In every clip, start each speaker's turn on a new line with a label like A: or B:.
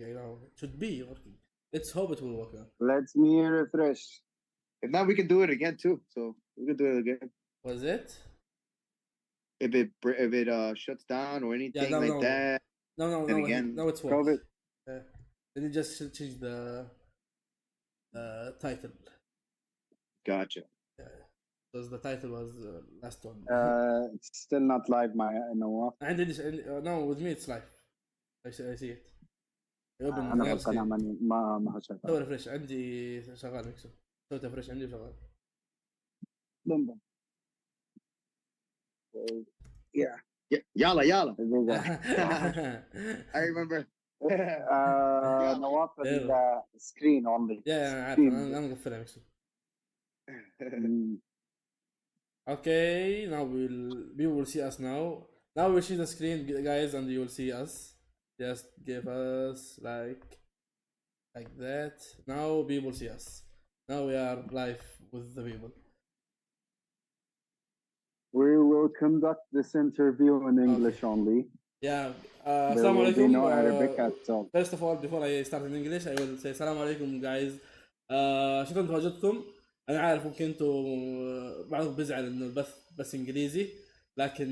A: It should be working. Let's hope it will work out.
B: Let me refresh.
C: If not, we can do it again too. So we can do it again.
A: Was it?
C: If it shuts down or anything that.
A: No.
C: again,
A: No, it's working. Then you just change the title.
C: Gotcha.
A: Because the title was last one.
B: It's still not live, no.
A: No, with me it's live. I see it.
B: أنا بس أنا ما هشغل.
A: سوي ريفرش عندي شغال مكسو. سويت ريفرش عندي شغال.
B: بوم. Yeah.
C: Yalla. I remember.
B: Nawaf the screen only.
A: Yeah, عارف أنا مقفلها مكسو. Okay, now people will see us now. Now we'll see the screen, guys, and you will see us. Just give us like that. Now people see us. Now we are live with the people.
B: We will conduct this interview in English only.
A: Yeah.
B: Assalamu alaikum. No Arabic at all.
A: First of all, before I start in English, I will say Assalamu alaikum, guys. شكرا لتواجدكم. أنا عارف ممكن أنتوا بعضكم بيزعل إنه البث بس إنجليزي، لكن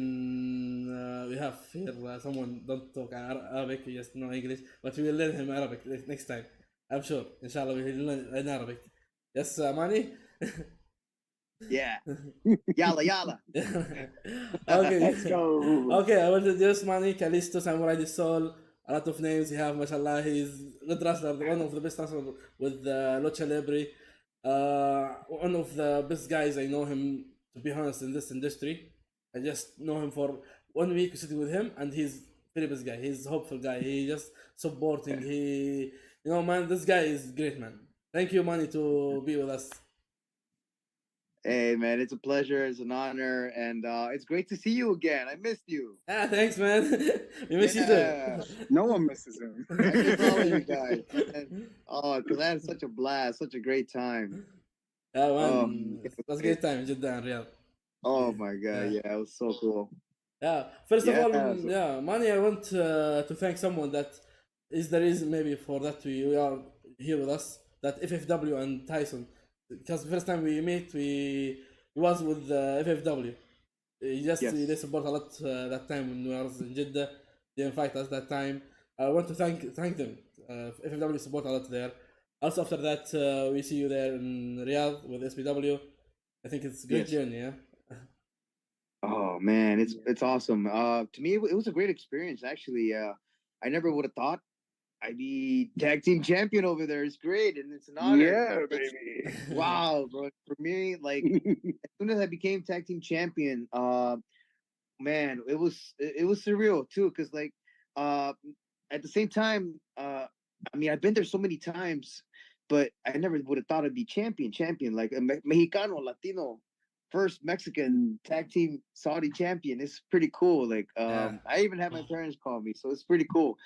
A: we have here someone don't talk Arabic, just know English, but we will learn him Arabic next time. I'm sure. Inshallah we will learn Arabic. Yes, Mani.
C: Yeah. Yalla.
A: Okay.
B: Let's go.
A: Okay, I will introduce Mani, Kalisto, Saamurai the Soul. A lot of names he have, mashallah. He's good wrestler, one of the best wrestlers with Lucha Libre. One of the best guys I know him, to be honest, in this industry. I just know him for 1 week sitting with him, and he's very best guy. He's a hopeful guy. He just supporting. He, man, this guy is great, man. Thank you, Manny, to be with us.
C: Hey, man, it's a pleasure. It's an honor, and it's great to see you again. I missed you.
A: Thanks, man. We miss you too.
B: No one misses him.
C: I miss all of you guys. Because I had such a blast, such a great time.
A: Yeah, man. It was a great time in Jeddah and Riyadh.
C: Oh my God, yeah, it was so cool.
A: Yeah, first of all, Manny, I want to thank someone that is the reason maybe for that we are here with us, that FFW and Tyson. Because the first time we met, we was with FFW. They support a lot that time when we were in Jeddah. They invite us that time. I want to thank them. FFW support a lot there. Also after that, we see you there in Riyadh with SPW. I think it's a great journey, yeah.
C: Oh man, it's awesome. To me, it was a great experience. Actually, I never would have thought I'd be tag team champion over there. It's great, and it's an honor.
B: Yeah, baby.
C: Wow, bro. For me, like as soon as I became tag team champion, man, it was surreal too. Cause like, at the same time, I mean, I've been there so many times, but I never would have thought I'd be champion, like a Mexicano, Latino, first Mexican tag team Saudi champion. It's pretty cool. Like, I even had my parents call me, so it's pretty cool.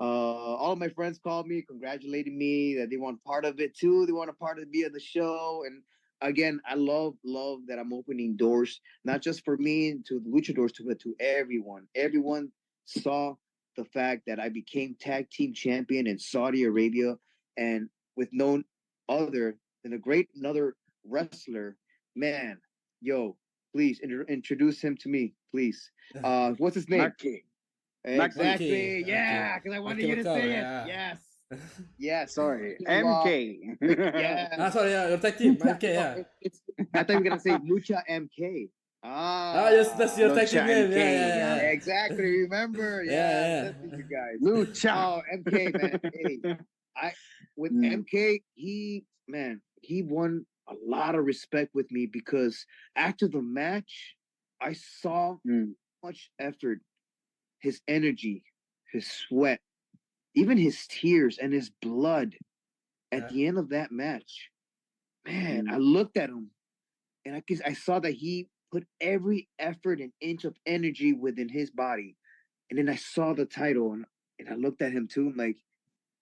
C: All of my friends called me, congratulating me that they want part of it too. They want a part of the show. And again, I love that I'm opening doors, not just for me to the luchadors, but to everyone. Everyone saw the fact that I became tag team champion in Saudi Arabia, and with no other than another wrestler. Man, yo, please introduce him to me, please. What's his name?
B: Maki.
C: Exactly. Yeah, because I wanted you to say it. Yes. Yes.
B: Sorry. MK.
C: Yeah.
A: Sorry, your tag team. MK, yeah.
C: I thought you were going to say Lucha MK.
A: Yes, that's your tag team name. Yeah.
C: Exactly. Remember? Yeah. You guys.
B: Lucha.
C: Oh, MK, man. Hey, with MK, he won a lot of respect with me because after the match, I saw much effort, his energy, his sweat, even his tears and his blood at the end of that match. Man, I looked at him and I saw that he put every effort and inch of energy within his body. And then I saw the title and I looked at him too. I'm like,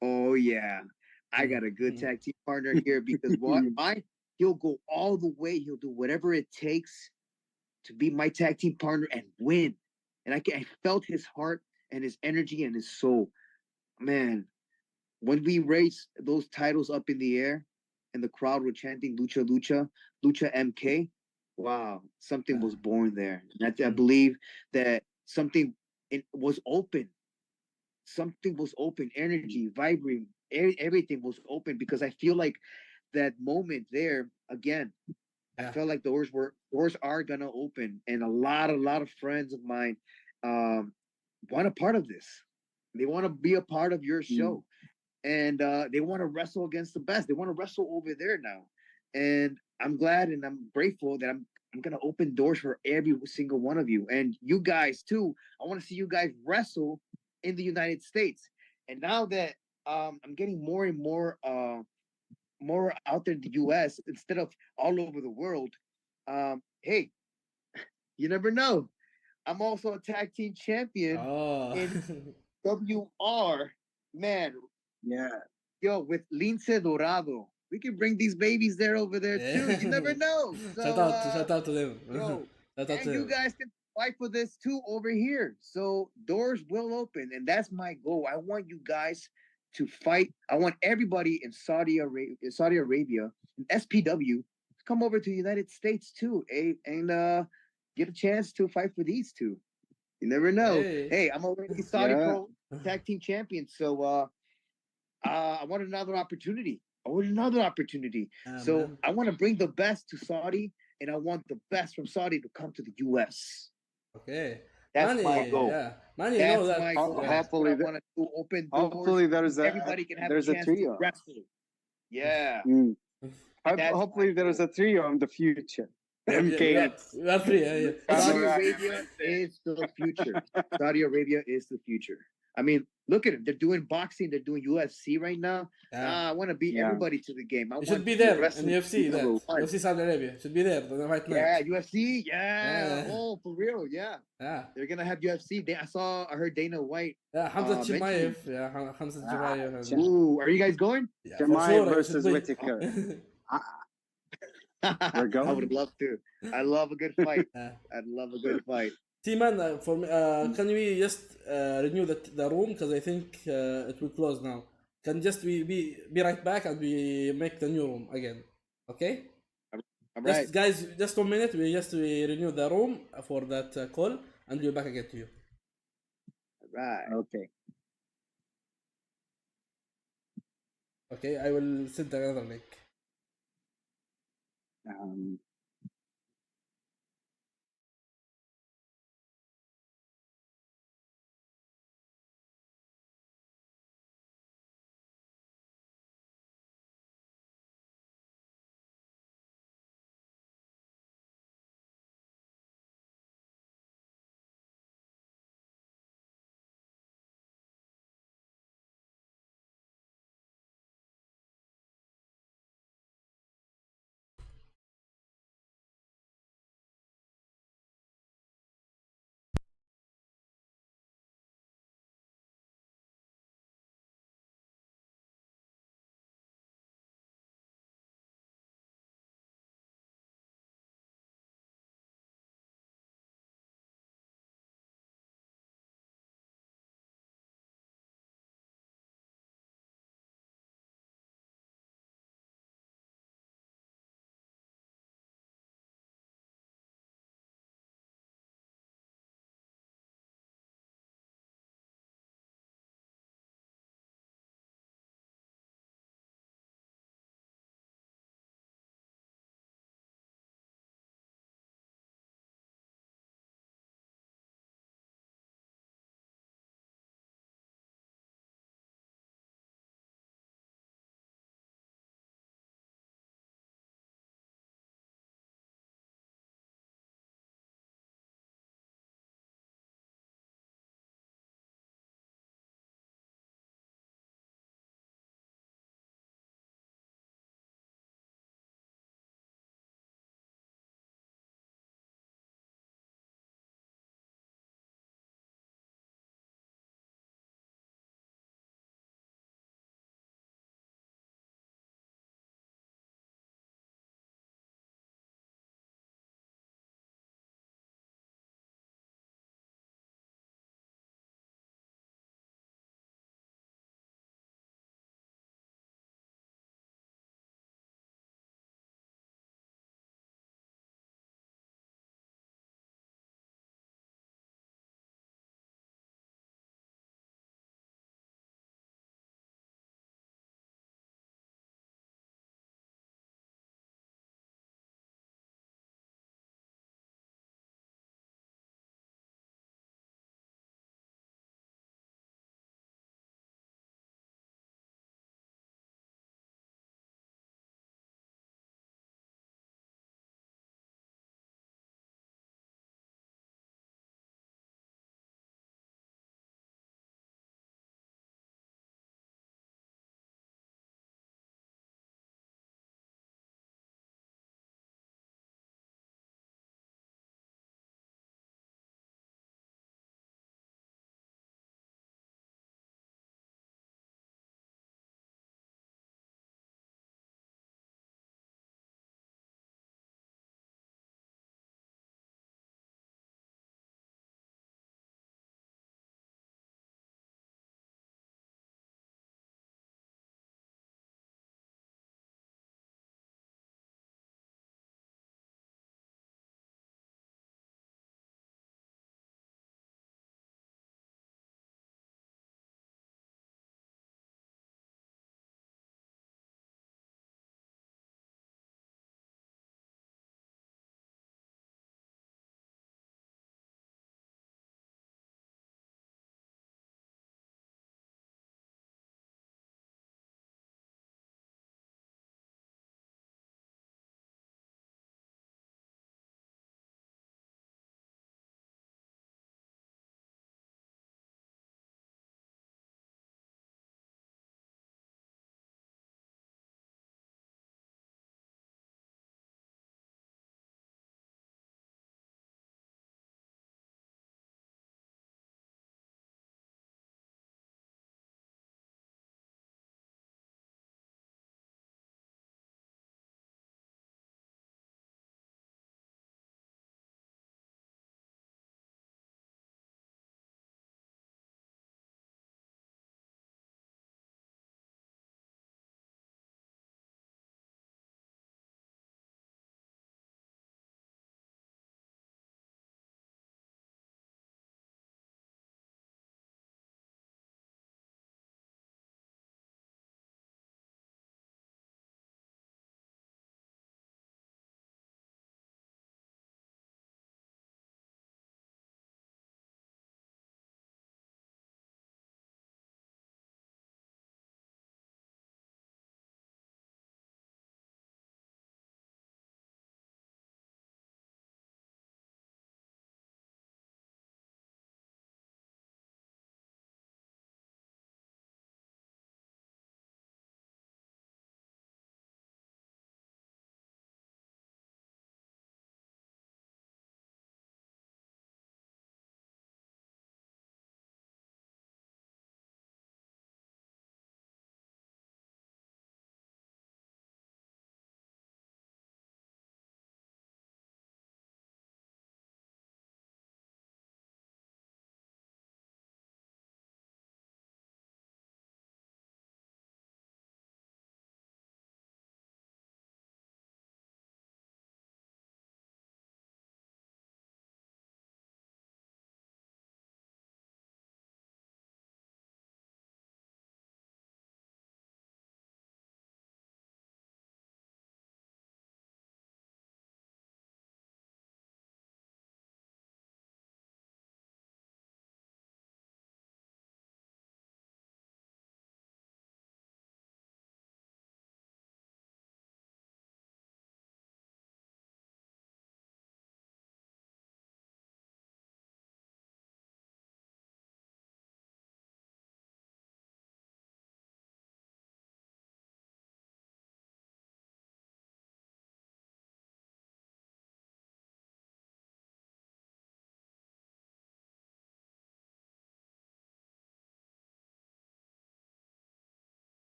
C: oh yeah, I got a good tag team partner here because he'll go all the way. He'll do whatever it takes to be my tag team partner and win. And I felt his heart and his energy and his soul. Man, when we raised those titles up in the air and the crowd were chanting Lucha Lucha, Lucha MK, wow, something was born there. And I believe that something was open. Something was open, energy, vibrating, everything was open because I feel like that moment there again. I felt like doors are gonna open, and a lot of friends of mine want a part of this. They want to be a part of your show, and they want to wrestle against the best. They want to wrestle over there now, and I'm glad and I'm grateful that I'm gonna open doors for every single one of you and you guys too. I want to see you guys wrestle in the United States, and now that I'm getting more and more out there in the U.S. instead of all over the world. Hey, you never know. I'm also a tag team champion in WR. Man,
B: Yeah.
C: yo, with Lince Dorado. We can bring these babies there over there too. You never know. So,
A: shout out to them.
C: Yo,
A: shout out
C: and
A: to
C: you
A: them.
C: guys can fight for this too over here. So doors will open, and that's my goal. I want you guys to fight. I want everybody in Saudi Arabia, and SPW to come over to the United States too, and get a chance to fight for these two. You never know. Hey, I'm already Saudi Pro Tag Team Champion, so I want another opportunity. So man. I want to bring the best to Saudi, and I want the best from Saudi to come to the U.S.
A: Okay.
C: That's my goal.
A: Yeah, man, you know that.
B: Hopefully,
C: I want to open doors.
B: Hopefully,
C: everybody can have a chance to wrestle. Yeah.
B: Hopefully, there's a trio in the future. MK.
A: We are free.
C: Saudi Arabia is the future. Saudi Arabia is the future. I mean, look at it. They're doing boxing. They're doing UFC right now. I want to beat everybody to the game.
A: You should be there in UFC. UFC Saudi Arabia should be there right now.
C: Yeah, UFC. Yeah. Oh, for real. Yeah. They're gonna have UFC. I heard Dana White.
A: Yeah, Hamza Chimaev. Yeah, Hamza Chimaev.
C: Ooh, are you guys going?
A: Yeah,
B: Chimaev versus Whitaker. We're going.
C: I would love to. I love a good fight. I'd love a good fight.
A: T-Man, for me, can we just renew the room because I think it will close now. Can just we be right back and we make the new room again, okay?
C: All right,
A: guys, just 1 minute. We renew the room for that call and we'll back again to you.
C: All right.
B: Okay.
A: Okay, I will send another link.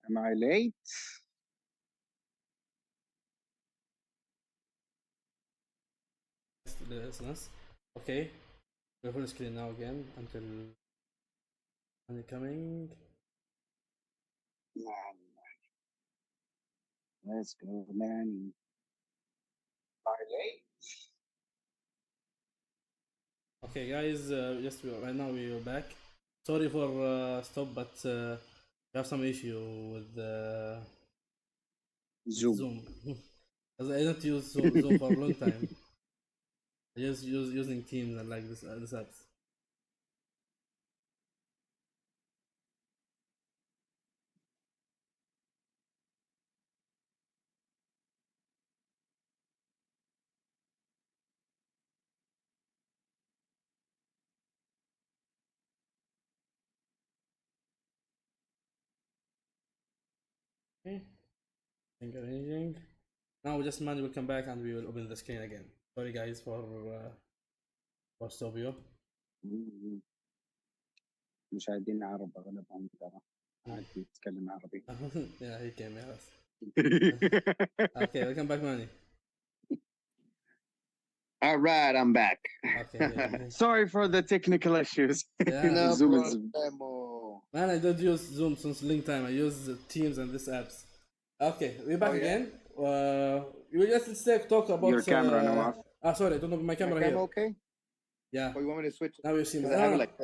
B: Am I late?
A: Listeners. Okay. We're full screen now again until money coming.
B: Let's go, man. Am I late?
A: Okay, guys. Right now we are back. Sorry for stop, but we have some issue with Zoom. Because I don't use Zoom for a long time. I just using Teams and like this apps. Okay. Think arranging. Now just man will come back and we will open the screen again. Sorry guys for stop you.
B: مشاهدين عرب أغلبهم ترى عادي يتكلم عربي.
A: Yeah, he came, yes. Okay, welcome back, Manny.
C: All right, I'm back.
A: Okay.
B: Sorry for the technical issues.
A: Yeah.
C: No
B: Zoom is...
C: problemo.
A: Man, I don't use Zoom since long time. I use Teams and these apps. Okay, we're back again. We just talk about
B: your camera, Nawaf.
A: Sorry, I don't have my camera here.
C: Okay?
A: Yeah.
C: Or you want me to switch?
A: Now you see me.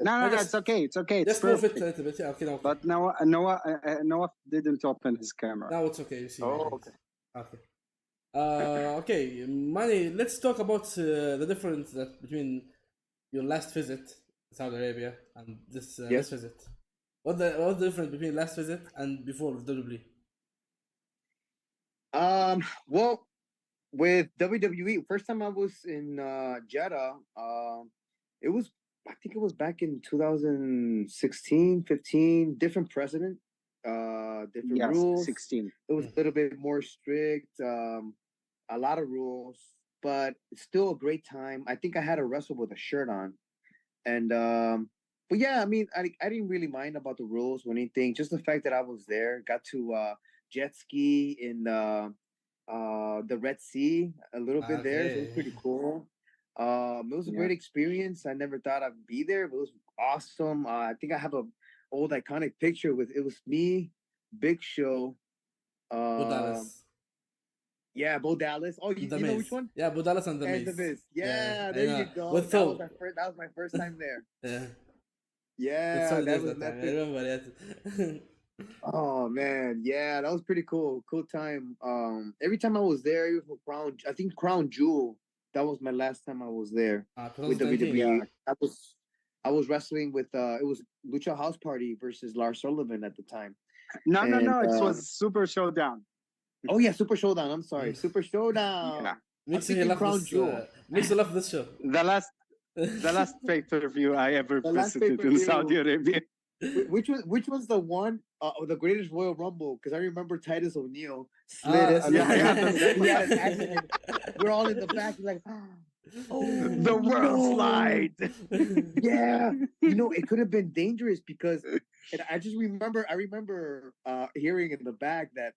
B: No, it's okay. It's okay. It's
A: just move
B: perfect.
A: it a little bit. Yeah, okay, now.
B: But Nawaf didn't open his camera.
A: Now it's okay. You see me.
C: Okay.
A: Okay. Okay, Manny, let's talk about the difference that between your last visit to Saudi Arabia and this visit. What's the difference between last visit and before WWE?
C: Well, with WWE, first time I was in Jeddah, I think it was back in 2016, 15, different president, different rules.
B: 16.
C: It was a little bit more strict, a lot of rules, but still a great time. I think I had to wrestle with a shirt on. And but yeah, I mean, I didn't really mind about the rules or anything. Just the fact that I was there, got to jet ski in the Red Sea a little bit there. So it was pretty cool. It was a great experience. I never thought I'd be there, but it was awesome. I think I have a old iconic picture with it was me, Big Show,
A: Bo Dallas.
C: Yeah, Bo Dallas. Oh, you know which one?
A: Yeah, Bo Dallas and the
C: And
A: Miz.
C: the Miz. Yeah, there you go.
A: With
C: that was my first time there.
A: Yeah.
C: Yeah, that was
A: that I remember that.
C: Oh man, yeah, that was pretty cool. Cool time. Every time I was there, even for I think Crown Jewel. That was my last time I was there with WWE. Yeah. I was wrestling with it was Lucha House Party versus Lars Sullivan at the time.
B: No, it was Super Showdown.
C: Oh yeah, Super Showdown. I'm sorry, Super Showdown.
A: Yeah. Makes you love this show.
B: The last pay-per-view I ever visited in Saudi Arabia.
C: Which was the one the Greatest Royal Rumble? Because I remember Titus O'Neil slid. He had an accident. We're all in the back, like,
B: the world slide.
C: Yeah, it could have been dangerous because I remember hearing in the back that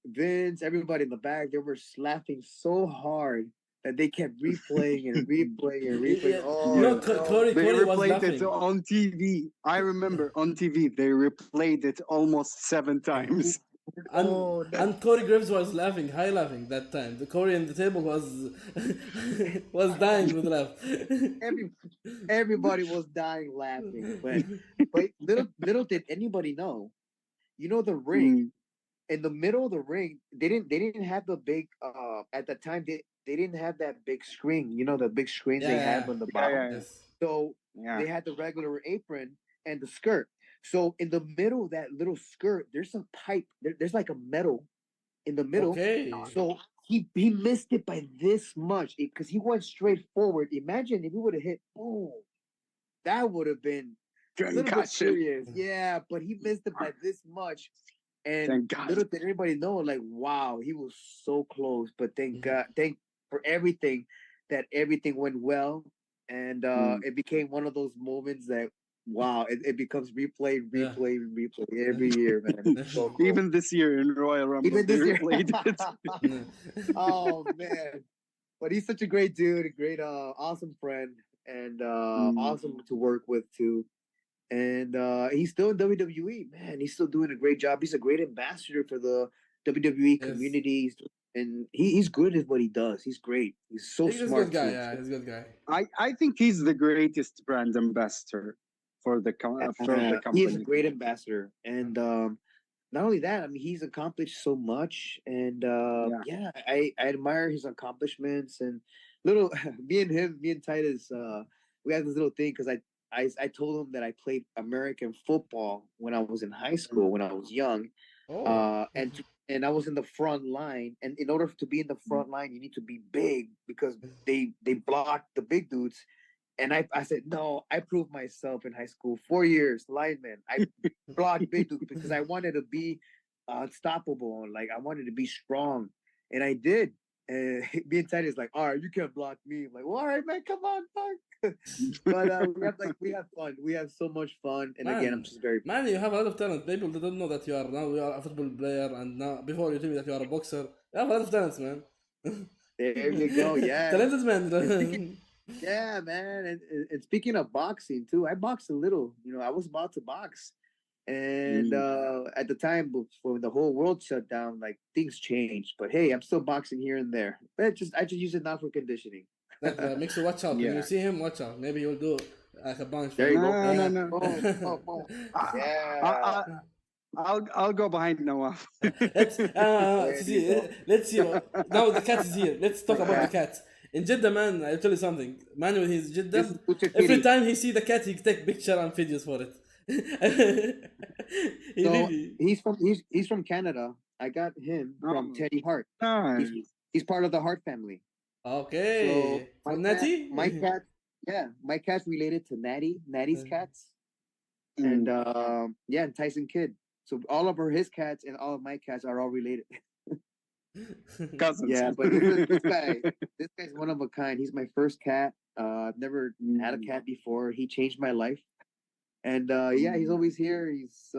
C: Vince, everybody in the back, they were laughing so hard that they kept replaying and replaying and replaying.
B: Corey replayed it on TV. I remember on TV they replayed it almost 7 times.
A: And Corey Graves was laughing that time. The Corey on the table was dying with laugh.
C: Everybody was dying laughing. But little did anybody know. The ring. In the middle of the ring, they didn't have the big at the time they didn't have that big screen, the big screen they have on the bottom. So they had the regular apron and the skirt. So in the middle of that little skirt, there's a pipe. There's like a metal in the middle.
A: Okay.
C: So he missed it by this much because he went straight forward. Imagine if he would have hit, boom, that would have been a little bit serious. Yeah, but he missed it by this much. And little did everybody know, like, wow, he was so close. But thank God, thank for everything, that everything went well. And it became one of those moments that wow, it becomes replay every year, man. So cool.
B: Even this year in Royal Rumble,
C: Even this year.
B: replayed it.
C: Oh man, but he's such a great dude, a great, awesome friend, and awesome to work with too. And he's still in WWE, man. He's still doing a great job. He's a great ambassador for the WWE communities, and he's good at what he does. He's great. He's so smart.
A: He's a good guy. Yeah, he's a good guy.
B: I think he's the greatest brand ambassador for the company.
C: He's a great ambassador, and not only that, I mean, he's accomplished so much, and I admire his accomplishments. And little me and Titus, we had this little thing because I told him that I played American football when I was in high school, when I was young, and I was in the front line. And in order to be in the front line, you need to be big because they block the big dudes. And I said, no, I proved myself in high school. 4 years, lineman. I blocked big dudes because I wanted to be unstoppable. Like, I wanted to be strong. And I did. And me and Teddy's like, all right, you can't block me. I'm like, well, all right, man, come on, fuck. But we have fun. We have so much fun. And again, I'm just very...
A: Man, you have a lot of talent. People don't know that you are a football player. And now, before you tell me that you are a boxer, you have a lot of talents, man.
C: There you go, yeah.
A: Talented man.
C: Yeah, man. And speaking of boxing too, I boxed a little. I was about to box, and at the time when the whole world shut down, like things changed. But hey, I'm still boxing here and there. But I just use it now for conditioning.
A: That makes you watch out. When you see him, watch out. Maybe you'll do like a bunch.
C: There you
B: go.
C: No. Yeah.
B: I'll go behind Noah.
A: Let's see. Now the cat is here. Let's talk about the cat. In Jeddah, man, I'll tell you something. Man, when he's Jeddah, every time he see the cat, he take picture and videos for it.
C: He's from Canada. I got him from Teddy Hart.
B: Nice.
C: He's part of the Hart family.
A: Okay.
C: So
A: from Natty?
C: My cat's related to Natty's cats. And and Tyson Kidd. So all of his cats and all of my cats are all related.
B: Cousins.
C: Yeah, but this guy's one of a kind. He's my first cat. I've never had a cat before. He changed my life. And he's always here. He's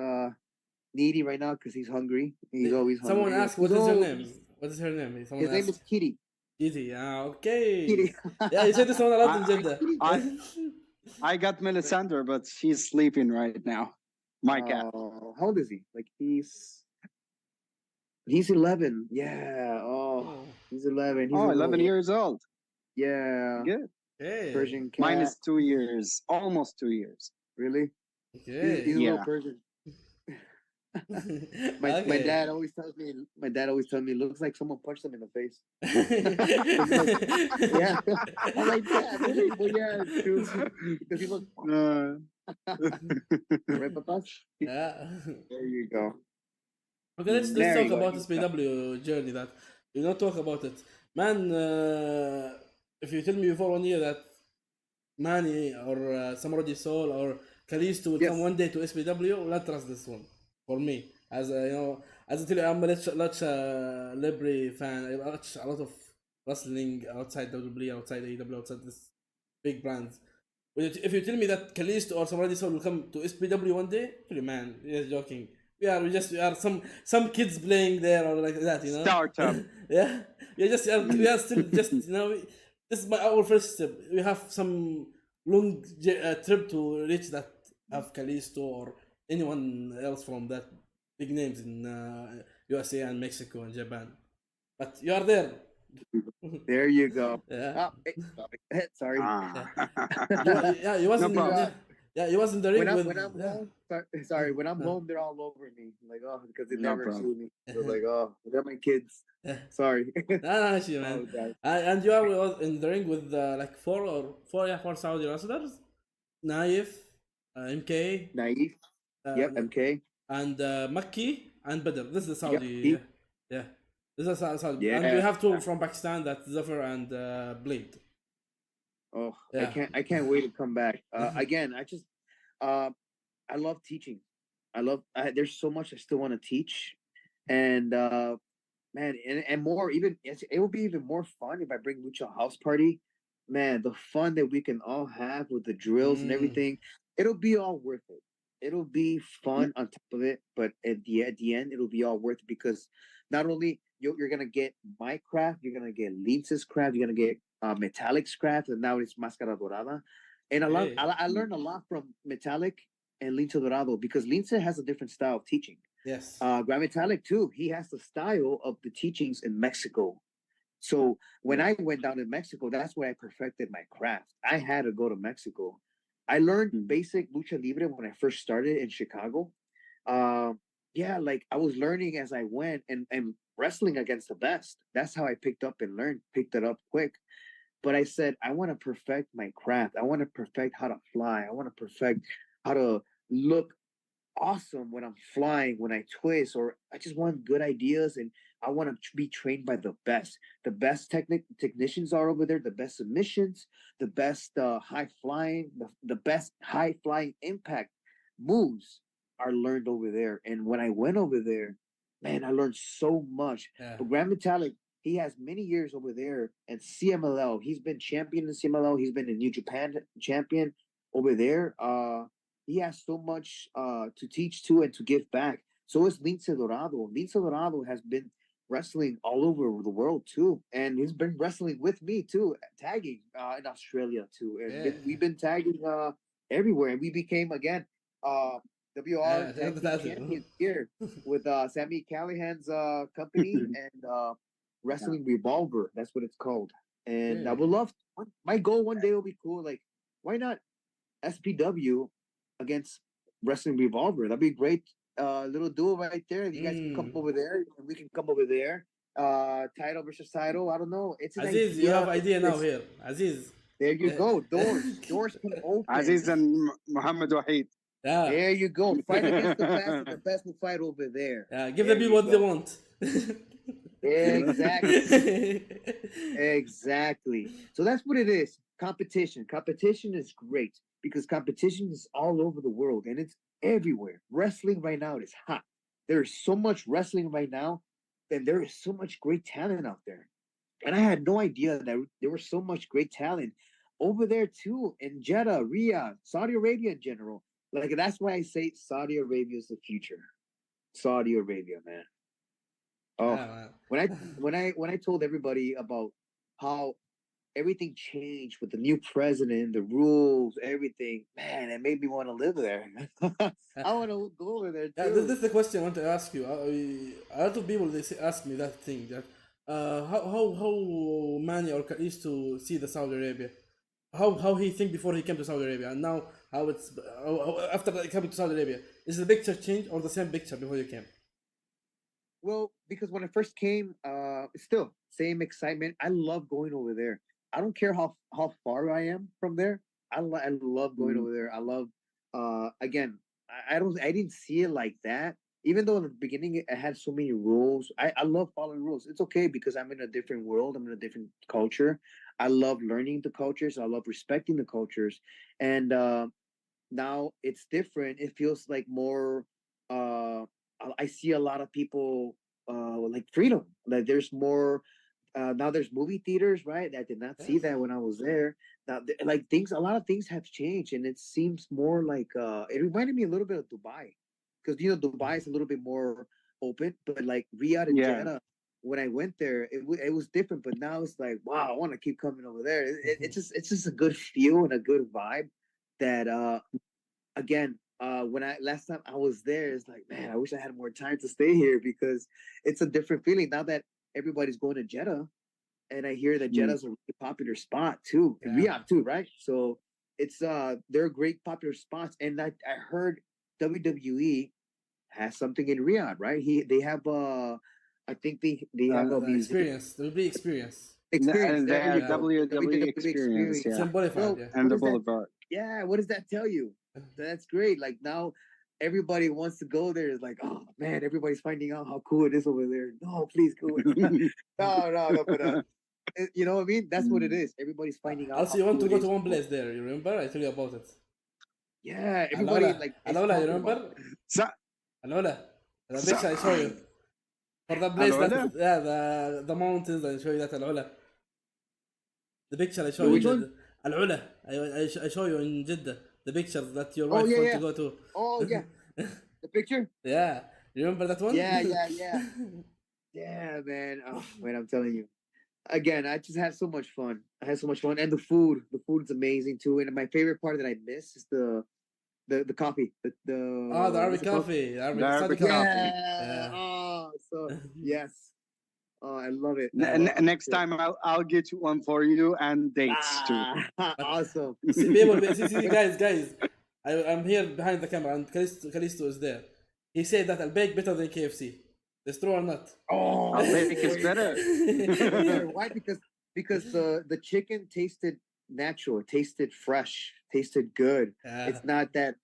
C: needy right now because he's hungry. He's always hungry.
A: Someone asked, what is her name? What is her name?
C: His name is Kitty.
A: Kitty, okay. Kitty. Yeah, you said this one a lot in Jeddah.
B: I got Melisandre, but she's sleeping right now. My cat.
C: How old is he? Like He's 11. Yeah. Oh, he's 11. He's
B: 11 years old.
C: Yeah.
B: Good.
A: Hey.
C: Persian cat.
B: Mine is 2 years. Almost 2 years.
C: Really?
A: Okay.
C: He's a little Persian. My dad always tells me. It looks like someone punched him in the face. Yeah. I'm like, yeah, really? Well, yeah, it's true. Because he looks. Right, Papa?
A: Yeah.
C: There you go.
A: Okay, let's talk about this SPW journey. That you not talk about it, man. If you tell me before 1 year that Manny or Samaroji Soul or Kalisto will come one day to SPW, will not trust this one. For me, as as I tell you, I'm a large Libre fan. I watch a lot of wrestling outside WWE, outside AEW, outside this big brands. But if you tell me that Kalisto or Samaroji Soul will come to SPW one day, tell you, man, you're joking. We are some kids playing there or like that,
B: Startup.
A: Yeah, we are still just this is our first step. We have some long trip to reach that of Kalisto or anyone else from that big names in USA and Mexico and Japan. But you are there.
C: There you go.
A: Yeah.
C: Oh, sorry.
A: Yeah, he wasn't. Yeah, he wasn't the ring
C: when I'm home. Sorry, when I'm home, they're all over me. Like, because they never see me. They're like, they're my kids. Sorry.
A: No, actually, man. And you are in the ring with like four Saudi wrestlers. Naif, MK.
C: Naif. Yep, MK.
A: And Makki and Badr. This is the Saudi. Yeah. This is Saudi.
C: Yeah.
A: And we have two from Pakistan, that's Zafar and Blade.
C: Oh, yeah. I can't wait to come back. Again, I love teaching. There's so much I still want to teach, and man, and more. Even it will be even more fun if I bring Lucha House Party. Man, the fun that we can all have with the drills and everything. it'll be all worth it. It'll be fun on top of it, but at the end, it'll be all worth it because not only you're gonna get my craft, you're gonna get Lince's craft, you're gonna get Metallic's craft, and now it's Máscara Dorada. And I learned a lot from Metallic and Lince Dorado because Lince has a different style of teaching.
A: Yes.
C: Grand Metallic too. He has the style of the teachings in Mexico. So when I went down to Mexico, that's where I perfected my craft. I had to go to Mexico. I learned basic lucha libre when I first started in Chicago. Yeah, like I was learning as I went and wrestling against the best. That's how I picked it up quick. But I said, I want to perfect my craft. I want to perfect how to fly. I want to perfect how to look awesome when I'm flying, when I twist, or I just want good ideas and I want to be trained by the best. The best technicians are over there, the best submissions, the best high flying, the best high flying impact moves are learned over there. And when I went over there, man, I learned so much.
A: Yeah.
C: But Grand Metallic, he has many years over there at CMLL. He's been champion in CMLL. He's been in New Japan champion over there. He has so much to teach too and to give back. So is Lince Dorado. Lince Dorado has been wrestling all over the world too, and he's been wrestling with me too, tagging in Australia too, and we've been tagging everywhere, and we became again WR tag team champions here with Sammy Callahan's company and Wrestling Revolver. That's what it's called. And I would love my goal one day will be cool. Like, why not SPW against Wrestling Revolver? That'd be great. Little duel right there. You guys can come over there, and we can come over there. Title versus title. I don't know. It's an
A: Aziz,
C: idea.
A: you have idea now here. Aziz.
C: There you go. Doors can open.
B: Aziz and Muhammad Wahid.
A: Yeah.
C: There you go. Fight against the best, and the best will fight over there.
A: Yeah. Give the people what they want.
C: Exactly. Exactly. So that's what it is. Competition. Competition is great because competition is all over the world and it's everywhere. Wrestling right now is hot. There is so much wrestling right now, and there is so much great talent out there. And I had no idea that there was so much great talent over there too in Jeddah, Riyadh, Saudi Arabia in general. Like that's why I say Saudi Arabia is the future. Saudi Arabia, man. Oh, when I told everybody about how everything changed with the new president, the rules, everything, man, it made me want to live there. I want to go over there too.
A: This is the question I want to ask you. A lot of people ask me that thing. That how Manny or Kalisto see the Saudi Arabia, how he think before he came to Saudi Arabia, and now how it's after coming to Saudi Arabia. Is the picture changed or the same picture before you came?
C: Well, because when I first came, still same excitement. I love going over there. I don't care how far I am from there. I love going over there. I love again. I didn't see it like that. Even though in the beginning it had so many rules, I love following rules. It's okay because I'm in a different world. I'm in a different culture. I love learning the cultures. I love respecting the cultures. And now it's different. It feels like more. I see a lot of people like freedom. Like there's more. Now there's movie theaters, right? I did not see that when I was there. Now, like a lot of things have changed, and it seems more like it reminded me a little bit of Dubai, because Dubai is a little bit more open, but like Riyadh and Jeddah, when I went there, it was different. But now it's like, wow, I want to keep coming over there. It's just a good feel and a good vibe. That again, when last time I was there, it's like, man, I wish I had more time to stay here because it's a different feeling now that everybody's going to Jeddah, and I hear that Jeddah's a really popular spot too, and Riyadh too, right? So it's they're great popular spots, and I heard WWE has something in Riyadh, right? They have I think they have a
A: experience. There will be experience.
B: And they have WWE experience,
A: It's in Boulevard,
B: and the Boulevard.
C: What does that tell you? That's great. Like now, everybody wants to go there. It's like, oh man, everybody's finding out how cool it is over there. No, please go. no. But you know what I mean? That's what it is. Everybody's finding out.
A: Also, you want to go to one place there. You remember? I told you about it.
C: Yeah, everybody like.
A: Alola, you remember? Alola, the picture I show you. For the place that, the mountains, I show you that Alola. The picture I show you. Alola, I show you in Jeddah. the pictures that your
C: Oh,
A: wife
C: yeah,
A: want
C: yeah.
A: to go to.
C: Oh yeah, the picture.
A: Yeah, remember that one?
C: Yeah. Yeah, man. Oh man, I'm telling you. Again, I just had so much fun. I had so much fun, and the food. The food is amazing too. And my favorite part that I miss is the coffee.
A: Oh, the
C: What's
A: Arabic
C: it called?
A: coffee, the Arabic
B: The
A: study
B: Arabic
A: coffee.
B: coffee.
C: Yeah.
A: Yeah.
C: Oh, so yes. Oh, I love it. I
B: N-
C: love it.
B: next time I'll get one for you and dates too.
C: Ah, awesome.
A: See, people, see, guys, I'm here behind the camera, and Callisto is there. He said that Albake better than KFC. Is true or not?
C: Oh,
B: Albake is
C: way
B: better.
C: better. Why? Because the chicken tasted natural, it tasted fresh, tasted good.
A: Yeah.
C: It's not that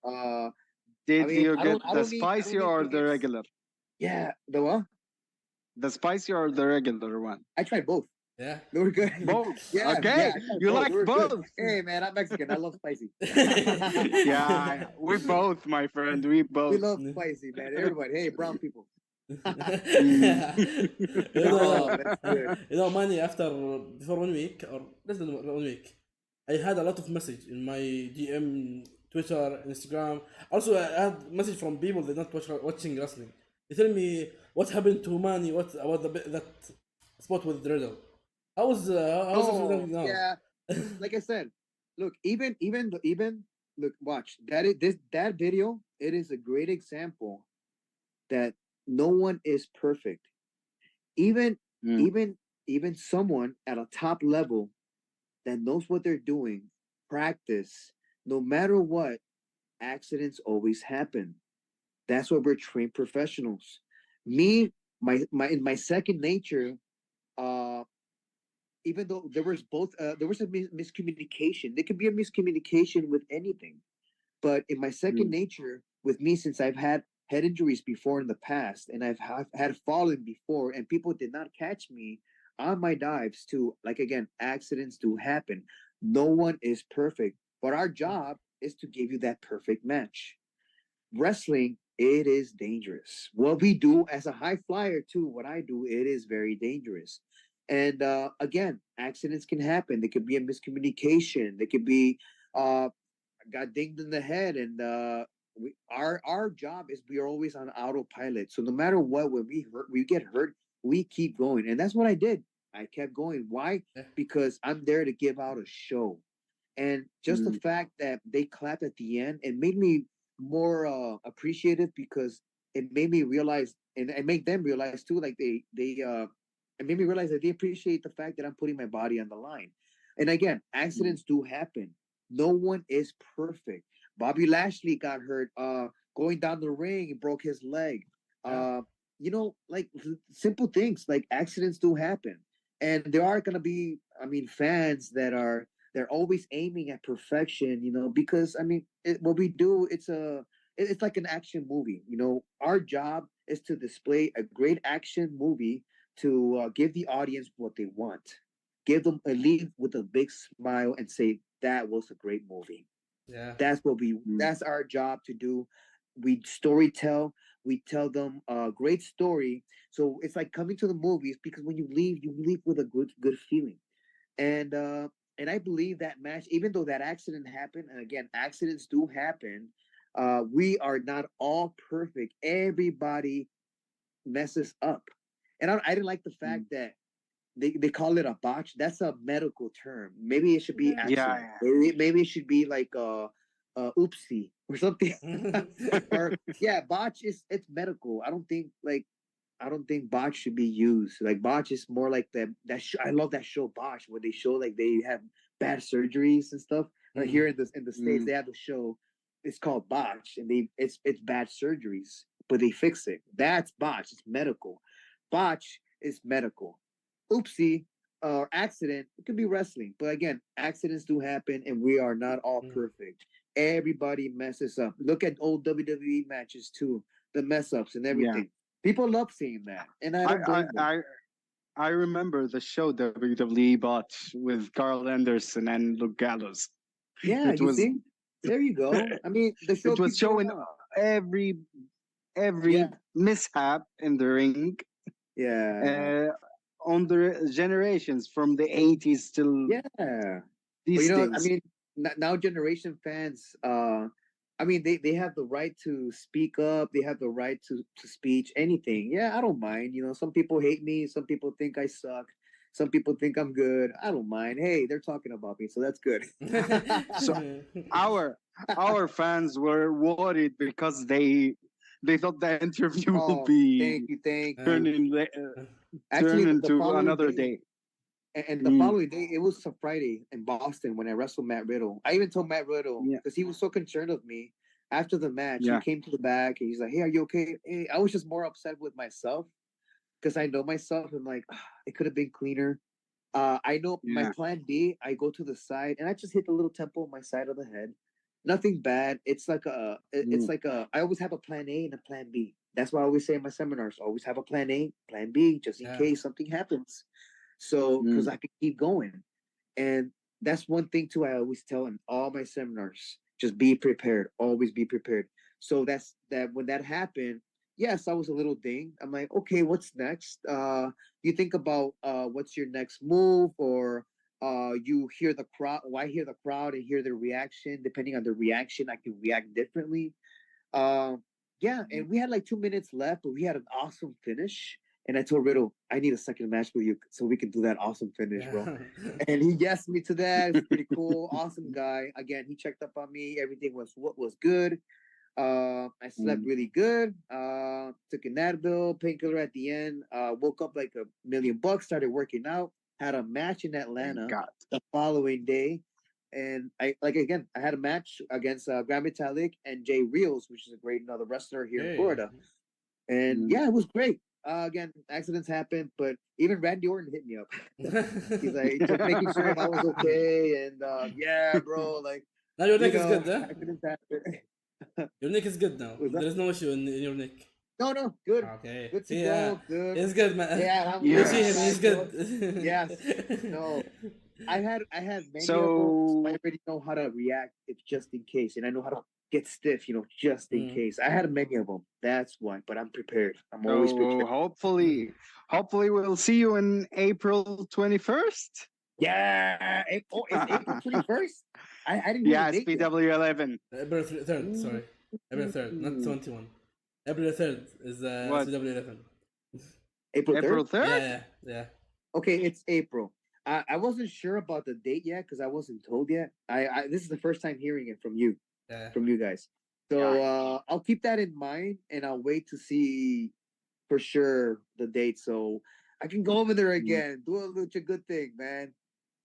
B: Did
C: I mean,
B: you
C: I
B: get
C: don't
B: the
C: need
B: spicy or the
C: nuggets.
B: regular?
C: Yeah, the what?
B: The spicy or the regular one?
C: I tried both.
A: Yeah.
C: They were good.
B: Both.
C: Yeah,
B: Okay.
C: yeah, I tried
B: You
C: both.
B: like
C: They were good.
B: both.
C: Hey man, I'm Mexican. I love spicy.
B: Yeah, we both, my friend. We
C: We
B: both.
C: love spicy, man. Everybody. Hey, brown people.
A: you
C: Oh,
A: know,
C: that's good.
A: you know, Manny, after before 1 week or less than 1 week, I had a lot of message in my DM, Twitter, Instagram. Also, I had message from people that not watching wrestling. They tell me what happened to Manny, what about that spot with Riddle. How's
C: Oh,
A: it now?
C: yeah. Like I said, look, even look, watch that video. It is a great example that no one is perfect. Even
B: Mm.
C: even someone at a top level that knows what they're doing, practice, no matter what, accidents always happen. That's why we're trained professionals. Me, my in my second nature, uh, even though there was a miscommunication. There could be a miscommunication with anything. But in my second
B: Mm.
C: nature, with me, since I've had head injuries before in the past, and I've had fallen before, and people did not catch me on my dives too. Like again, accidents do happen. No one is perfect, but our job is to give you that perfect match. Wrestling, it is dangerous. What we do as a high flyer too, what I do, it is very dangerous. And again, accidents can happen. There could be a miscommunication. There could be got dinged in the head, and our job is we are always on autopilot. So no matter what, when we get hurt, we keep going, and that's what I did. I kept going. Why?
A: Yeah.
C: Because I'm there to give out a show, and just the
B: Mm.
C: fact that they clapped at the end, it made me more appreciative because it made me realize, and it made them realize too. Like it made me realize that they appreciate the fact that I'm putting my body on the line. And again, accidents do happen. No one is perfect. Bobby Lashley got hurt going down the ring, he broke his leg.
A: Yeah.
C: You know, like simple things like accidents do happen. And there are gonna be, I mean, fans that are they're always aiming at perfection, you know, because I mean, what we do, it's like an action movie. You know, our job is to display a great action movie to give the audience what they want, give them a leave with a big smile and say that was a great movie.
A: Yeah.
C: That's what we.
B: Mm.
C: That's our job to do. We story tell. We tell them a great story. So it's like coming to the movies because when you leave with a good feeling. And and I believe that match, even though that accident happened, and again, accidents do happen. We are not all perfect. Everybody messes up, and I didn't like the fact
B: Mm.
C: that they call it a botch. That's a medical term. Maybe it should be
A: Yeah.
B: Yeah,
C: accident.
B: yeah.
C: Maybe it should be like oopsie or something. Or yeah, botch is it's medical. I don't think botch should be used. Like botch is more like I love that show Botch where they show like they have bad surgeries and stuff. Here in the states
B: Mm.
C: they have the show. It's called Botch, and it's bad surgeries, but they fix it. That's botch. It's medical. Botch is medical. Oopsie or accident, it could be wrestling. But again, accidents do happen and we are not all perfect. Everybody messes up. Look at old WWE matches too, the mess ups and
B: Yeah.
C: everything. People love seeing that, and I
B: I,
C: don't
B: I
C: blame them.
B: I I remember the show WWE bought with Carl Anderson and Luke Gallows.
C: Yeah,
B: It
C: you
B: was
C: see? There you go. I mean, the show
B: it was
C: keeps going
B: showing
C: on.
B: every
C: Yeah.
B: mishap in the ring
C: Yeah.
B: on the generations from the 80s till
C: Yeah. But
B: these
C: you know, I
B: days.
C: mean, now generation fans, I mean, they have the right to speak up. They have the right to speech anything. Yeah, I don't mind. You know, some people hate me. Some people think I suck. Some people think I'm good. I don't mind. Hey, they're talking about me, so that's good.
B: So our fans were worried because they thought the interview will be
C: thank you.
B: turn
C: Actually,
B: into another day.
C: And the following day, it was a Friday in Boston when I wrestled Matt Riddle. I even told Matt Riddle because he was so concerned of me after the match. He came to the back and he's like, "Hey, are you okay?" Hey, I was just more upset with myself because I know myself. I'm like, it could have been cleaner. I know my plan B. I go to the side and I just hit the little temple on my side of the head. Nothing bad. It's like I always have a plan A and a plan B. That's why I always say in my seminars, always have a plan A, plan B, just in case something happens. So, because I could keep going. And that's one thing too, I always tell in all my seminars, just be prepared, always be prepared. So that's that when that happened, yes, I was a little dinged. I'm like, okay, what's next? You think about what's your next move, or you hear the crowd, I hear the crowd and hear the reaction. Depending on the reaction, I can react differently. And we had like 2 minutes left, but we had an awesome finish. And I told Riddle, I need a second match with you so we can do that awesome finish, bro. And he yes me to that. It's pretty cool. Awesome guy. Again, he checked up on me. Everything was good. I slept really good. Took an Advil, painkiller at the end. Woke up like $1 million. Started working out. Had a match in Atlanta the following day. And I had a match against Grand Metalik and Jay Reels, which is a great another wrestler here in Florida. And it was great. Again, accidents happen, but even Randy Orton hit me up. He's like, just making sure if I was okay, and bro, like.
A: Now your neck is good, huh?
C: Accidents happen.
A: Your neck is good now. There's no issue in your neck.
C: No, good.
A: Okay.
C: Good to go. Good.
A: It's good, man.
C: Yeah,
A: you see him. He's good.
C: Yes. No. I had many of them. I already know how to react if just in case, and I know how to get stiff, just in case. I had many of them. That's why, but I'm prepared. I'm always prepared.
B: Hopefully we'll see you in April 21st.
C: Yeah. It's April 21st? I didn't
B: know. Yeah, SPW 11.
A: April 3rd, sorry. April 3rd, not 21. April 3rd is SPW 11.
C: April
B: 3rd?
A: Yeah.
C: Okay, it's April. I wasn't sure about the date yet because I wasn't told yet. I this is the first time hearing it from you. From you guys. So I'll keep that in mind and I'll wait to see for sure the date so I can go over there again. Do a good thing, man.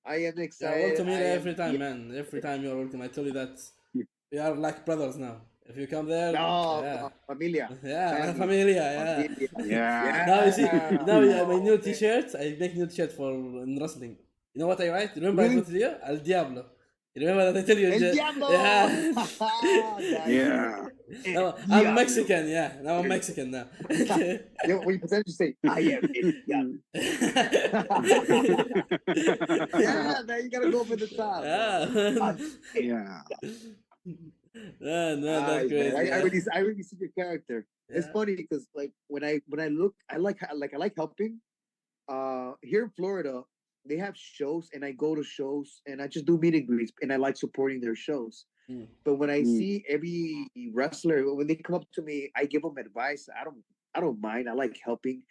C: I am excited.
A: Yeah, welcome here every time, man. Every time you're welcome. I tell you that we are like brothers now. If you come there,
C: familia.
A: Familia. Now you see, my new t-shirts. I make new t-shirt for wrestling. You know what I write? Remember I told you? El Diablo. You remember that I tell you?
C: El Diablo!
B: Yeah.
A: No, I'm Mexican, Now I'm Mexican now.
C: When you present, you say, I am it. Yeah, man, you gotta go for the top.
B: Yeah.
A: No, that's great.
C: I really see your character. Yeah. It's funny because like when I look, I like helping. Here in Florida, they have shows and I go to shows and I just do meet and greets and I like supporting their shows. But when I see every wrestler, when they come up to me, I give them advice. I don't mind. I like helping.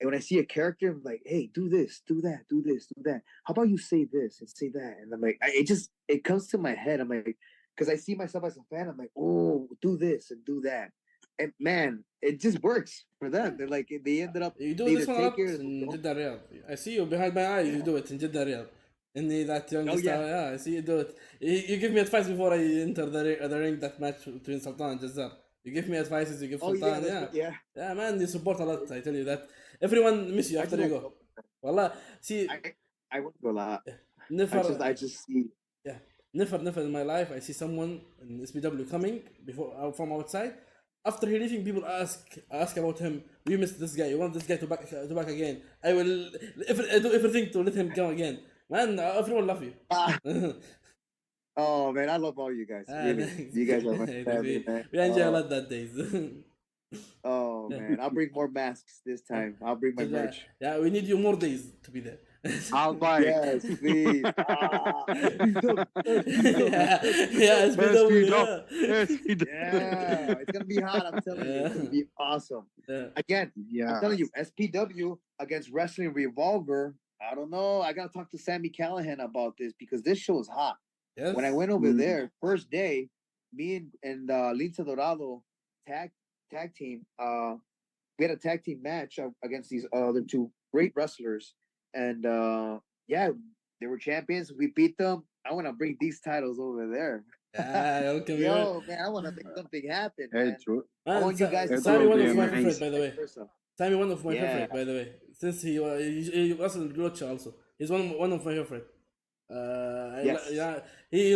C: And when I see a character, I'm like, hey, do this, do that, do this, do that. How about you say this and say that? And I'm like, it comes to my head. I'm like, because I see myself as a fan. I'm like, oh, do this and do that. And man, it just works for them. They're like, they ended up.
A: You do this one a lot in Jeddah Riyadh. I see you behind my eyes. You do it in Jeddah Riyadh. In that young star, I see you do it. You give me advice before I enter the ring, that match between Sultan and Jazzar. You give me advices. You give Sultan. Yeah, man, you support a lot. I tell you that. Everyone miss you after you go. Wallah, see.
C: I won't go a lot.
A: Never.
C: I just see.
A: Yeah, never in my life I see someone in SPW coming before from outside. After he leaving, people ask about him. We missed this guy. You want this guy to back again? I will do everything to let him come again. Man, everyone love you.
C: Oh man, I love all you guys. Really. You guys are my family, man.
A: We enjoy a lot that days.
C: Oh man, I'll bring more masks this time. I'll bring my merch.
A: Yeah, we need you more days to be there.
B: I'll buy it.
C: Yes, please.
A: Yeah, SPW.
C: Yeah, it's gonna be hot. I'm telling you, it's gonna be awesome. Again, I'm telling you, SPW against Wrestling Revolver. I don't know. I gotta talk to Sammy Callahan about this because this show is hot.
A: Yes.
C: When I went over there, first day, me and Lince Dorado tag team. We had a tag team match against these other two great wrestlers, and yeah, they were champions. We beat them. I want to bring these titles over there.
A: Okay,
C: Yo, man, I want to make something happen. Man.
A: I
C: want you guys to
A: Sammy, one of my favorite, by the way. Sammy, one of my
C: Yeah.
A: favorite, by the way. Since he was in Glucha also. He's one of my favorite.
C: Yes.
A: Yeah, he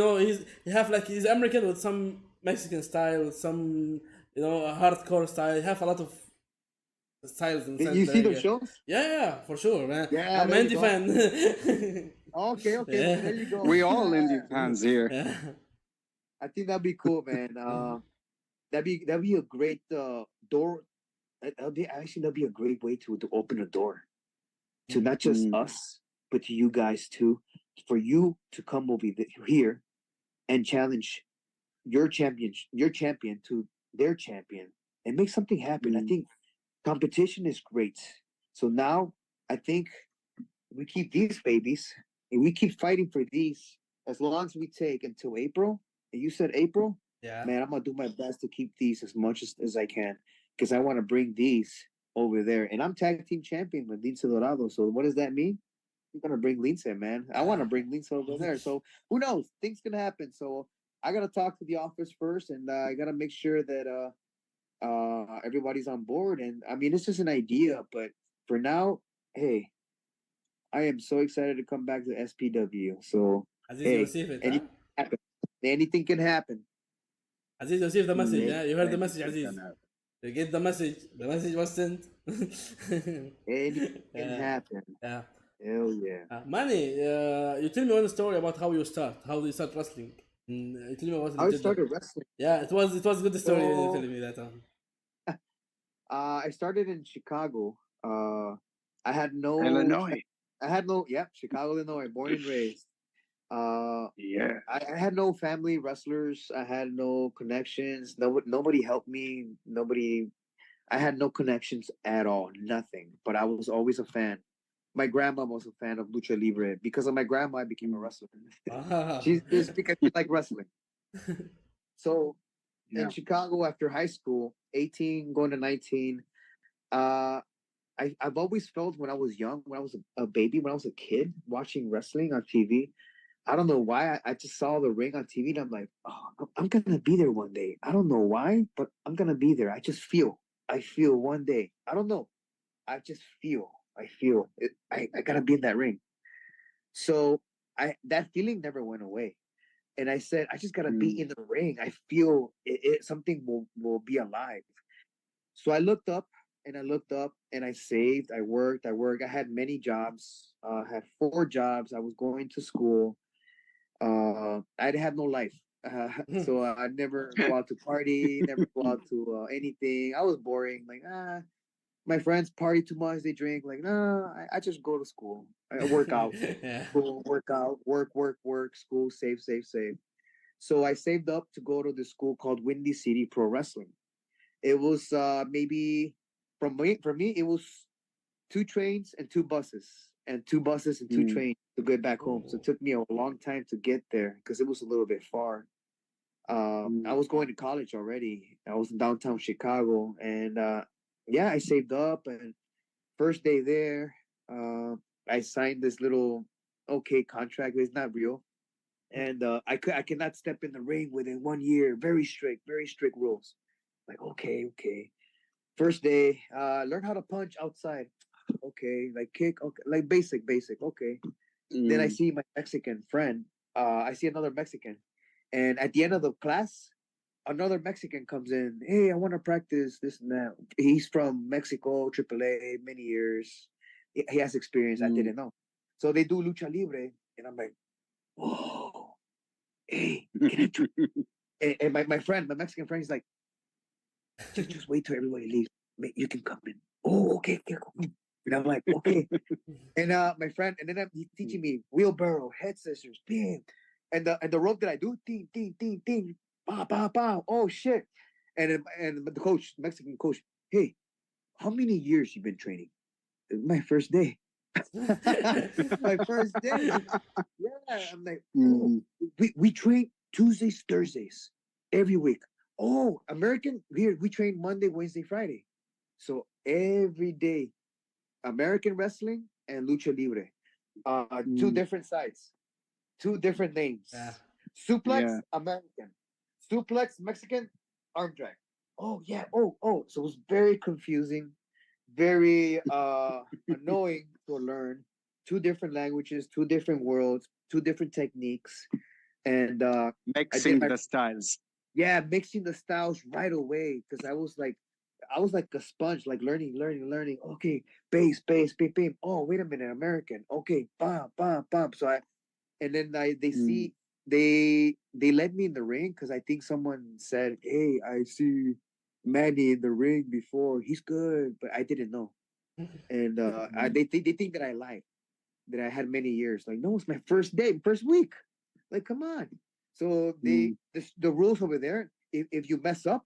A: have like he's American with some Mexican style, some hardcore style. He have a lot of styles.
C: Did you see those shows?
A: Yeah, for sure, man.
C: Yeah,
A: I'm an indie fan.
C: Okay,
A: Yeah.
C: there you go.
B: We all indie fans here.
A: Yeah.
C: I think that'd be cool, man. That'd be a great door. That'd be a great way to open a door to not just us, but to you guys too. For you to come over here and challenge your champion to their champion and make something happen. I think competition is great. So now I think we keep these babies and we keep fighting for these as long as we take until April. And you said April?
A: Yeah.
C: Man, I'm gonna do my best to keep these as much as I can because I want to bring these over there. And I'm tag team champion with Lince Dorado. So what does that mean? I'm gonna bring Lince, man. I want to bring Lince over there. So who knows? Things can happen. So I gotta talk to the office first, and I gotta make sure that everybody's on board. And I mean, it's just an idea, but for now, hey, I am so excited to come back to SPW. So
A: Aziz,
C: hey, anything can happen.
A: Aziz, receive the message. Yeah, you heard the message, Aziz. You get the message. The message was sent.
C: Anything can happen.
A: Yeah.
C: Hell yeah.
A: Manny, you tell me one story about how you start wrestling. You tell me about
C: how I started wrestling.
A: Yeah, it was a good story. Telling me that.
C: I started in Chicago. I had no
B: Illinois.
C: Chicago, Illinois, born and raised.
B: Yeah.
C: I had no family wrestlers. I had no connections. Nobody helped me. I had no connections at all. Nothing. But I was always a fan. My grandma was a fan of lucha libre. Because of my grandma, I became a wrestler. She's just because she liked wrestling. So in Chicago, after high school, 18 going to 19, I've always felt when I was young, when I was a baby, when I was a kid, watching wrestling on TV. I don't know why. I just saw the ring on TV and I'm like, oh, I'm gonna be there one day. I don't know why, but I'm gonna be there. I just feel. I feel one day. I don't know. I just feel. I feel it. I gotta be in that ring. So that feeling never went away. And I said, I just gotta be in the ring. I feel something will be alive. So I looked up and I saved. I worked. I had many jobs. I had 4 jobs. I was going to school. I had no life. So I'd never go out to party, never go out to anything. I was boring. Like, my friends party too much. They drink. Like, no, I just go to school. I work out. School, work out, work, school, save. So I saved up to go to this school called Windy City Pro Wrestling. It was maybe for me it was 2 trains and 2 buses and 2 buses and 2 trains to get back home. So it took me a long time to get there because it was a little bit far. I was going to college already. I was in downtown Chicago, and I saved up. And first day there, I signed this little contract. It's not real, and I cannot step in the ring within 1 year. Very strict rules. Like, okay. First day, learn how to punch outside. Okay, like kick, okay, like basic, okay. Then I see my Mexican friend. I see another Mexican. And at the end of the class, another Mexican comes in. Hey, I want to practice this and that. He's from Mexico, AAA, many years. He has experience. I didn't know. So they do lucha libre. And I'm like, whoa, hey, can I do and my Mexican friend, he's like, Just wait till everybody leaves. You can come in. Oh, okay. And I'm like, okay. And my friend, and then he's teaching me wheelbarrow, head scissors, bam. And the rope that I do, ding, ding, ding, ding, ba, ba, ba. Oh shit. And the coach, Mexican coach, hey, how many years you been training? My first day. My first day. Yeah. I'm like, oh, we train Tuesdays, Thursdays, every week. Oh, American, we train Monday, Wednesday, Friday. So every day, American wrestling and lucha libre. Two different sides, two different names.
A: Yeah.
C: Suplex, American. Suplex, Mexican, arm drag. Oh yeah. Oh. So it was very confusing, very annoying to learn. Two different languages, two different worlds, two different techniques, and
B: mixing the styles.
C: Yeah, mixing the styles right away because I was like a sponge, like learning. Okay, bass, bam. Oh, wait a minute, American. Okay, bam, bam, bam. So they let me in the ring because I think someone said, "Hey, I see Manny in the ring before. He's good," but I didn't know. And they think that I lied, that I had many years. Like, no, it's my first day, first week. Like, come on. So the rules over there. If you mess up,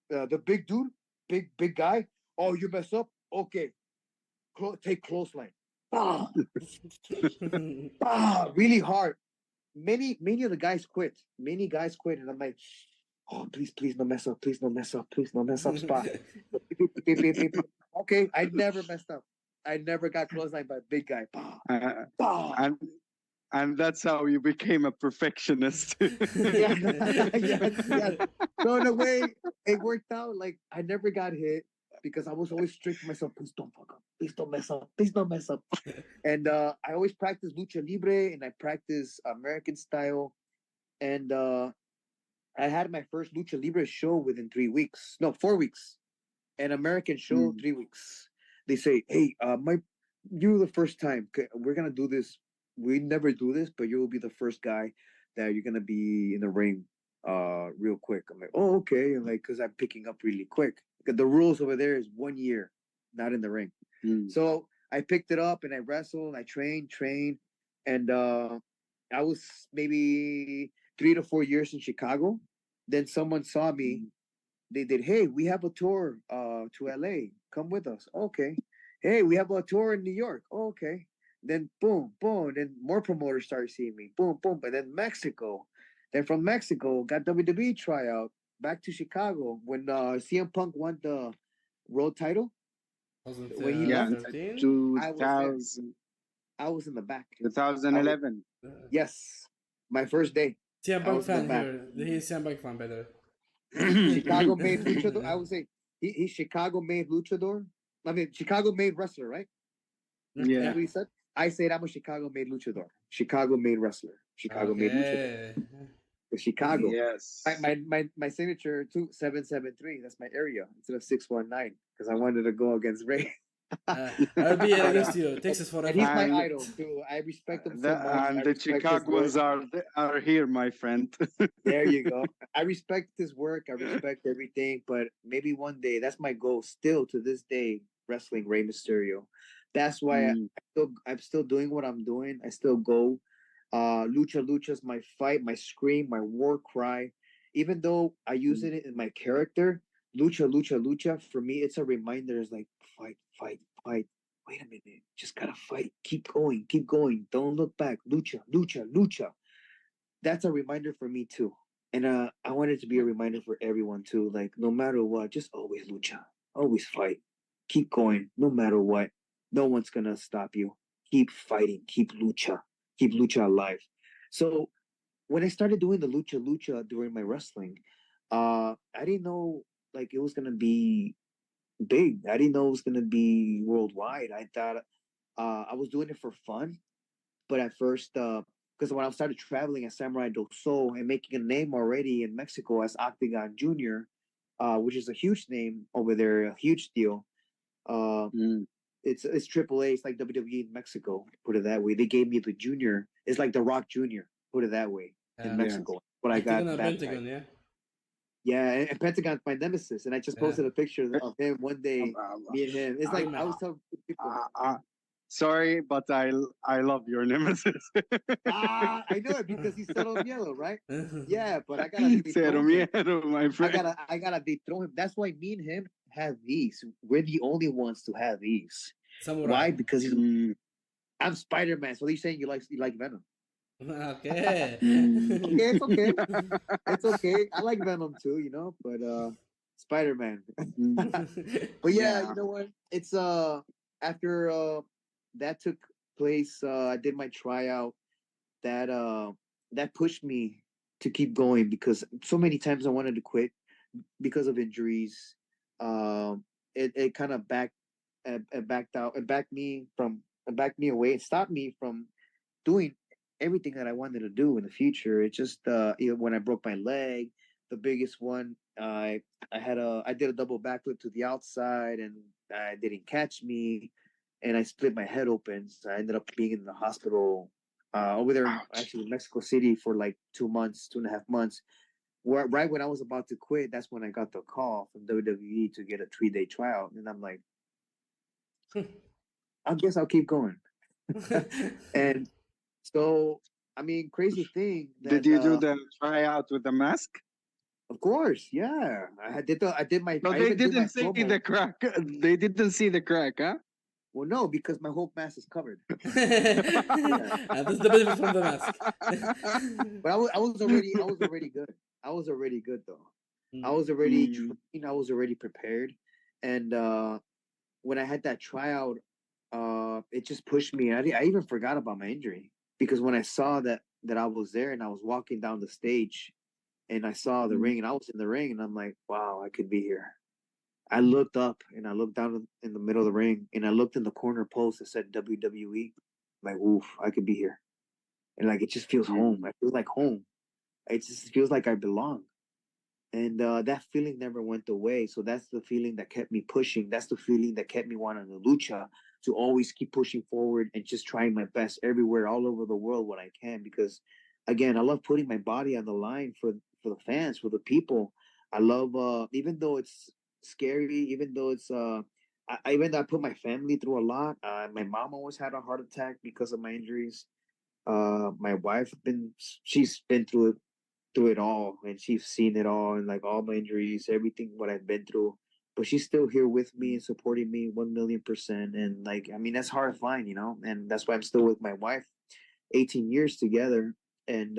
C: the big dude, big guy. Oh, you mess up. Okay, take clothesline. Bah, bah, really hard. Many of the guys quit. Many guys quit, and I'm like, oh, please, no mess up. Please, no mess up. Please, no mess up. Spot. Okay, I never messed up. I never got clothesline by a big guy. Bah, bah.
B: And that's how you became a perfectionist.
C: Yes. So in a way, it worked out. Like I never got hit because I was always strict to myself. Please don't fuck up. Please don't mess up. Please don't mess up. And I always practice lucha libre and I practice American style. And I had my first lucha libre show within 3 weeks. No, 4 weeks. An American show, 3 weeks. They say, hey, you're the first time. We're gonna do this. We never do this, but you will be the first guy that you're gonna be in the ring real quick. I'm like, oh, okay. And like, cause I'm picking up really quick. The rules over there is 1 year, not in the ring. So I picked it up and I wrestled, I trained, and I was maybe 3 to 4 years in Chicago. Then someone saw me. They did, hey, we have a tour to LA. Come with us. Okay. Hey, we have a tour in New York. Okay. Then boom. Then more promoters started seeing me. Boom. And then Mexico. Then from Mexico, got WWE tryout. Back to Chicago when CM Punk won the world title.
A: When he left,
B: 2000.
C: I was in the back.
B: 2011.
C: Yes, my first day.
A: CM Punk fan here. He's CM Punk fan, by the way.
C: Chicago made luchador. I would say he's Chicago made luchador. I mean, Chicago made wrestler, right?
B: Yeah.
C: That's what he said. I said I'm a Chicago made luchador. Chicago made wrestler. Chicago made luchador. Chicago.
B: Yes.
C: My signature 2773. That's my area instead of 619 because I wanted to go against Bray.
A: I'll be against you. Texas forever.
C: And he's my idol too. I respect him so much.
B: And the Chicagoans are here, my friend.
C: There you go. I respect his work. I respect everything. But maybe one day, that's my goal. Still to this day, wrestling Rey Mysterio. That's why I'm still doing what I'm doing. I still go. Lucha is my fight, my scream, my war cry. Even though I use it in my character, lucha. For me, it's a reminder. It's like fight. Wait a minute, just gotta fight. Keep going. Don't look back. Lucha. That's a reminder for me too. And I want it to be a reminder for everyone too. Like no matter what, just always lucha. Always fight. Keep going. No matter what. No one's gonna stop you. Keep fighting. Keep lucha alive. So when I started doing the lucha during my wrestling, I didn't know like it was gonna be big. I didn't know it was gonna be worldwide. I thought I was doing it for fun, but at first, because when I started traveling at Samurai Do Sol and making a name already in Mexico as Octagon Junior, which is a huge name over there, a huge deal. It's AAA. It's like WWE in Mexico. Put it that way. They gave me the junior. It's like the Rock Junior. Put it that way in Mexico. But I got that.
A: Pentagon, yeah.
C: Yeah, and Pentagon's my nemesis, and I just posted a picture of him one day, me and him. It's like I was telling people.
B: Sorry, but I love your nemesis.
C: I know it because he's Cero Miedo, right? Yeah, but I gotta
B: Cero Miedo, my friend.
C: I gotta dethrone him. That's why me and him have these. We're the only ones to have these.
A: Samurai.
C: Why? Because I'm Spider-Man. So you're saying you like Venom?
A: Okay.
C: Okay, it's okay. It's okay. I like Venom too, you know, but Spider-Man. But yeah, you know what? It's after that took place, I did my tryout. That pushed me to keep going because so many times I wanted to quit because of injuries. It kind of backed out. It backed me away. It stopped me from doing everything that I wanted to do in the future. It just when I broke my leg, the biggest one, I did a double backflip to the outside and I didn't catch me, and I split my head open. So I ended up being in the hospital over there, actually in Mexico City, for like 2.5 months. Right when I was about to quit, that's when I got the call from WWE to get a 3-day tryout, and I'm like, I guess I'll keep going. And so, I mean, crazy thing.
B: Did you do the tryout with the mask?
C: Of course, yeah. I did my.
B: No, they didn't see the crack. They didn't see the crack, huh?
C: Well, no, because my whole mask is covered.
A: And that's the benefit from the mask.
C: But I was already good. I was already good though. I was already trained. I was already prepared, and when I had that tryout, it just pushed me. I even forgot about my injury because when I saw that I was there and I was walking down the stage, and I saw the ring and I was in the ring, and I'm like, wow, I could be here. I looked up and I looked down in the middle of the ring, and I looked in the corner post that said WWE. I'm like, oof, I could be here. And like, it just feels home. I feel like home. It just feels like I belong. And that feeling never went away. So that's the feeling that kept me pushing. That's the feeling that kept me wanting to lucha, to always keep pushing forward and just trying my best everywhere, all over the world when I can. Because again, I love putting my body on the line for the fans, for the people. I love even though it's scary, even though it's even though I put my family through a lot. My mom almost had a heart attack because of my injuries. My wife she's been through it all, and she's seen it all, and like all my injuries, everything what I've been through. But she's still here with me and supporting me 1,000,000%. And like, I mean, that's hard to find, you know. And that's why I'm still with my wife, 18 years together, and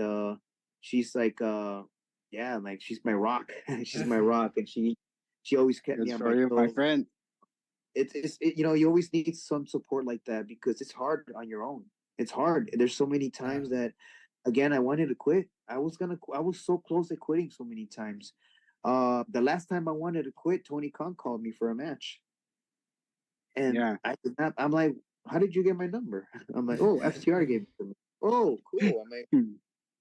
C: she's like, yeah, like she's my rock. She's my rock, and she always kept me on my toes.
B: My friend.
C: It's you know, you always need some support like that because it's hard on your own. It's hard. There's so many times that, again, I wanted to quit. I was so close to quitting so many times. The last time I wanted to quit, Tony Khan called me for a match, and I did not. I'm like, how did you get my number? I'm like, oh, FTR gave it to me. Oh, cool. I'm like,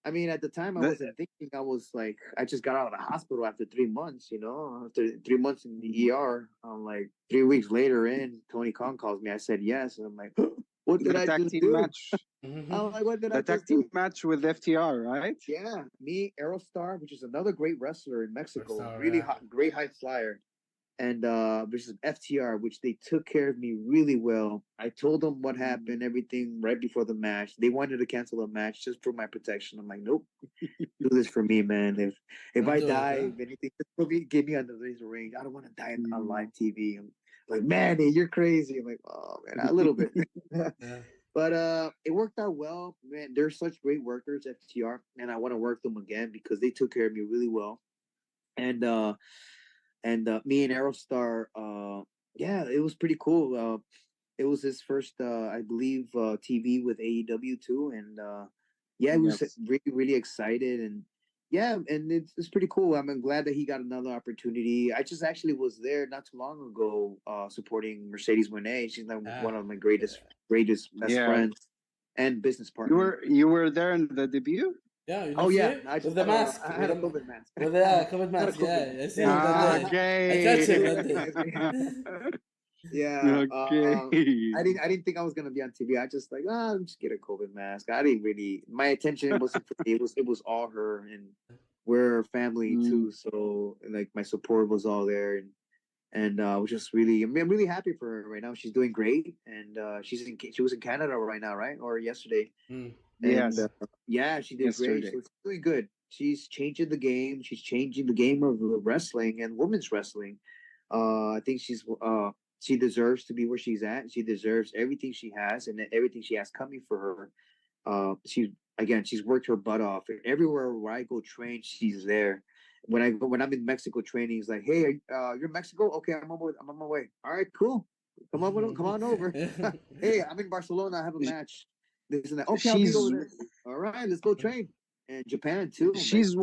C: I mean, at the time, I wasn't thinking. I was like, I just got out of the hospital after 3 months, you know, after 3 months in the ER. I'm like, 3 weeks later Tony Khan calls me. I said yes. And I'm like, what did I just do?
B: Match.
C: I'm like, what did I just do?
B: The tag team match with FTR, right?
C: Yeah. Me, Aerostar, which is another great wrestler in Mexico. Really hot, great high flyer. And which is FTR, which they took care of me really well. I told them what happened, everything right before the match. They wanted to cancel the match just for my protection. I'm like, nope, do this for me, man. If I die, if anything, just get me under the ring. I don't want to die on live TV. I'm like, man, you're crazy. I'm like, oh man, a little bit. But it worked out well, man. They're such great workers, FTR, and I want to work them again because they took care of me really well. And me and Aerostar, yeah, it was pretty cool. It was his first, I believe, TV with AEW too, and yeah, he was really, really excited, and yeah, and it's pretty cool. I'm glad that he got another opportunity. I just actually was there not too long ago, supporting Mercedes Moné. She's like one of my greatest best friends and business partner.
B: You were there in the debut.
A: Yeah.
C: Oh yeah.
A: With the mask.
C: I had a COVID mask.
A: With the COVID mask. Yeah. I see him that day. I catch him that day.
C: Yeah. I didn't think I was gonna be on TV. I just like, I'm just get a COVID mask. I didn't really. My attention wasn't for me. It was all her, and we're family too. So like my support was all there, and I was just really, I'm really happy for her right now. She's doing great, and she was in Canada right now, right, or yesterday.
B: Yes.
C: And yeah, she did great. So it's doing good. She's changing the game. She's changing the game of wrestling and women's wrestling. I think she deserves to be where she's at. She deserves everything she has and everything she has coming for her. She's worked her butt off. Everywhere where I go train, she's there. When I'm in Mexico training, it's like, hey, you're in Mexico? Okay, I'm on my way. All right, cool. Come on over. Hey, I'm in Barcelona. I have a match. This and that. Okay, I'll be over there. All right, let's go train. And Japan too.
B: She's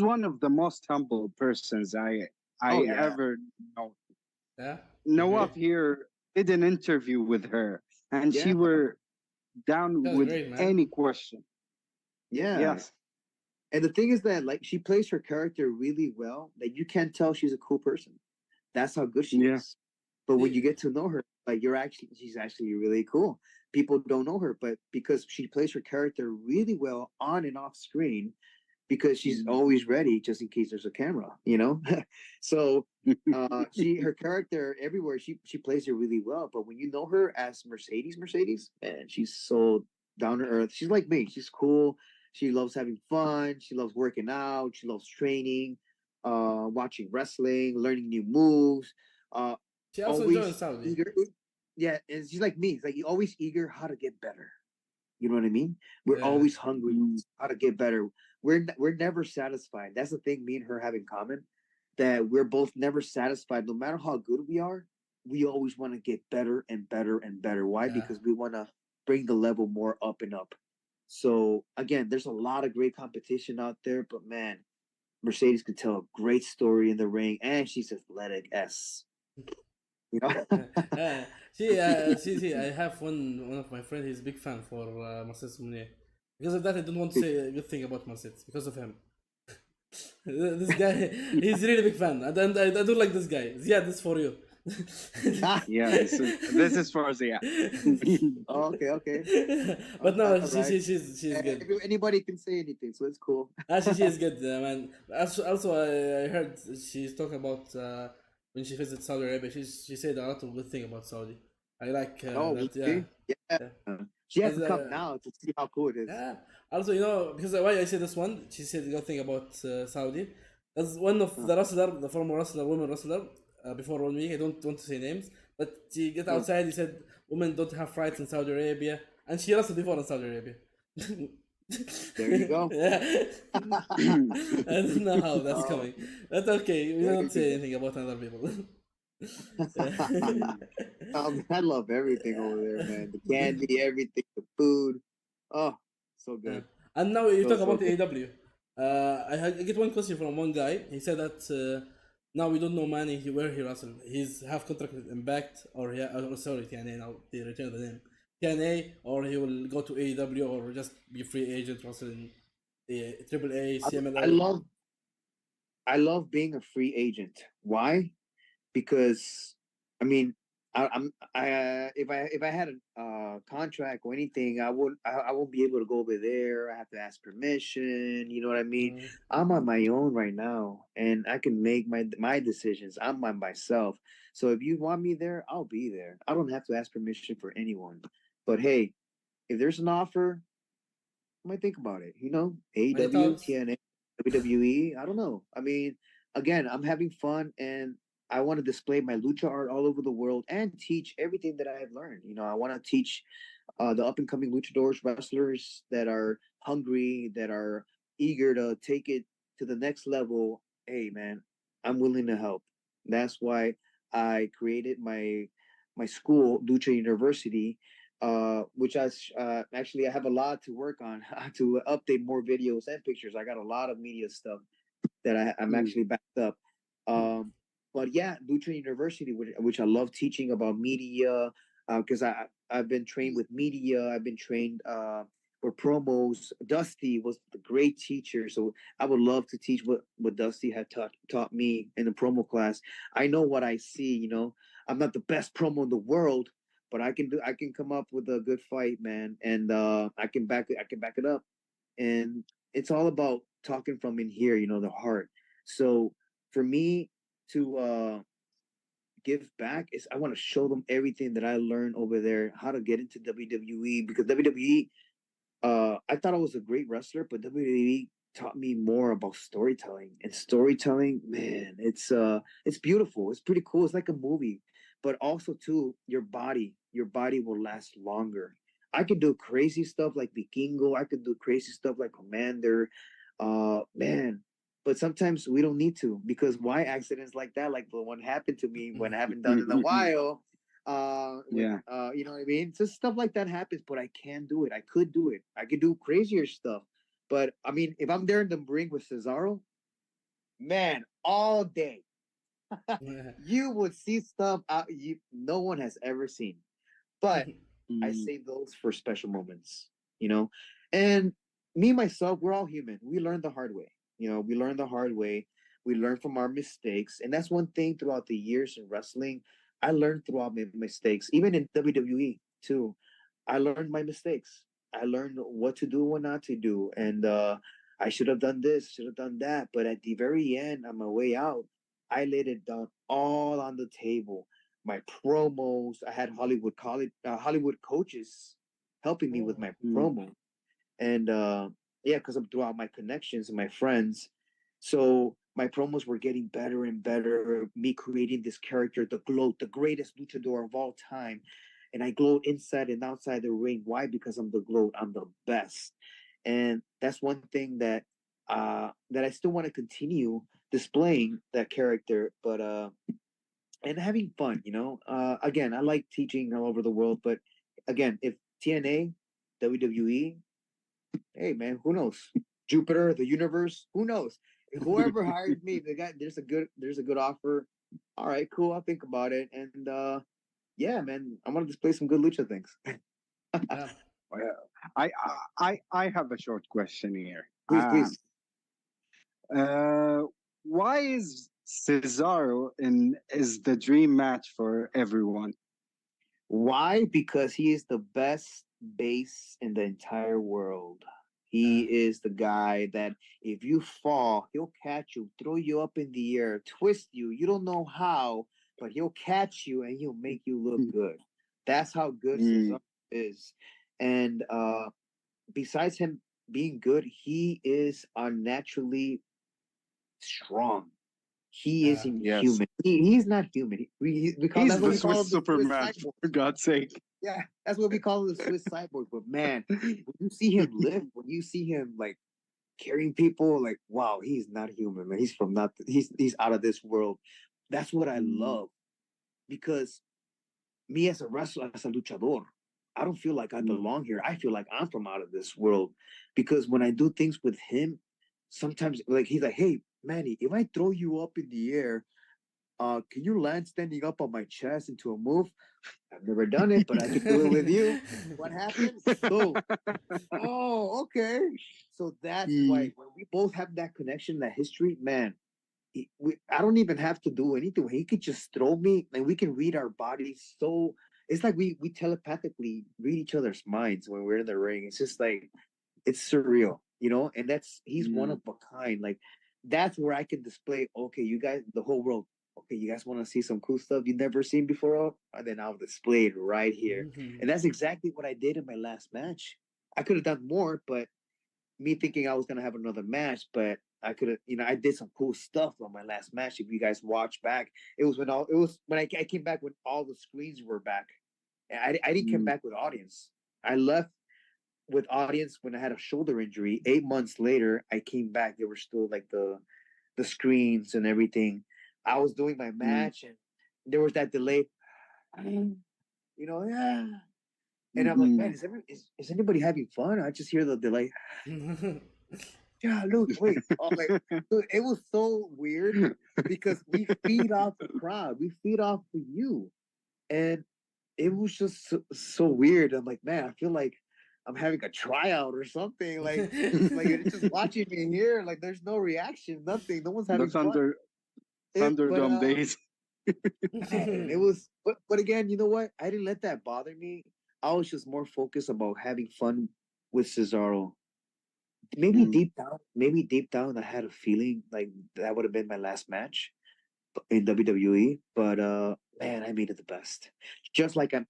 B: one of the most humble persons I ever know.
A: Yeah.
B: Nawaf here did an interview with her, and she were down with
A: great,
B: any question.
C: Yeah.
B: Yes.
C: And the thing is that like she plays her character really well. Like you can't tell she's a cool person. That's how good she is. But when you get to know her, like she's actually really cool. People don't know her, but because she plays her character really well on and off screen, because she's always ready just in case there's a camera, you know? So her character everywhere, she plays it really well. But when you know her as Mercedes, man, she's so down to earth. She's like me. She's cool. She loves having fun. She loves working out. She loves training, watching wrestling, learning new moves.
A: She also enjoys Saudi.
C: Yeah, and she's like me. It's like you're always eager how to get better. You know what I mean? We're always hungry how to get better. We're never satisfied. That's the thing me and her have in common, that we're both never satisfied. No matter how good we are, we always want to get better and better and better. Why? Because we want to bring the level more up and up. So again, there's a lot of great competition out there, but man, Mercedes could tell a great story in the ring, and she's athletic as. You know?
A: See, I have one of my friends. He's a big fan for Mercedes Mounier. Because of that, I don't want to say a good thing about Mercedes because of him. This guy, he's really big fan. I don't like this guy. Yeah, this is for you.
B: This is for Zia.
C: Okay.
A: But no, she's good.
C: Anybody can say anything, so it's cool.
A: Actually, she is good, man. Also, I heard she's talking about when she visits Saudi Arabia. She said a lot of good thing about Saudi. I like that.
C: Yeah. She has to come now to see how cool it is.
A: Yeah. Also, because why I say this one, she said good thing about Saudi. That's one of the former women wrestler, before 1 week. I don't want to say names, but she get outside. He said women don't have rights in Saudi Arabia, and she wrestled before in Saudi Arabia.
C: There you go.
A: I don't know how that's coming. That's okay. We don't say anything about other people.
C: I love everything over there, man. The candy, everything, the food. Oh, so good.
A: And now you talk about the AEW. I get one question from one guy. He said that now we don't know Manny where he wrestled. He's half contract with Impact, or sorry, TNA. Now they return the name TNA, or he will go to AEW, or just be free agent wrestling AAA, CMLL.
C: I love being a free agent. Why? Because I mean, if I had a contract or anything, I won't be able to go over there. I have to ask permission. You know what I mean? I'm on my own right now, and I can make my decisions. I'm by myself. So if you want me there, I'll be there. I don't have to ask permission for anyone. But hey, if there's an offer, I might think about it. AEW, TNA, WWE. I don't know. I mean, again, I'm having fun, and I want to display my lucha art all over the world and teach everything that I have learned. I want to teach the up and coming luchadors, wrestlers that are hungry, that are eager to take it to the next level. Hey, man, I'm willing to help. That's why I created my school, Lucha University, which actually I have a lot to work on to update more videos and pictures. I got a lot of media stuff that I'm actually backed up. But yeah, Lucha University, which I love teaching about media, because I've been trained with media. I've been trained for promos. Dusty was a great teacher, so I would love to teach what Dusty had taught me in the promo class. I know what I see. I'm not the best promo in the world, but I can come up with a good fight, man, and I can back it up. And it's all about talking from in here, you know, the heart. So for me to give back is I want to show them everything that I learned over there, how to get into WWE, because WWE, I thought I was a great wrestler, but WWE taught me more about storytelling. And storytelling, man, it's beautiful. It's pretty cool. It's like a movie. But also too, your body will last longer. I could do crazy stuff like Vikingo. I could do crazy stuff like Commander. Man, but sometimes we don't need to, because why accidents like that, like the one happened to me when I haven't done it in a while.
B: Yeah.
C: You know what I mean? Just stuff like that happens, but I can do it. I could do it. I could do crazier stuff. But I mean, if I'm there in the ring with Cesaro, man, all day, you would see stuff no one has ever seen. But I save those for special moments, you know? And me, myself, we're all human. We learn the hard way. You know, we learn the hard way. We learn from our mistakes. And that's one thing throughout the years in wrestling. I learned throughout my mistakes, even in WWE too. I learned my mistakes. I learned what to do, what not to do. And I should have done this, should have done that. But at the very end, on my way out, I laid it down all on the table. My promos, I had Hollywood coaches helping me with my promo. And yeah, because I'm throughout my connections and my friends. So my promos were getting better and better. Me creating this character, the GLOAT, the greatest luchador of all time. And I gloat inside and outside the ring. Why? Because I'm the GLOAT. I'm the best. And that's one thing that that I still want to continue displaying that character, but and having fun, you know. Again, I like teaching all over the world, but again, if TNA, WWE, hey man, who knows? Jupiter, the universe, who knows? Whoever hired me, there's a good offer. All right, cool. I'll think about it. And yeah, man, I'm gonna display some good lucha things.
A: Yeah.
B: I have a short question here.
C: Please.
B: Why is Cesaro is the dream match for everyone?
C: Why? Because he is the best base in the entire world. He is the guy that if you fall, he'll catch you, throw you up in the air, twist you. You don't know how, but he'll catch you and he'll make you look good. That's how good Cesaro is. And besides him being good, he is unnaturally strong. He isn't human. He's not human. We call
B: he's
C: that's
B: the
C: what we call
B: Swiss
C: him, the
B: Superman,
C: Swiss cyborg.
B: for God's sake.
C: Yeah, that's what we call him, the Swiss cyborg. But man, when you see him live, when you see him like carrying people, like wow, he's not human, man. He's from not. He's out of this world. That's what I love, because me as a wrestler, as a luchador, I don't feel like I belong here. I feel like I'm from out of this world, because when I do things with him, sometimes like he's like, "Hey, Manny, if I throw you up in the air, can you land standing up on my chest into a move?" I've never done it, but I can do it with you. What happens? So, oh, okay. So that's why when we both have that connection, that history, man, I don't even have to do anything. He could just throw me, and we can read our bodies. So it's like we telepathically read each other's minds when we're in the ring. It's just like it's surreal, you know. And he's one of a kind. Like that's where I can display. Okay, you guys, the whole world. Okay, you guys want to see some cool stuff you've never seen before? And then I'll display it right here. And that's exactly what I did in my last match. I could have done more, but me thinking I was gonna have another match, but I could have, you know, I did some cool stuff on my last match. If you guys watch back, it was when I came back when all the screens were back. I didn't come back with audience. I left with audience when I had a shoulder injury. 8 months later, I came back. There were still like the screens and everything. I was doing my match and there was that delay. You know, yeah. And I'm like, man, is anybody having fun? I just hear the delay. Yeah, look, wait. I'm like, dude, it was so weird because we feed off the crowd. We feed off of you. And it was just so weird. I'm like, man, I feel like I'm having a tryout or something. Like it's just watching me here. Like there's no reaction, nothing. No one's having fun.
B: Thunderdome days.
C: Man, it was, but again, you know what? I didn't let that bother me. I was just more focused about having fun with Cesaro, maybe deep down, I had a feeling like that would have been my last match in WWE. But man, I made it the best. Just like in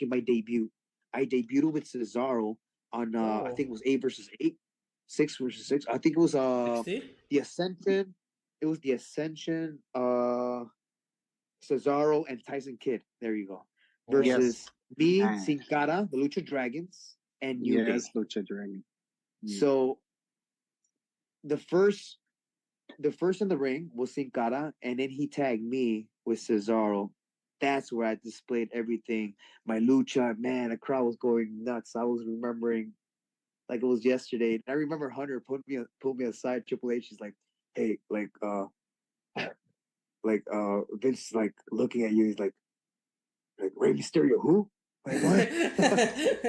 C: my debut, I debuted with Cesaro on I think it was 8 versus 8, 6 versus 6. I think it was the Ascension. It was the Ascension, Cesaro and Tyson Kidd. There you go. Versus me, Sin Cara, the Lucha Dragons, and New Day.
B: Lucha Dragon.
C: So the first in the ring was Sin Cara, and then he tagged me with Cesaro. That's where I displayed everything. My lucha, man, the crowd was going nuts. I was remembering like it was yesterday. I remember Hunter pulled me aside. Triple H is like, "Hey, Vince is like looking at you. He's like Rey Mysterio, who? Like what?"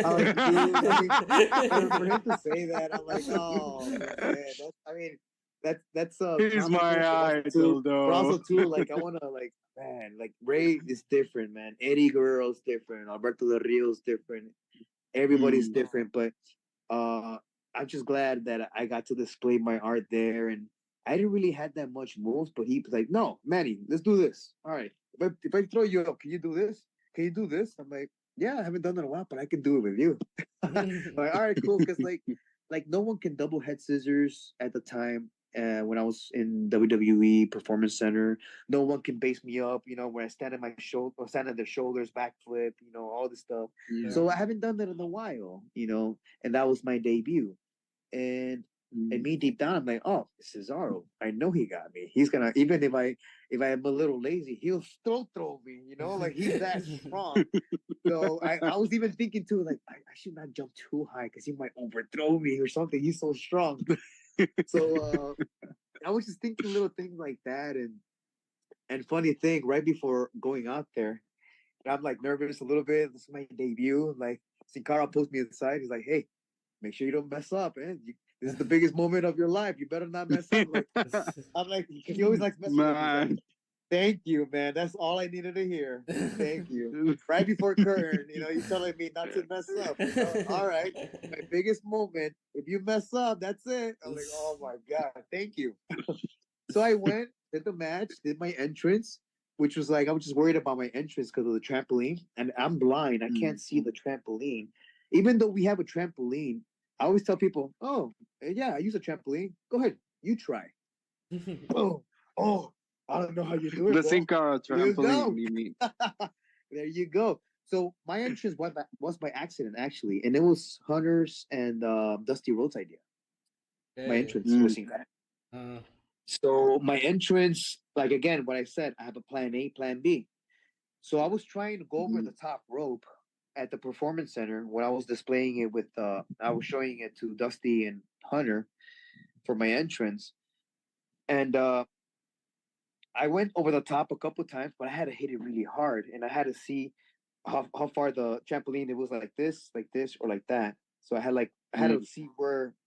C: I was like, dude, I mean, for him to say that, I'm like, oh man, that's
B: he's my idol, though.
C: But also too, like I wanna man, like Ray is different, man. Eddie Guerrero's different. Alberto Del Rio's different. Everybody's different, but I'm just glad that I got to display my art there, and I didn't really have that much moves, but he was like, "No, Manny, let's do this. All right, if I throw you up, can you do this? Can you do this?" I'm like, "Yeah, I haven't done it in a while, but I can do it with you." Like, all right, cool, because like no one can double head scissors at the time. When I was in WWE Performance Center, no one can base me up. You know, when I stand on my shoulder or stand on their shoulders, backflip. You know, all this stuff. Yeah. So I haven't done that in a while. You know, and that was my debut. And me deep down, I'm like, oh, Cesaro. I know he got me. He's gonna, even if I'm a little lazy, he'll still throw me. You know, like he's that strong. So I was even thinking too, like I should not jump too high because he might overthrow me or something. He's so strong. So I was just thinking little things like that, and funny thing, right before going out there, I'm like nervous a little bit. This is my debut. Like Sin Cara pulls me aside. He's like, "Hey, make sure you don't mess up, man. This is the biggest moment of your life. You better not mess up." Like, I'm like, because he always likes messing with me. Like, thank you, man. That's all I needed to hear. Thank you. Right before curtain, you know, you're telling me not to mess up. You know? All right, my biggest moment. If you mess up, that's it. I'm like, oh my god, thank you. So I went, did the match, did my entrance, which was like I was just worried about my entrance because of the trampoline, and I'm blind. I can't see the trampoline, even though we have a trampoline. I always tell people, "Oh, yeah, I use a trampoline. Go ahead, you try." Oh, I don't know how you do it.
B: The Sin Cara trampoline, you mean?
C: There you go. So my entrance was by accident, actually, and it was Hunter's and Dusty Rhodes' idea. My entrance was Sin Cara. So my entrance, like again, what I said, I have a plan A, plan B. So I was trying to go over the top rope at the Performance Center when I was displaying it with, I was showing it to Dusty and Hunter for my entrance. And I went over the top a couple times, but I had to hit it really hard. And I had to see how far the trampoline, it was like this, or like that. So I had to see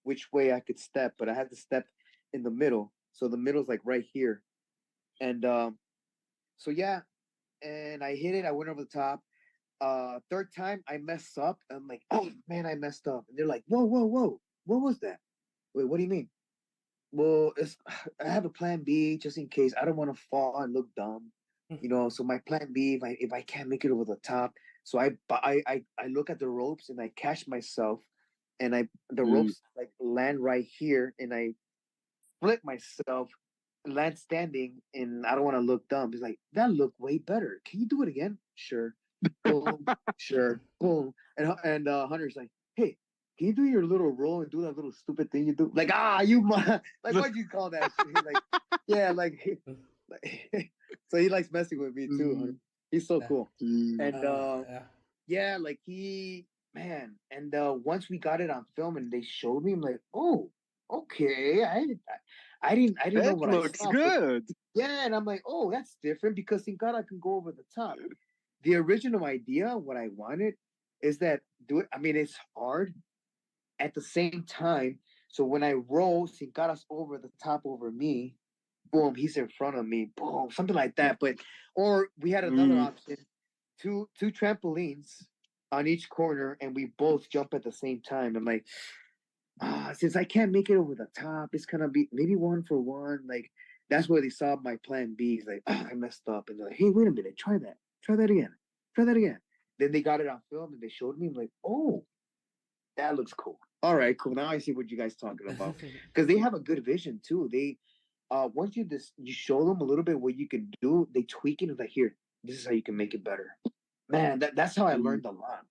C: which way I could step, but I had to step in the middle. So the middle's like right here. And so yeah, and I hit it. I went over the top. Third time I messed up. I'm like, oh man, I messed up. And they're like, whoa, what was that? Wait, what do you mean? Well, I have a plan B just in case. I don't want to fall and look dumb, you know. So my plan B, if I can't make it over the top, so I look at the ropes and I catch myself, and the ropes like land right here, and I flip myself, land standing, and I don't want to look dumb. It's like that looked way better. Can you do it again? Sure. Boom. Sure. Boom. And Hunter's like, hey, can you do your little roll and do that little stupid thing you do? Like, like what'd you call that shit? He's like, yeah, like so he likes messing with me too. He's so cool. And yeah, like man. And once we got it on film and they showed me, I'm like, oh, okay. I didn't know what
B: looks
C: I saw.
B: Good.
C: Yeah, and I'm like, oh, that's different because Sin Cara can go over the top. The original idea, what I wanted, is that I mean, it's hard at the same time. So when I roll, Sin Cara's over the top over me. Boom, he's in front of me. Boom, something like that. Or we had another option: two trampolines on each corner, and we both jump at the same time. I'm like, since I can't make it over the top, it's gonna be maybe 1-for-1. Like that's where they saw my plan B. It's like, I messed up, and they're like, hey, wait a minute, try that again. Then they got it on film and they showed me. I'm like, oh, that looks cool. All right, cool. Now I see what you guys talking about because they have a good vision too. They once you show them a little bit what you can do, they tweak it and like, here, this is how you can make it better. Man, that's how I learned a lot.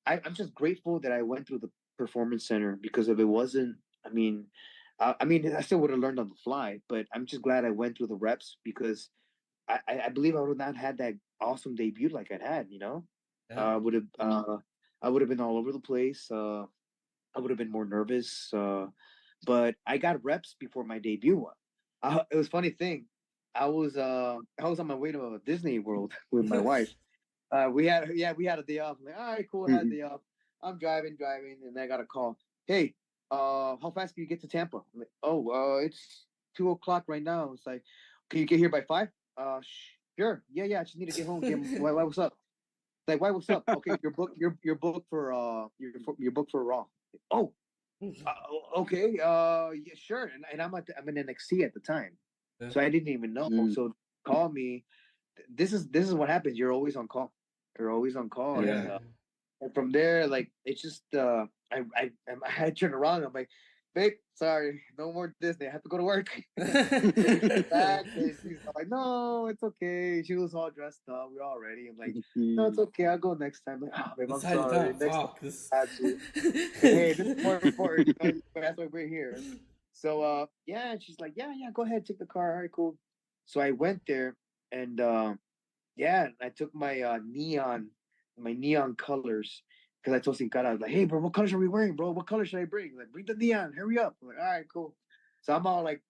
C: I'm just grateful that I went through the performance center because if it wasn't, I mean, I still would have learned on the fly. But I'm just glad I went through the reps because I believe I would not had that awesome debut like I'd had. You know,
A: Yeah.
C: I would have been all over the place. I would have been more nervous. But I got reps before my debut. It was a funny thing. I was on my way to Disney World with my wife. We had a day off. I'm like, all right, cool, I had a day off. I'm driving, and I got a call. Hey, how fast can you get to Tampa? I'm like, oh, it's 2:00 right now. It's like, can you get here by 5? Sure. Yeah. I just need to get home. Why? What's up? Like, why? What's up? Okay, you're booked for you're booked for Raw. Oh, okay. Yeah, sure. And I'm in NXT at the time, so I didn't even know. So call me. This is what happens. You're always on call. You're always on call.
A: Yeah.
C: And from there, like it's just I turn around. I'm like, babe, sorry, no more Disney. I have to go to work. Back, and she's like, no, it's okay. She was all dressed up. We're all ready. I'm like, no, it's okay. I'll go next time. I'm like, babe, I'm sorry. Next time, hey, this is more important. That's why we're here. So yeah, and she's like, yeah, go ahead, take the car. All right, cool. So I went there, and yeah, I took my neon colors because I told Sin Cara, I was like, hey, bro, what colors are we wearing, bro? What color should I bring? Like, bring the neon. Hurry up. I'm like, all right, cool. So I'm all like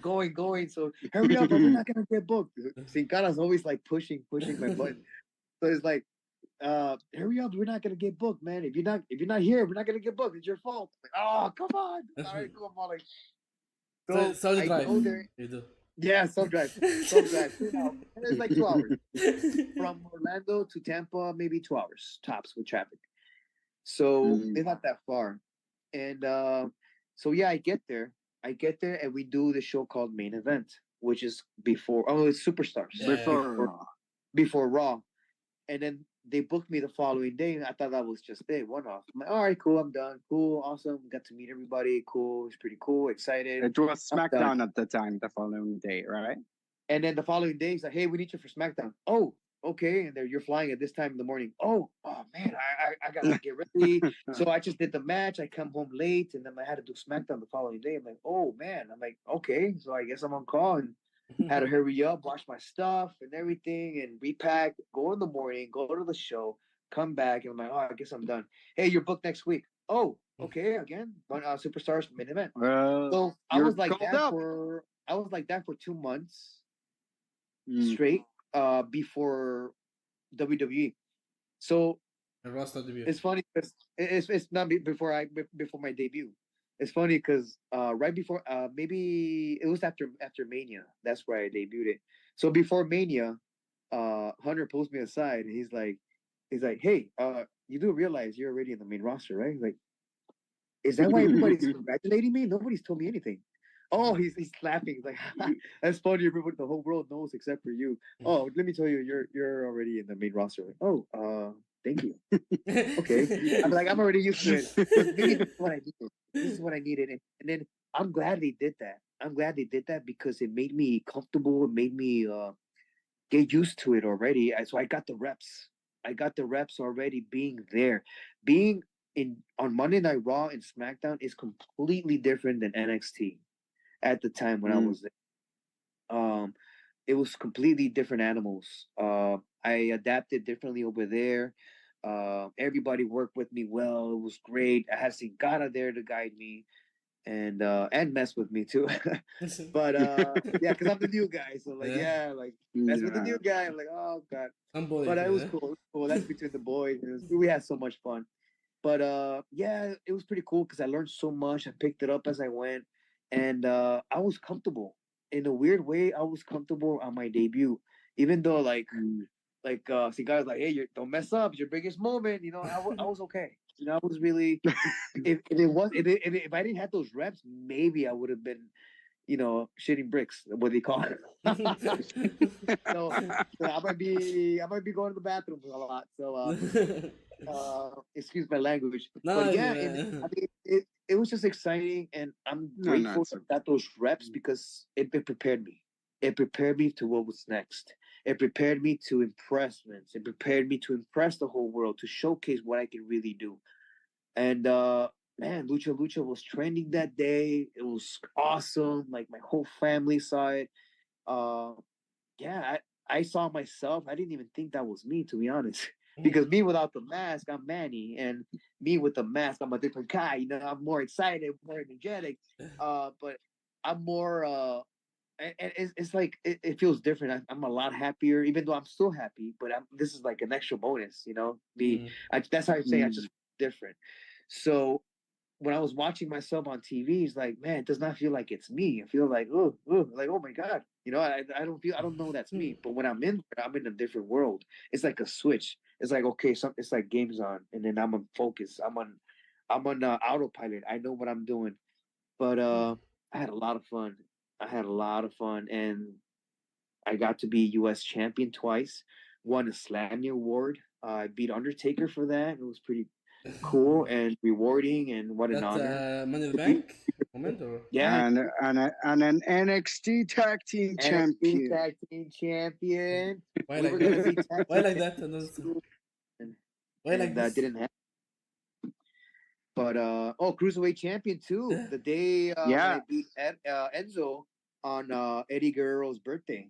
C: going. So hurry up, or we're not gonna get booked. Sin Cara's always like pushing my button. So it's like, hurry up, we're not gonna get booked, man. If you're not here, we're not gonna get booked. It's your fault. I'm like, oh, come on. All right, cool. I'm all like,
A: so
C: I
A: drive.
C: go there.
A: You do.
C: Yeah, self-drive. 2 hours. It's like 2 hours. From Orlando to Tampa, maybe 2 hours tops with traffic. So it's not that far. And so yeah, I get there and we do the show called Main Event, which is it's Superstars.
A: Yeah.
C: Before Raw. And then they booked me the following day, and I thought that was just it, one off. I'm like, all right, cool, I'm done. Cool, awesome. Got to meet everybody. Cool, it's pretty cool, excited.
B: It was SmackDown at the time, the following day, right?
C: And then the following day, he's like, hey, we need you for SmackDown. Oh, okay. And you're flying at this time in the morning. Oh man, I gotta get ready. So I just did the match. I come home late, and then I had to do SmackDown the following day. I'm like, oh man. I'm like, okay. So I guess I'm on call and had to hurry up, wash my stuff and everything, and repack. Go in the morning, go to the show, come back, and I'm like, oh, I guess I'm done. Hey, you're booked next week. Oh, okay. Again, Superstars Main Event. So I was like that for 2 months straight before WWE. So it's funny because it's not before my debut. It's funny because right before maybe it was after Mania. That's where I debuted it. So before Mania, Hunter pulls me aside and he's like, hey, you do realize you're already in the main roster, right? He's like, is that why everybody's congratulating me? Nobody's told me anything. Oh, he's laughing. He's like, that's funny. Everybody, the whole world knows except for you. Oh, let me tell you, you're already in the main roster. Like, oh, thank you. Okay. I'm like, I'm already used to it. But maybe this is what I needed. This is what I needed. And then I'm glad they did that. I'm glad they did that because it made me comfortable. It made me get used to it already. So I got the reps. I got the reps already being there. Being on Monday Night Raw and SmackDown is completely different than NXT at the time when I was there. It was completely different animals. I adapted differently over there. Everybody worked with me well. It was great. I had Sin Cara there to guide me and mess with me too. But yeah, because I'm the new guy. So like mess with the new guy. I'm like, oh god. But it was cool. It was cool. That's between the boys. We had so much fun. But yeah, it was pretty cool because I learned so much. I picked it up as I went. And I was comfortable. In a weird way, I was comfortable on my debut. Even though Cigar was like, hey, don't mess up. It's your biggest moment. You know, I was okay. You know, I was really. If I didn't have those reps, maybe I would have been, you know, shitting bricks. What they call it. So I might be going to the bathroom a lot. So excuse my language.
A: No,
C: But yeah,
A: man.
C: I mean, it was just exciting, and I'm grateful that I got those reps because it prepared me. It prepared me to what was next. It prepared me to impress men. It prepared me to impress the whole world, to showcase what I can really do. And man, Lucha was trending that day. It was awesome. Like my whole family saw it. Uh, yeah, I saw myself. I didn't even think that was me, to be honest. Because me without the mask, I'm Manny, and me with the mask, I'm a different guy. You know, I'm more excited, more energetic. But I'm more. And it's like it feels different. I'm a lot happier, even though I'm still happy. But this is like an extra bonus, you know. That's how I say I just different. So when I was watching myself on TV, it's like, man, it does not feel like it's me. I feel like, like, oh my God. You know, I don't know that's me. But when I'm in a different world. It's like a switch. It's like, okay, it's like game's on, and then I'm on focus. I'm on autopilot. I know what I'm doing. But I had a lot of fun. And I got to be U.S. champion twice. Won a Slammy award. I beat Undertaker for that. It was pretty cool and rewarding, and what an honor.
A: Money in the Bank moment, or
C: Yeah,
B: and an NXT tag team champion.
C: Tag team champion.
A: why like that? Why like that? Why like this?
C: Didn't happen. But cruiserweight champion too. The day when I beat Enzo on Eddie Guerrero's birthday,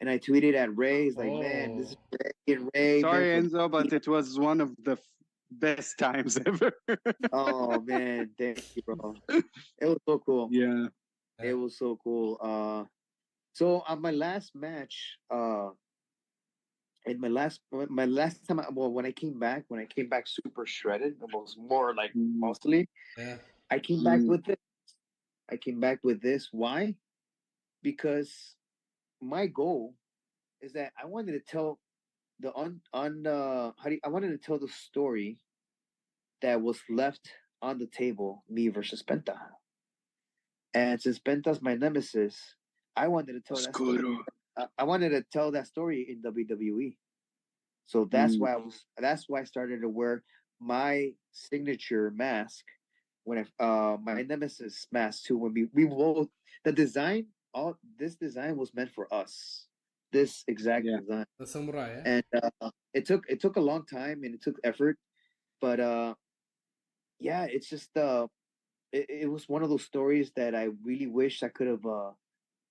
C: and I tweeted at Ray, "He's like, man, this is Ray."
B: Sorry, Enzo, but it was one of the best times ever.
C: Oh man, thank you, bro. It was so cool.
B: Yeah,
C: it was so cool. So on my last match, in my last time, when I came back super shredded, almost more like muscly.
A: Yeah.
C: I came back with this. Why? Because my goal is that I wanted to tell the I wanted to tell the story that was left on the table, me versus Penta. And since Penta's my nemesis, I wanted to tell that story. I wanted to tell that story in WWE. So that's why I started to wear my signature mask when my nemesis mask too. When we both this design was meant for us. This exact design.
A: The Samurai,
C: and it took a long time and it took effort, but yeah, it's just it was one of those stories that I really wish I could have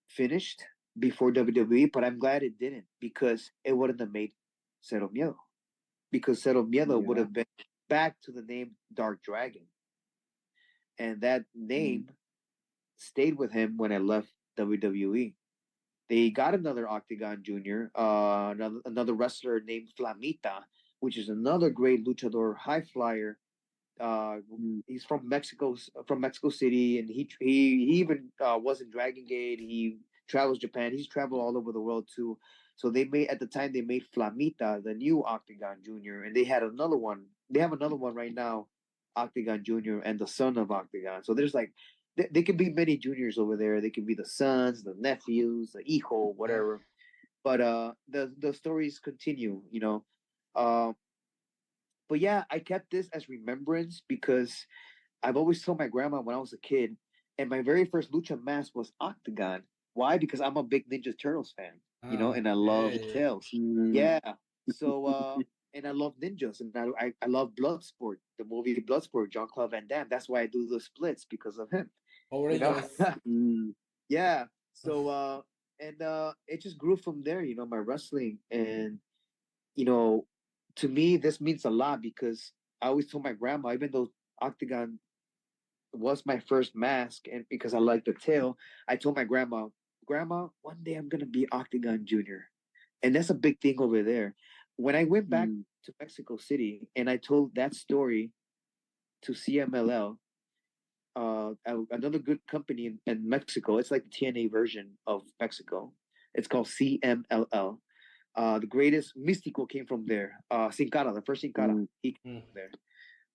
C: finished before WWE, but I'm glad it didn't, because it wouldn't have made Cero Miedo. Because Cero Miedo would have been back to the name Dark Dragon. And that name stayed with him when I left WWE. They got another Octagon Junior, another wrestler named Flamita, which is another great luchador, high flyer. He's from Mexico City, and he even was in Dragon Gate. He travels Japan. He's traveled all over the world too. So they made Flamita the new Octagon Junior, and they had another one. They have another one right now, Octagon Junior and the son of Octagon. So there's like they could be many juniors over there. They could be the sons, the nephews, the hijo, whatever. But the stories continue, you know. But yeah, I kept this as remembrance because I've always told my grandma when I was a kid, and my very first lucha mask was Octagon. Why? Because I'm a big Ninja Turtles fan, you know, and I love Tails. Yeah. So and I love ninjas, and I love Bloodsport, the movie Bloodsport, Jean-Claude Van Damme. That's why I do the splits, because of him.
A: Already,
C: yeah. So and it just grew from there, you know, my wrestling. And you know, to me this means a lot, because I always told my grandma, even though Octagon was my first mask, and because I like the tail, I told my grandma, one day I'm gonna be Octagon Junior. And that's a big thing over there. When I went back to Mexico City and I told that story to CMLL, another good company in Mexico. It's like the TNA version of Mexico. It's called CMLL. The greatest Mystico came from there. Sin Cara, the first Sin Cara, he came from there.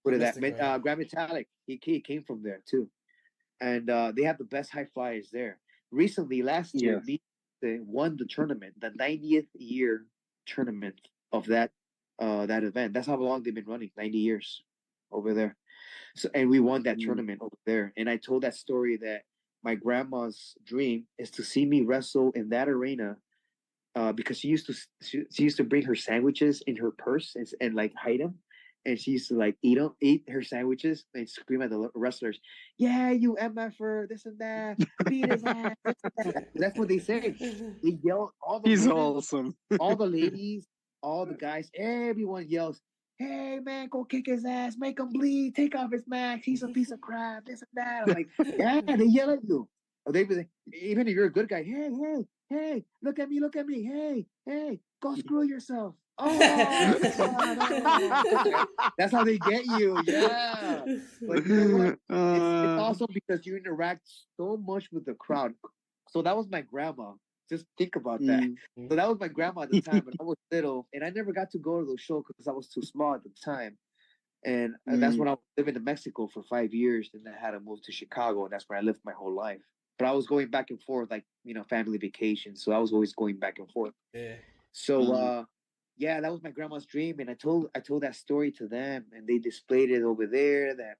C: What is that? Grand Metallic, he came from there too. And they have the best high flyers there. Recently, last year, they won the tournament, the 90th year tournament of that event. That's how long they've been running, 90 years over there. So, and we won that tournament over there. And I told that story that my grandma's dream is to see me wrestle in that arena, because she used to bring her sandwiches in her purse and like hide them. And she used to like eat her sandwiches and scream at the wrestlers, "Yeah, you MFer, this and that, beat his ass." That's what they say. They yell, all the
B: He's
C: women,
B: awesome.
C: all the ladies, all the guys, everyone yells, "Hey man, go kick his ass, make him bleed, take off his mask, he's a piece of crap, this and that." I'm like, yeah, they yell at you. Or they be like, even if you're a good guy, hey, look at me, hey, go screw yourself. Oh, that's how they get you. Yeah. But you know what? It's awesome because you interact so much with the crowd. So that was my grandma. Just think about that. So that was my grandma at the time when I was little, and I never got to go to those shows because I was too small at the time. And that's when I was living in Mexico for 5 years, and I had to move to Chicago, and that's where I lived my whole life. But I was going back and forth, like, family vacations. So I was always going back and forth.
A: Yeah.
C: So yeah, that was my grandma's dream, and I told that story to them, and they displayed it over there. That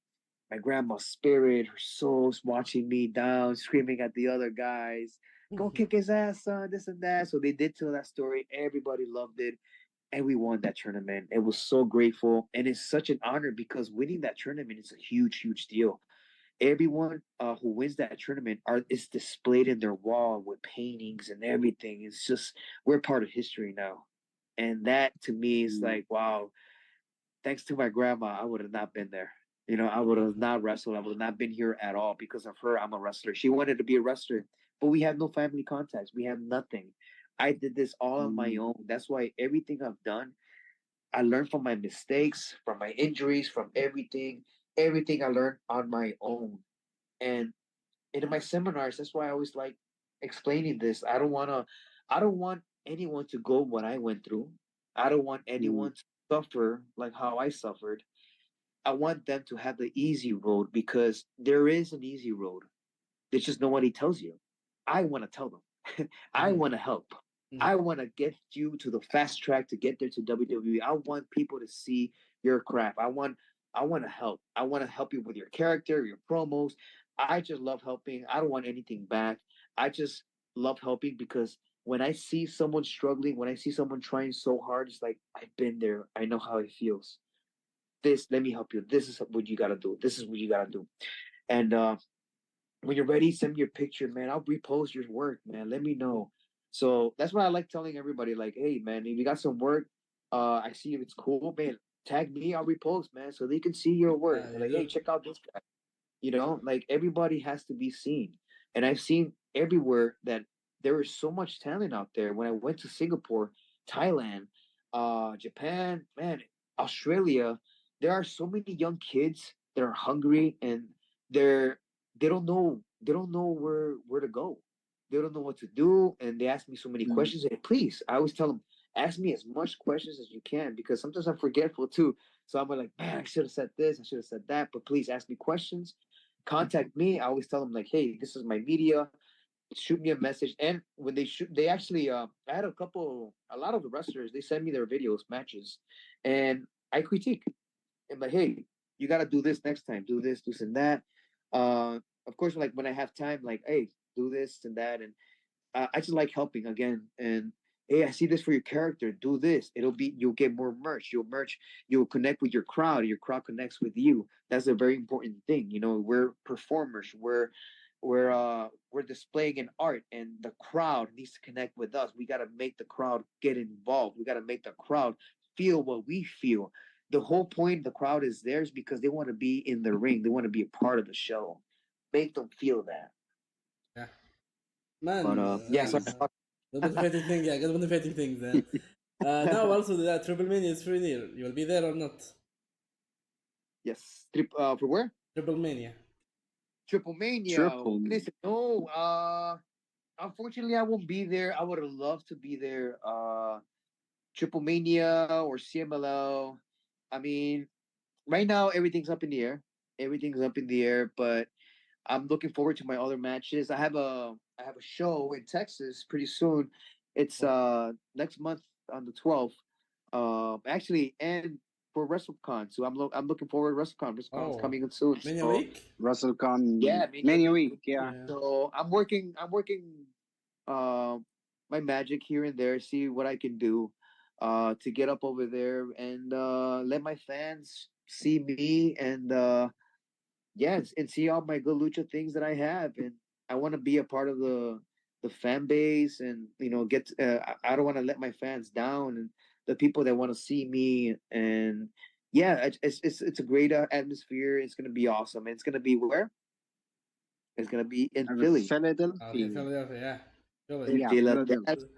C: my grandma's spirit, her soul's watching me down, screaming at the other guys, "Go kick his ass, son!" This and that. So they did tell that story. Everybody loved it, and we won that tournament. It was so grateful, and it's such an honor because winning that tournament is a huge, huge deal. Everyone who wins that tournament is displayed in their wall with paintings and everything. It's just, we're part of history now. And that to me is like, wow, thanks to my grandma, I would have not been there. I would have not wrestled. I would have not been here at all because of her. I'm a wrestler. She wanted to be a wrestler, but we have no family contacts. We have nothing. I did this all on my own. That's why everything I've done, I learned from my mistakes, from my injuries, from everything. Everything I learned on my own. And in my seminars, that's why I always like explaining this. I don't want anyone to go what I went through. I don't want anyone to suffer like how I suffered. I want them to have the easy road because there is an easy road. It's just nobody tells you. I want to tell them. I want to help. I want to get you to the fast track to get there to WWE. I want people to see your craft. I want to help. I want to help you with your character, your promos. I just love helping. I don't want anything back. I just love helping because when I see someone struggling, when I see someone trying so hard, it's like, I've been there. I know how it feels. Let me help you. This is what you got to do. This is what you got to do. And when you're ready, send me your picture, man. I'll repost your work, man. Let me know. So that's what I like telling everybody. Like, hey, man, if you got some work, I see if it's cool, man. Tag me, I'll repost, man, so they can see your work. Like, hey, check out this guy. Like everybody has to be seen. And I've seen everywhere that there is so much talent out there. When I went to Singapore, Thailand, Japan, man, Australia, there are so many young kids that are hungry and they don't know where to go. They don't know what to do, and they ask me so many questions. And please, I always tell them, ask me as much questions as you can because sometimes I'm forgetful too. So I'm like, man, I should have said this, I should have said that, but please ask me questions. Contact me. I always tell them like, hey, this is my media. Shoot me a message. And when they shoot, they actually, I had a lot of the wrestlers. They send me their videos, matches, and I critique. And like, hey, you got to do this next time. Do this and that. Of course, like when I have time, like, hey, do this and that, and I just like helping again. And hey, I see this for your character. Do this. You'll get more merch. You'll connect with your crowd. Your crowd connects with you. That's a very important thing. We're performers. We're displaying an art, and the crowd needs to connect with us. We got to make the crowd get involved. We got to make the crowd feel what we feel. The whole point the crowd is theirs because they want to be in the ring. They want to be a part of the show. Make them feel that.
A: Yeah. Man,
C: but yeah,
A: the motivating thing, yeah, good motivating thing then. Now also the Triple Mania is pretty near. You will be there or not?
C: Yes. For where?
A: Triple Mania.
C: Triple Mania. Listen, no. Unfortunately, I won't be there. I would have loved to be there. Triple Mania or CMLL. I mean, right now everything's up in the air. Everything's up in the air, but I'm looking forward to my other matches. I have a show in Texas pretty soon. It's next month on the 12th. Actually, and for WrestleCon, so I'm looking forward to WrestleCon. WrestleCon's coming in soon.
A: Many a
C: So,
A: week?
B: WrestleCon.
C: yeah,
B: Many a week. Yeah.
C: So I'm working uh, my magic here and there, see what I can do to get up over there and let my fans see me and and see all my good lucha things that I have. And I want to be a part of the fan base and get. I don't want to let my fans down and the people that want to see me. And yeah, it's a great atmosphere. It's gonna be awesome. It's gonna be where? It's gonna be in Philly.
B: Philadelphia.
A: Okay, Philadelphia, yeah. Philly.
C: In
B: Yeah,
C: Philadelphia,
A: House of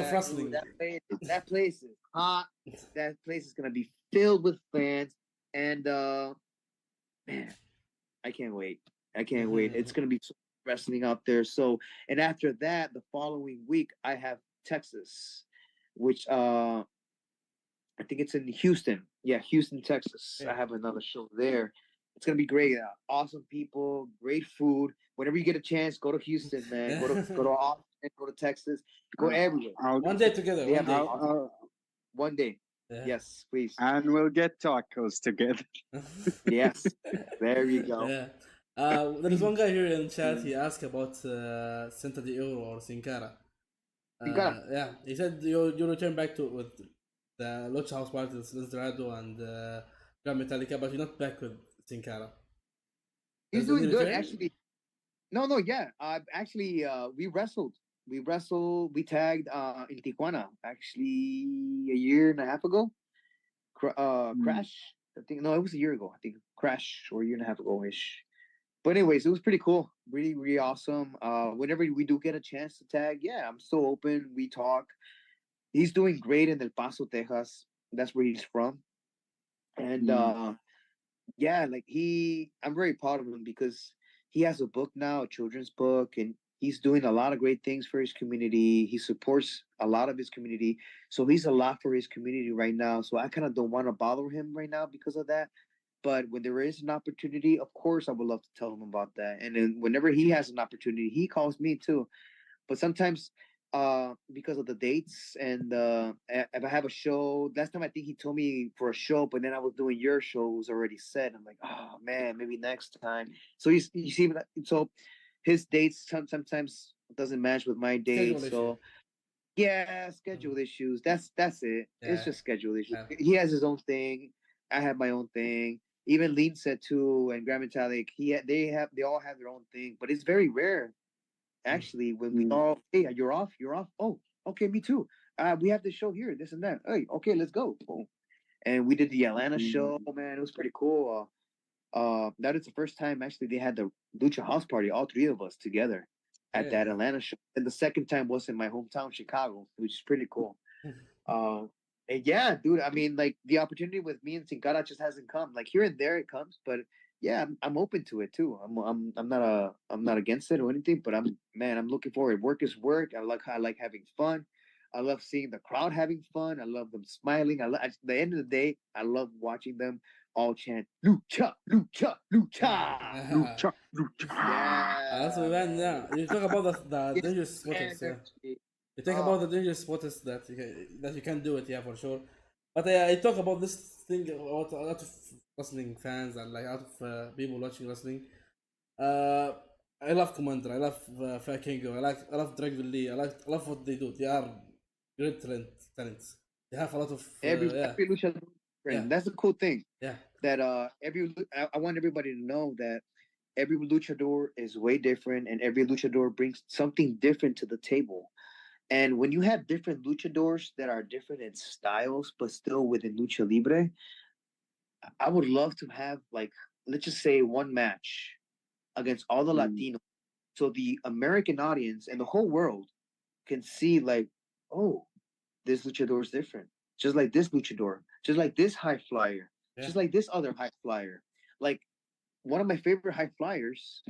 C: yeah,
A: Wrestling.
C: dude, that place is hot. That place is gonna be filled with fans, and man, I can't wait. I can't wait. It's gonna be so wrestling out there. So, and after that, the following week, I have Texas, which I think it's in Houston. Yeah, Houston, Texas.
A: Yeah.
C: I have another show there. It's gonna be great. Awesome people, great food. Whenever you get a chance, go to Houston, man. Go to Austin, go to Texas, go everywhere.
A: One day together.
C: They
A: One
C: have
A: day.
C: awesome- One day.
A: Yeah.
C: Yes, please.
B: And we'll get tacos together.
C: Yes. There you go.
A: Yeah. There is one guy here in chat. He asked about Senta de Oro or Sin Cara.
C: Sin Cara.
A: Yeah, he said you return back to with the Lucha House Parties, Les Dorado and Grand Metallica, but you're not back with Sin Cara.
C: He's
A: Does
C: doing
A: he
C: good,
A: return?
C: actually. No, yeah. Actually, we wrestled. We tagged in Tijuana actually a year and a half ago. Crash. I think no, it was a year ago. I think Crash or a year and a half ago ish. But anyways, it was pretty cool. Really, really awesome. Whenever we do get a chance to tag, yeah, I'm still open. We talk. He's doing great in El Paso, Texas. That's where he's from. And yeah, like I'm very proud of him because he has a book now, a children's book, and he's doing a lot of great things for his community. He supports a lot of his community. So he's a lot for his community right now. So I kind of don't want to bother him right now because of that. But when there is an opportunity, of course, I would love to tell him about that. And then whenever he has an opportunity, he calls me too. But sometimes, because of the dates and if I have a show, last time I think he told me for a show, but then I was doing your show, it was already set. I'm like, oh man, maybe next time. So you see, so his dates sometimes doesn't match with my dates. So yeah, schedule issues. That's it.
A: Yeah.
C: It's just schedule issues.
A: Yeah.
C: He has his own thing. I have my own thing. Even Lean said too, and Grand Metallic. They all have their own thing, but it's very rare. Actually, when we all, hey, you're off. Oh, okay, me too. We have the show here, this and that. Hey, okay, let's go. Boom. And we did the Atlanta show, man. It was pretty cool. That is the first time actually they had the Lucha House Party, all three of us together at that Atlanta show. And the second time was in my hometown, Chicago, which is pretty cool. And yeah, dude, I mean, like the opportunity with me and Sin Cara just hasn't come. Like here and there it comes, but yeah, I'm open to it too. I'm not against it or anything, but I'm looking forward. Work is work. I like having fun. I love seeing the crowd having fun. I love them smiling. At the end of the day, I love watching them all chant lucha, lucha, lucha, lucha, lucha. Yeah.
A: That's what man. Yeah, you talk about the dangerous spotters. Yeah. You talk about the dangerous spotters that you can do it. Yeah, for sure. But I talk about this thing about a lot of wrestling fans and like a lot of people watching wrestling. I love Commander. I love Fat Kingo. I love Dragon Lee. I love what they do. They are great talents. They have a lot of
C: every luchador friend. That's the cool thing.
A: Yeah.
C: That I want everybody to know that every luchador is way different, and every luchador brings something different to the table. And when you have different luchadors that are different in styles, but still within lucha libre, I would love to have, like, let's just say one match against all the Latinos, so the American audience and the whole world can see, like, oh, this luchador is different, just like this luchador, just like this high flyer, just like this other high flyer. Like one of my favorite high flyers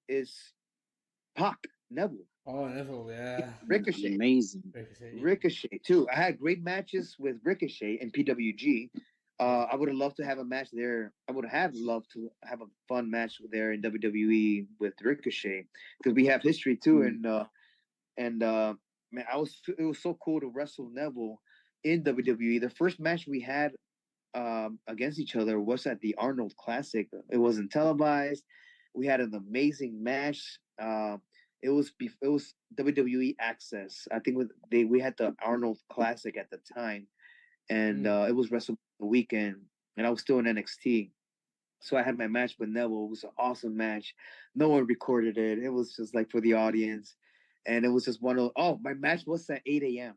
C: is Pac Neville.
A: Oh, Neville, yeah.
C: Ricochet.
B: Amazing.
C: Ricochet too. I had great matches with Ricochet and PWG. I would have loved to have a match there. I would have loved to have a fun match there in WWE with Ricochet because we have history too. And man, it was so cool to wrestle Neville in WWE. The first match we had against each other was at the Arnold Classic. It wasn't televised. We had an amazing match. It was WWE Access. I think we had the Arnold Classic at the time, and it was WrestleMania weekend, and I was still in NXT. So I had my match with Neville. It was an awesome match. No one recorded it. It was just like for the audience, and it was just my match was at 8 a.m.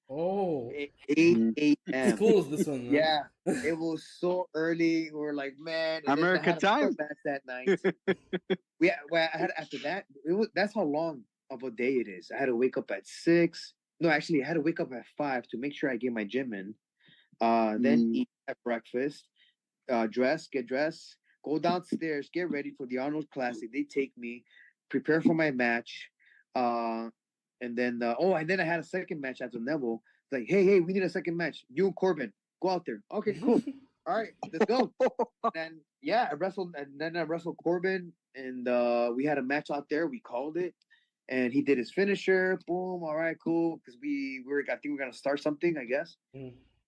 A: Oh,
C: 8 a.m.
A: It's cool, this one. Man.
C: Yeah, it was so early. We were like, man, and
B: American time.
C: Match that night. I had after that. That's how long of a day it is. I had to wake up at 6. No, actually, I had to wake up at 5 to make sure I get my gym in. Then eat at breakfast, get dressed, go downstairs, get ready for the Arnold Classic. They take me, prepare for my match, and then and then I had a second match after Neville. Like, hey, we need a second match. You and Corbin, go out there. Okay, cool. All right, let's go. And I wrestled Corbin, and we had a match out there. We called it, and he did his finisher. Boom. All right, cool. Because I think we're gonna start something, I guess.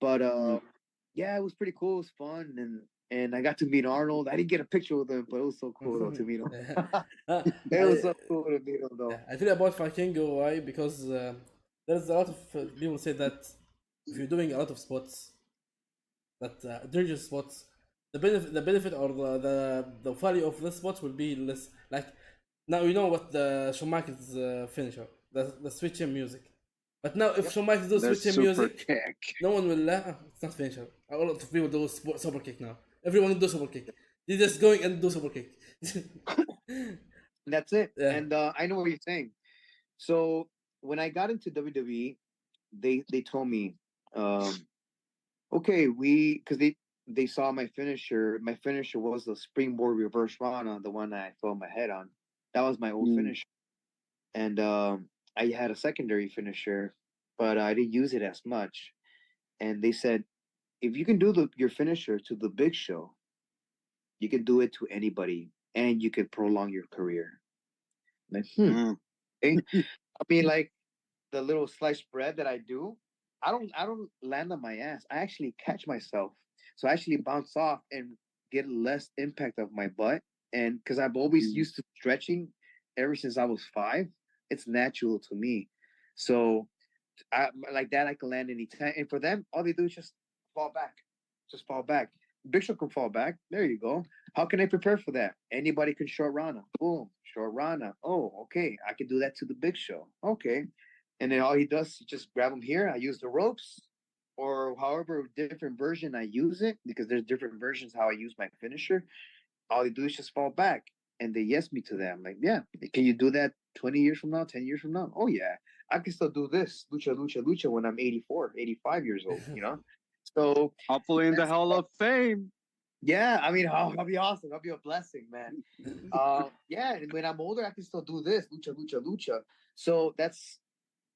C: But it was pretty cool. It was fun, and I got to meet Arnold. I didn't get a picture with him, but it was so cool though to meet him. It was so cool to meet him though.
A: I feel about Vikingo, why? Because there's a lot of people say that if you're doing a lot of spots, that dangerous spots, the benefit or the value of this spot will be less. Like now you know what the Shawn Michaels finisher, the switch in music. But now if Shawn Michaels does switch in music, no one will it's not finisher. A lot of people do super kick now. Everyone will do super kick. They're just going and do super kick.
C: That's it.
A: Yeah.
C: And I know what you're saying. So when I got into WWE, they told me, okay, because they saw my finisher. My finisher was the springboard reverse Rana, the one that I fell my head on. That was my old finisher. And I had a secondary finisher, but I didn't use it as much. And they said, if you can do your finisher to the Big Show, you can do it to anybody, and you can prolong your career. Like, okay. I mean, like the little sliced bread that I do, I don't land on my ass. I actually catch myself, so I actually bounce off and get less impact of my butt. And because I've always used to stretching ever since I was 5, it's natural to me. So like that, I can land anytime. And for them, all they do is just fall back. Just fall back. Big Show can fall back. There you go. How can I prepare for that? Anybody can short Rana. Boom. Short Rana. Oh, okay. I can do that to the Big Show. Okay. And then all he does is just grab him here. I use the ropes, or however different version I use it, because there's different versions how I use my finisher. All he do is just fall back. And they yes me to that. I'm like, yeah. Can you do that 20 years from now, 10 years from now? Oh, yeah. I can still do this. Lucha, lucha, lucha when I'm 84, 85 years old, you know? So
B: hopefully in the Hall of Fame.
C: Yeah, I mean, that'll be awesome. That'll be a blessing, man. And when I'm older, I can still do this, lucha, lucha, lucha. So that's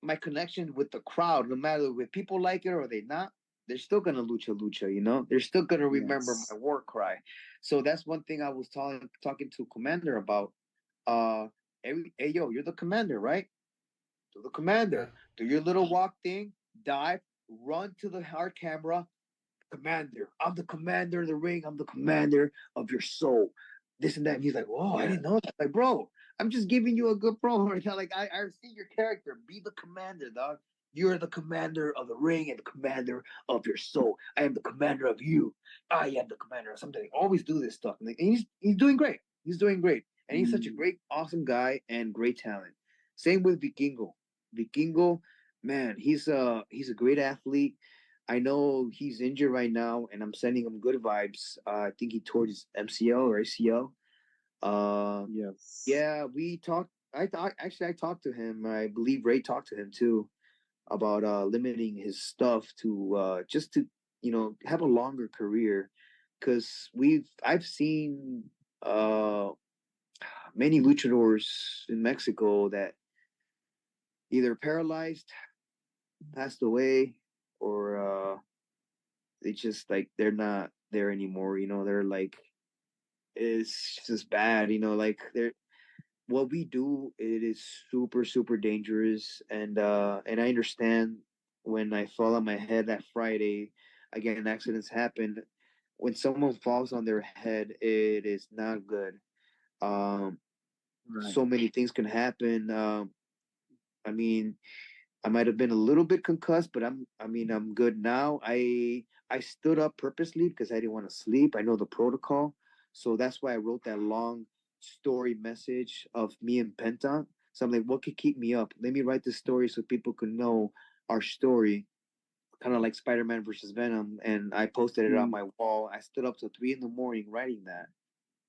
C: my connection with the crowd. No matter if people like it or they not, they're still gonna lucha, lucha. You know, they're still gonna remember my war cry. So that's one thing I was talking to Commander about. Hey, yo, you're the commander, right? To the commander, do your little walk thing, dive, run to the hard camera. Commander, I'm the commander of the ring. I'm the commander of your soul. This and that. And he's like, whoa, I didn't know that. Like, bro, I'm just giving you a good promo right now. Like, I see your character. Be the commander, dog. You're the commander of the ring and the commander of your soul. I am the commander of you. I am the commander of something. Always do this stuff. And he's doing great. He's doing great. And he's such a great, awesome guy and great talent. Same with Vikingo. Vikingo, man, he's a great athlete. I know he's injured right now, and I'm sending him good vibes. I think he tore his MCL or ACL.
B: Yes.
C: Yeah, we talked. I talked to him. I believe Ray talked to him too about limiting his stuff to just to have a longer career, because I've seen many luchadors in Mexico that either paralyzed, passed away, or they just like they're not there anymore. You know, they're like it's just bad. You know, like they're what we do. It is super super dangerous, and I understand when I fall on my head that Friday. Again, accidents happen. When someone falls on their head, it is not good. Um,
B: Right.
C: so many things can happen. I mean, I might have been a little bit concussed, but I'm good now. I stood up purposely because I didn't want to sleep. I know the protocol. So that's why I wrote that long story message of me and Penta. So I'm like, what could keep me up? Let me write this story so people could know our story, kind of like Spider-Man versus Venom. And I posted it on my wall. I stood up till 3 a.m. writing that.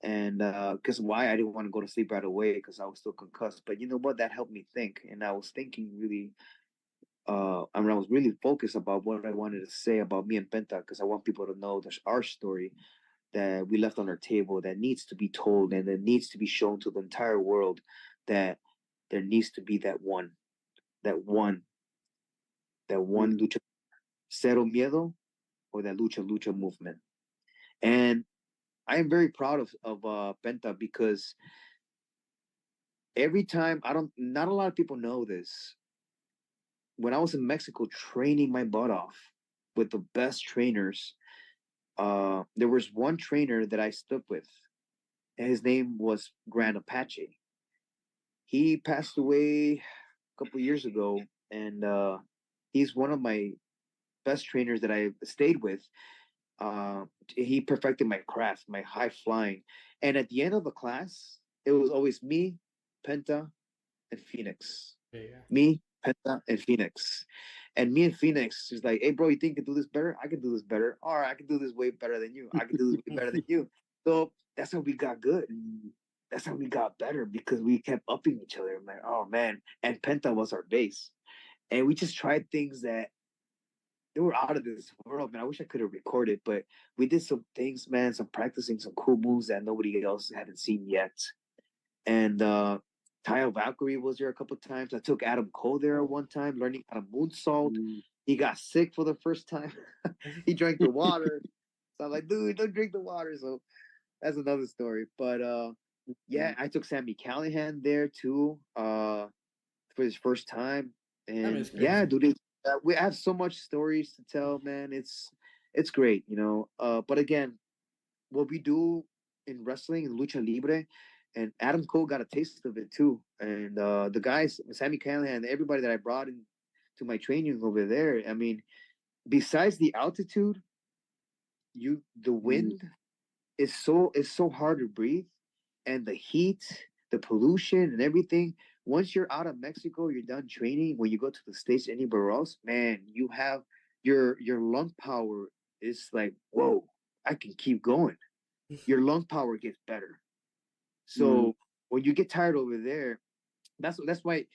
C: And because why I didn't want to go to sleep right away because I was still concussed. But you know what? That helped me think. And I was thinking really I mean, I was really focused about what I wanted to say about me and Penta because I want people to know that our story that we left on our table that needs to be told and that needs to be shown to the entire world that there needs to be that one lucha, cero miedo, or that lucha movement. And I am very proud of Penta because every time not a lot of people know this. When I was in Mexico training my butt off with the best trainers, there was one trainer that I stuck with, and his name was Grand Apache. He passed away a couple years ago, and he's one of my best trainers that I stayed with. He perfected my craft, my high flying, and at the end of the class, it was always me, Penta, and Phoenix.
A: Yeah.
C: Me, Penta, and Phoenix. And me and Phoenix is like, hey, bro, you think you can do this better? I can do this better. All right, I can do this way better than you. I can do this way better than you. So that's how we got good. That's how we got better because we kept upping each other. I'm like, oh, man. And Penta was our base. And we just tried things that they were out of this world, man. I wish I could have recorded, but we did some things, man, some practicing, some cool moves that nobody else hadn't seen yet. And Taya Valkyrie was there a couple of times. I took Adam Cole there one time, learning how to moonsault. He got sick for the first time. He drank the water. So I'm like, dude, don't drink the water. So that's another story. But yeah, I took Sammy Callahan there too for his first time. And yeah, dude, we have so much stories to tell, man. It's great, you know. But again, what we do in wrestling and lucha libre, and Adam Cole got a taste of it too. And the guys, Sammy Callahan, everybody that I brought in to my training over there. I mean, besides the altitude, the wind is so hard to breathe, and the heat, the pollution, and everything. Once you're out of Mexico, you're done training. When you go to the States, anywhere else, man, you have your lung power is like, whoa, I can keep going. Your lung power gets better. So when you get tired over there, that's why,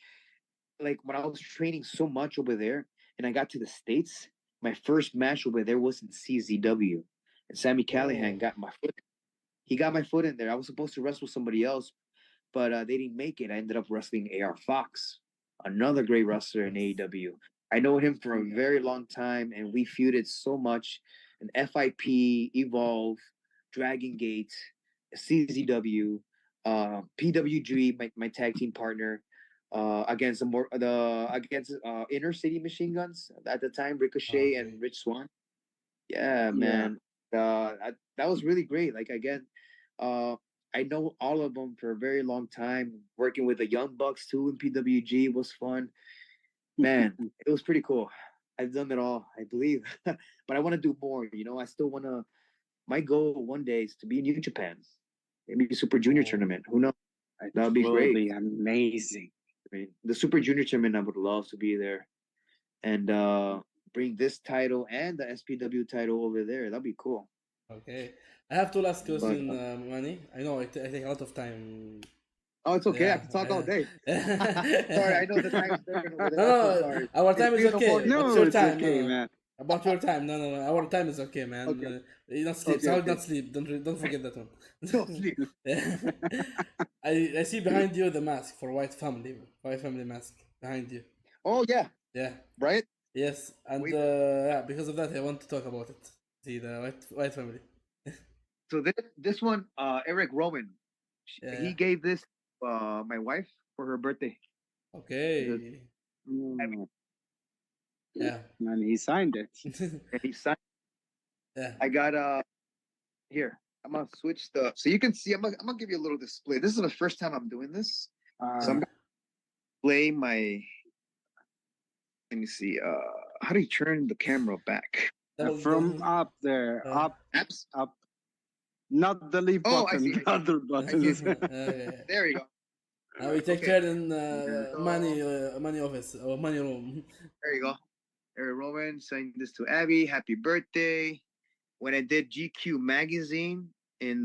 C: like when I was training so much over there, and I got to the States, my first match over there was in CZW, and Sammy Callahan got my foot. He got my foot in there. I was supposed to wrestle somebody else, but they didn't make it. I ended up wrestling AR Fox, another great wrestler in AEW. I know him for a very long time, and we feuded so much. And FIP, Evolve, Dragon Gate, CZW, PWG, my tag team partner, against Inner City Machine Guns at the time, Ricochet and Rich Swann. Yeah, man. That was really great. Like again, I know all of them for a very long time. Working with the Young Bucks too in PWG was fun. Man, it was pretty cool. I've done it all, I believe, but I want to do more. You know, I still want to. My goal one day is to be in New Japan, maybe a Super Junior tournament. Who knows? That would be great.
B: Be amazing.
C: I mean, the Super Junior tournament, I would love to be there, and bring this title and the SPW title over there. That'd be cool.
A: Okay, I have two last questions, Manny. I know I take a lot of time.
C: Oh, it's okay. I can talk all day. Sorry, I know the time's different over there.
A: No,
C: sorry.
A: our time is okay.
B: No,
A: your
B: it's
A: time,
B: okay, man.
A: About your time, no. Our time is okay, man.
C: Okay.
A: You don't sleep.
C: Okay,
A: Not sleep. Don't forget that one.
C: Don't sleep.
A: I see behind you the mask for White Family mask behind you.
C: Oh yeah,
A: Yeah.
C: right.
A: Yes, and
C: Wait.
A: yeah, because of that, I want to talk about it. See the White family.
C: So this one, Eric Rowan,
A: Yeah.
C: he gave this my wife for her birthday.
A: Okay. Yeah.
B: And he signed it.
C: And he signed.
A: Yeah.
C: I got here. I'm gonna switch the so you can see. I'm gonna give you a little display. This is the first time I'm doing this. So I'm gonna play my. Let me see. How do you turn the camera back?
B: From up there, up,
C: Apps.
B: up. Not the leave button, the other button.
C: There you go.
A: Now we take turn in money office or money room.
C: There you go. Eric Rowan sending this to Abby. Happy birthday. When I did GQ magazine in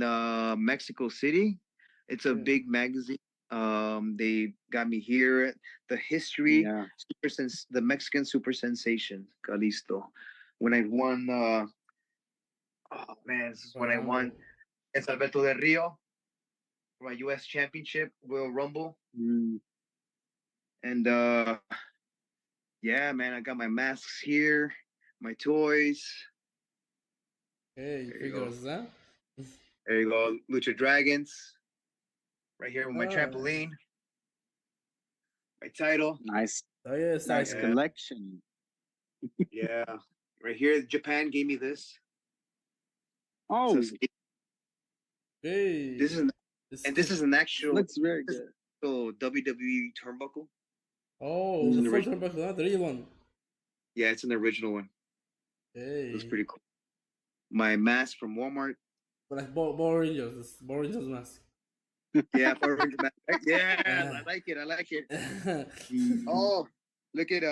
C: Mexico City, it's a big magazine. They got me here. The history, the Mexican super sensation, Calisto. When I won, oh man, this is when I won in Alberto del Rio for my U.S. Championship, Royal Rumble. And yeah, man, I got my masks here, my toys.
A: Hey, figures, huh?
C: There you go, Lucha Dragons. Right here with my trampoline, my title.
B: Nice.
A: Oh yes,
B: nice collection.
C: Yeah, right here, Japan gave me this.
B: Oh,
C: so,
A: hey.
C: This is an actual.
B: Looks very good.
C: So WWE turnbuckle.
A: Oh, the full turnbuckle, not the real one.
C: Yeah, it's an original one.
A: Hey,
C: it's pretty cool. My mask from Walmart.
A: Like Power Rangers mask.
C: Yeah, Power Rangers mask. Yeah, I like it. I like it. Oh, look at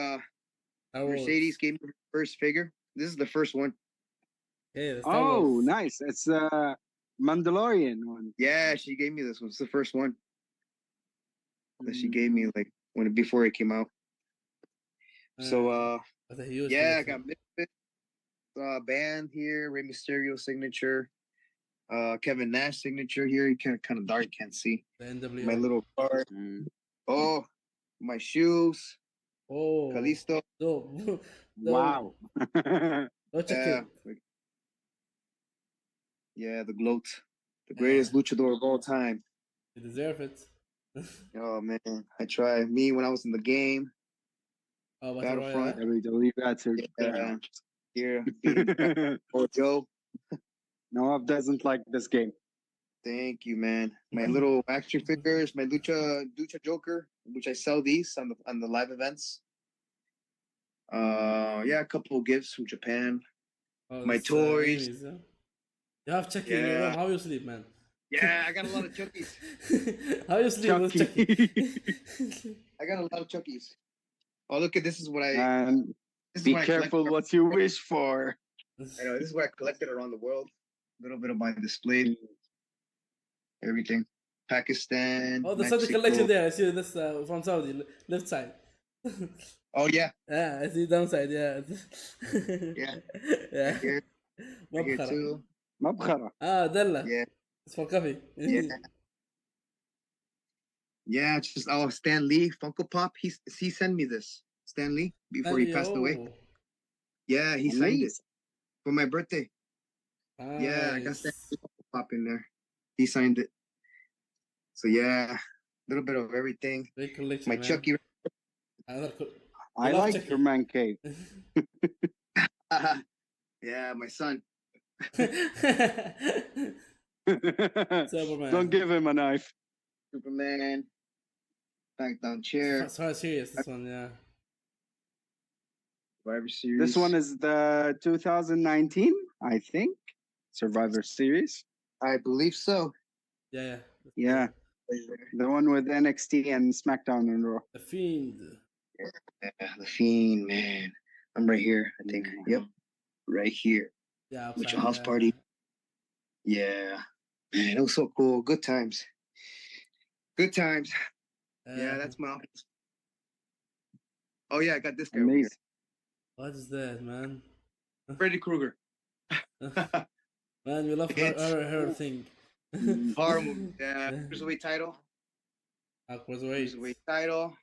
C: Mercedes gave me her first figure. This is the first one.
A: Hey,
B: oh, nice. It's Mandalorian one.
C: Yeah, she gave me this one. It's the first one that she gave me, like before it came out. So yeah, I got Misfit band here, Rey Mysterio signature, Kevin Nash signature here. You kind of dark, can't see. My little card. Oh, my shoes.
A: Oh,
C: Kalisto.
A: No.
B: Wow.
C: Yeah, the gloat. The greatest luchador of all time.
A: You deserve it.
C: Oh man, I tried. Me when I was in the game.
A: Oh,
C: Battlefront.
B: WWE better.
C: Yeah. Here. Oh, Joe.
B: Noah doesn't like this game.
C: Thank you, man. My little action figures, my Lucha Joker, which I sell these on the live events. Yeah, a couple of gifts from Japan. My toys.
A: You have Chucky in your room. How you sleep, man?
C: Yeah, I got a lot of Chuckies.
A: How you sleep with Chucky?
C: I got a lot of Chuckies. Oh, look at this is what I.
B: Be careful what you wish for.
C: I know this is what I collected around the world. A little bit of my display. Everything. Pakistan.
A: Oh, the Saudi collection there. I see this from Saudi, left side.
C: Oh yeah.
A: Yeah, I see downside. Yeah.
C: Yeah.
A: Yeah.
C: Here too.
B: Mabkhara.
A: Della.
C: Yeah.
A: It's for coffee.
C: Yeah. Yeah, just Stan Lee Funko Pop. He sent me this. Stan Lee before he passed away. Yeah, he signed it for my birthday. Yeah, I got Stan Lee Funko Pop in there. He signed it. So yeah, a little bit of everything.
A: Big collection,
C: my
A: man.
C: Chucky.
B: I like your man cave.
C: Yeah, my son.
A: Superman.
B: Don't give him a knife.
C: Superman. Back down chair.
A: That's how serious this one, yeah.
C: Survivor Series.
B: This one is the 2019, I think. Survivor Series.
C: I believe so.
A: Yeah.
B: Yeah. The one with NXT and SmackDown and Raw.
A: The Fiend.
C: Yeah, the Fiend, man. I'm right here, I think. Yep. Right here.
A: Yeah.
C: With your house party. Yeah. Man, it was so cool. Good times. Good times. Yeah, that's my office. Oh yeah, I got this guy over here.
A: What is that, man?
C: Freddy Krueger.
A: Man, we love her thing.
C: Horror movie. Yeah. Cruiserweight title.
A: Cruiserweight.
C: Cruiserweight title.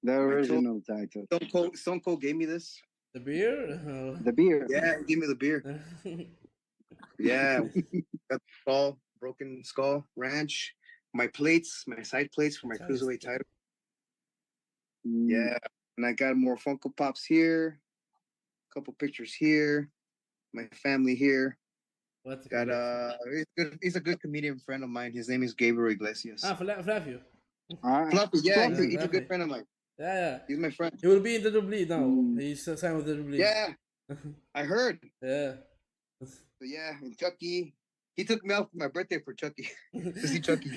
B: The original title.
C: Stone Cold gave me this.
A: The beer?
B: The beer.
C: Yeah, he gave me the beer. Yeah. Got the skull, broken skull, ranch. My plates, my side plates for my cruiserweight title. Yeah. And I got more Funko Pops here. A couple pictures here. My family here. Got he's a good comedian friend of mine. His name is Gabriel Iglesias.
A: Flavio.
C: Fluffy, yeah, he's a good friend of mine.
A: Yeah.
C: He's my friend.
A: He will be in the WWE now. He's signed with the WWE.
C: Yeah. I heard.
A: Yeah.
C: So yeah, and Chucky. He took me out for my birthday for Chucky. To see Chucky.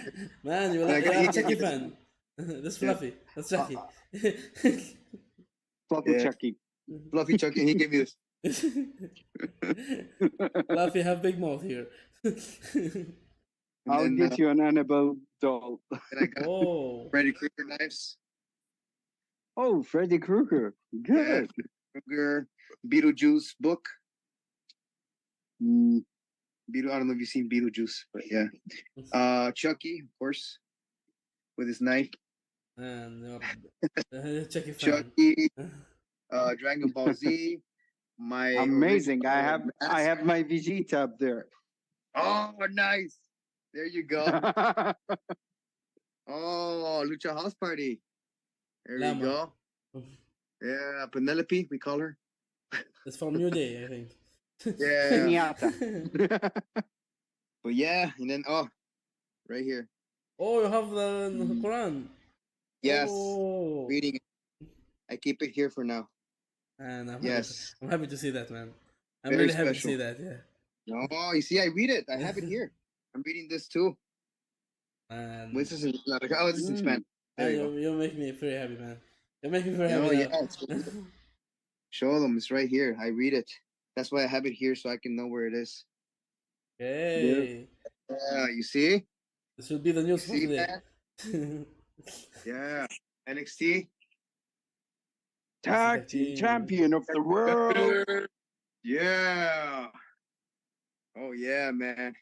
A: Man, you're a Chucky fan. That's Fluffy. That's Chucky.
B: Fluffy Chucky.
C: Fluffy Chucky. He gave me this.
A: Fluffy have big mouth here.
B: I'll get you an Annabelle doll.
C: And I got Freddy Krueger knives.
B: Oh, Freddy Krueger. Good.
C: Yeah, Krueger, Beetlejuice book. I don't know if you've seen Beetlejuice, but yeah. Chucky, of course, with his knife.
A: And Chucky.
C: Dragon Ball Z.
B: Amazing. I have my Vegeta up there.
C: Oh, nice. There you go. Oh, Lucha House Party. There you go. Yeah, Penelope, we call her.
A: It's from New Day, I think.
C: Yeah. But yeah, and then right here.
A: Oh, you have the Quran.
C: Yes. Reading it. I keep it here for now.
A: And I'm happy to see that, man. I'm
C: Very
A: really happy to
C: special.
A: see that, yeah.
C: Oh, you see, I read it. I have it here. I'm reading this too.
A: And
C: This is in Spanish.
A: You make me very happy, man. You make me very happy.
C: Yeah, show them. It's right here. I read it. That's why I have it here so I can know where it is.
A: Okay.
C: Yeah, you see?
A: This will be the news for today.
C: Yeah. NXT.
B: Tag team champion of the world.
C: Yeah. Oh yeah, man.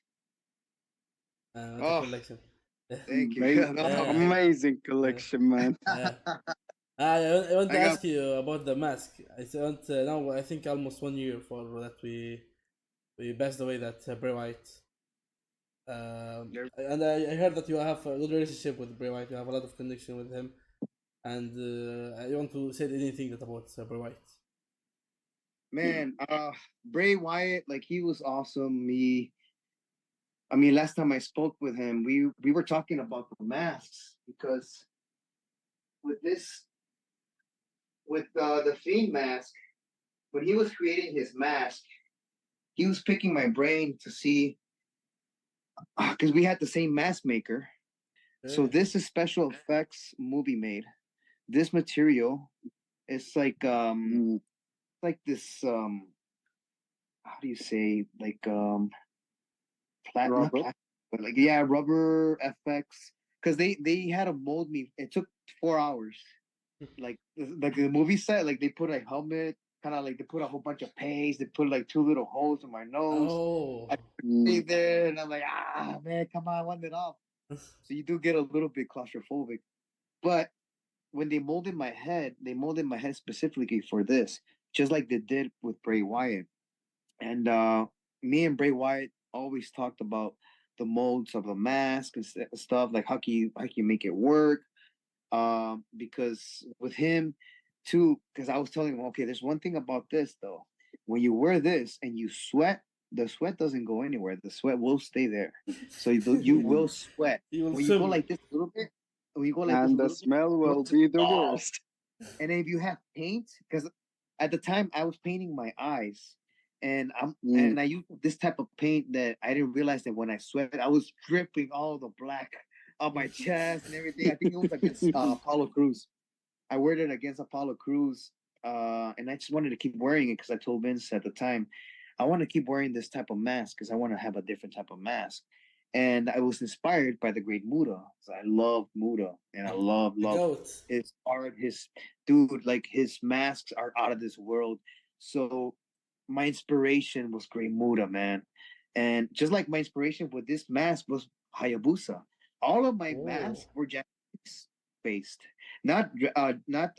A: Collection.
C: Thank you.
B: Amazing collection, man.
A: I want to ask you about the mask. Now I think almost 1 year for that we passed away that Bray Wyatt. And I heard that you have a good relationship with Bray Wyatt. You have a lot of connection with him. And I want to say anything about Bray Wyatt.
C: Man, Bray Wyatt, like he was awesome. Last time I spoke with him, we were talking about the masks because with the Fiend mask, when he was creating his mask, he was picking my brain to see because we had the same mask maker. Okay. So this is special effects movie made. This material is like this how do you say platinum, but rubber FX because they had to mold me. It took 4 hours. like the movie set, like they put a helmet, kind of like they put a whole bunch of paste. They put like 2 little holes in my nose. I stay there, and I'm like, man, come on, I want it off. So you do get a little bit claustrophobic, but when they molded my head specifically for this, just like they did with Bray Wyatt. And me and Bray Wyatt always talked about the molds of the mask and stuff, like how can you make it work? Because with him too, because I was telling him, okay, there's one thing about this though. When you wear this and you sweat, the sweat doesn't go anywhere. The sweat will stay there. So you will sweat. When you go like this a little bit,
B: and the smell will be the worst.
C: And then if you have paint, because at the time I was painting my eyes, and I used this type of paint that I didn't realize that when I sweat, I was dripping all the black on my chest and everything. I think it was against Apollo Crews. I wore it against Apollo Crews, and I just wanted to keep wearing it because I told Vince at the time, I want to keep wearing this type of mask because I want to have a different type of mask. And I was inspired by the great Muda. So I love Muda, and I love his art. His masks are out of this world. So my inspiration was great Muda, man. And just like my inspiration with this mask was Hayabusa. All of my masks were Japanese based. not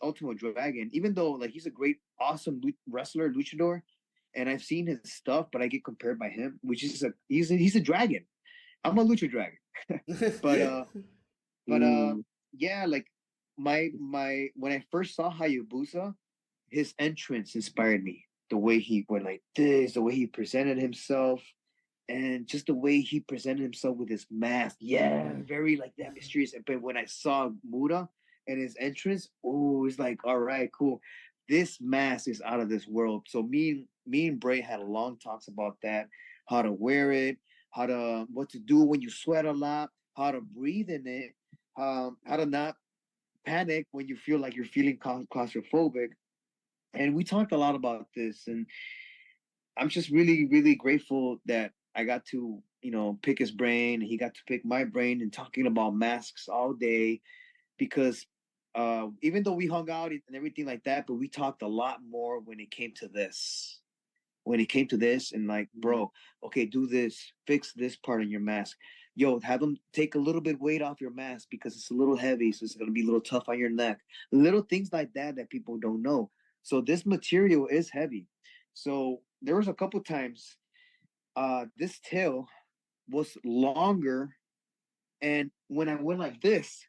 C: Ultimate Dragon. Even though like he's a great, awesome wrestler, luchador, and I've seen his stuff, but I get compared by him, which is he's a dragon. I'm a lucha dragon, but yeah, like my when I first saw Hayabusa, his entrance inspired me. The way he went like this, the way he presented himself, and just the way he presented himself with his mask. Yeah, very like that mysterious. But when I saw Muda and his entrance, oh, it's like, all right, cool. This mask is out of this world. So me and Bray had long talks about that, how to wear it, what to do when you sweat a lot, how to breathe in it, how to not panic when you feel like you're feeling claustrophobic. And we talked a lot about this, and I'm just really, really grateful that I got to, pick his brain, and he got to pick my brain, and talking about masks all day, because even though we hung out and everything like that, but we talked a lot more when it came to this. When it came to this, and like, bro, okay, do this, fix this part in your mask. Yo, have them take a little bit weight off your mask because it's a little heavy, so it's gonna be a little tough on your neck. Little things like that people don't know. So this material is heavy. So there was a couple times this tail was longer, and when I went like this,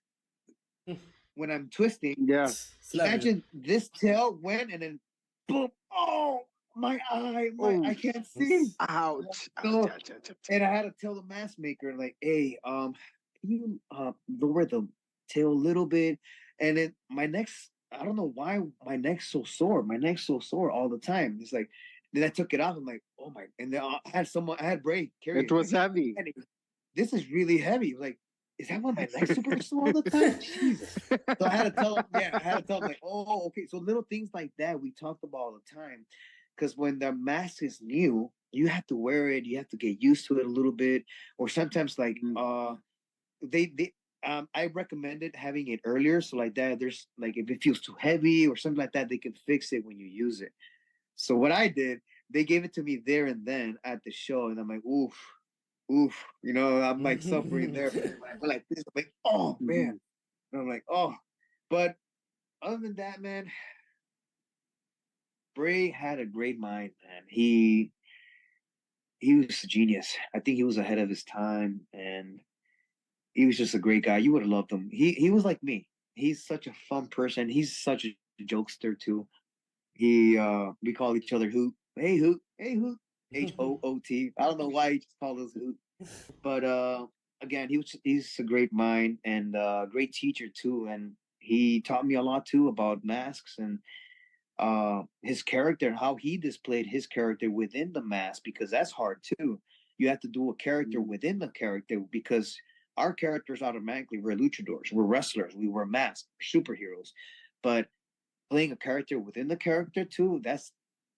C: when I'm twisting,
B: Yeah.
C: imagine this tail went and then boom, oh, my eye, I can't see.
B: Ouch.
C: So,
B: Ouch.
C: and I had to tell the mask maker, like, hey, can you lower the tail a little bit? And then my neck's, I don't know why my neck's so sore. My neck's so sore all the time. It's like, then I took it off. I'm like, oh my, and then I had Bray carry
B: It was
C: like,
B: heavy.
C: this is really heavy. Like, is that why my neck's super sore all the time? Jesus. So I had to tell him, like, oh, okay. So little things like that we talked about all the time. Because when the mask is new, you have to wear it, you have to get used to it a little bit. Or sometimes like I recommended having it earlier. So like that, there's like if it feels too heavy or something like that, they can fix it when you use it. So what I did, they gave it to me there and then at the show, and I'm like, oof. I'm like suffering there. When I went like this, I'm like, oh man. And I'm like, oh. But other than that, man, Bray had a great mind, man. He was a genius. I think he was ahead of his time, and he was just a great guy. You would have loved him. He was like me. He's such a fun person. He's such a jokester too. We call each other Hoot. Hey Hoot. Hey Hoot. HOOT. I don't know why he just called us Hoot. But again, he's a great mind and a great teacher too. And he taught me a lot too about masks and his character and how he displayed his character within the mask, because that's hard too. You have to do a character within the character, because our characters automatically, we're luchadors, we're wrestlers, we wear masks, we're superheroes. But playing a character within the character too, that's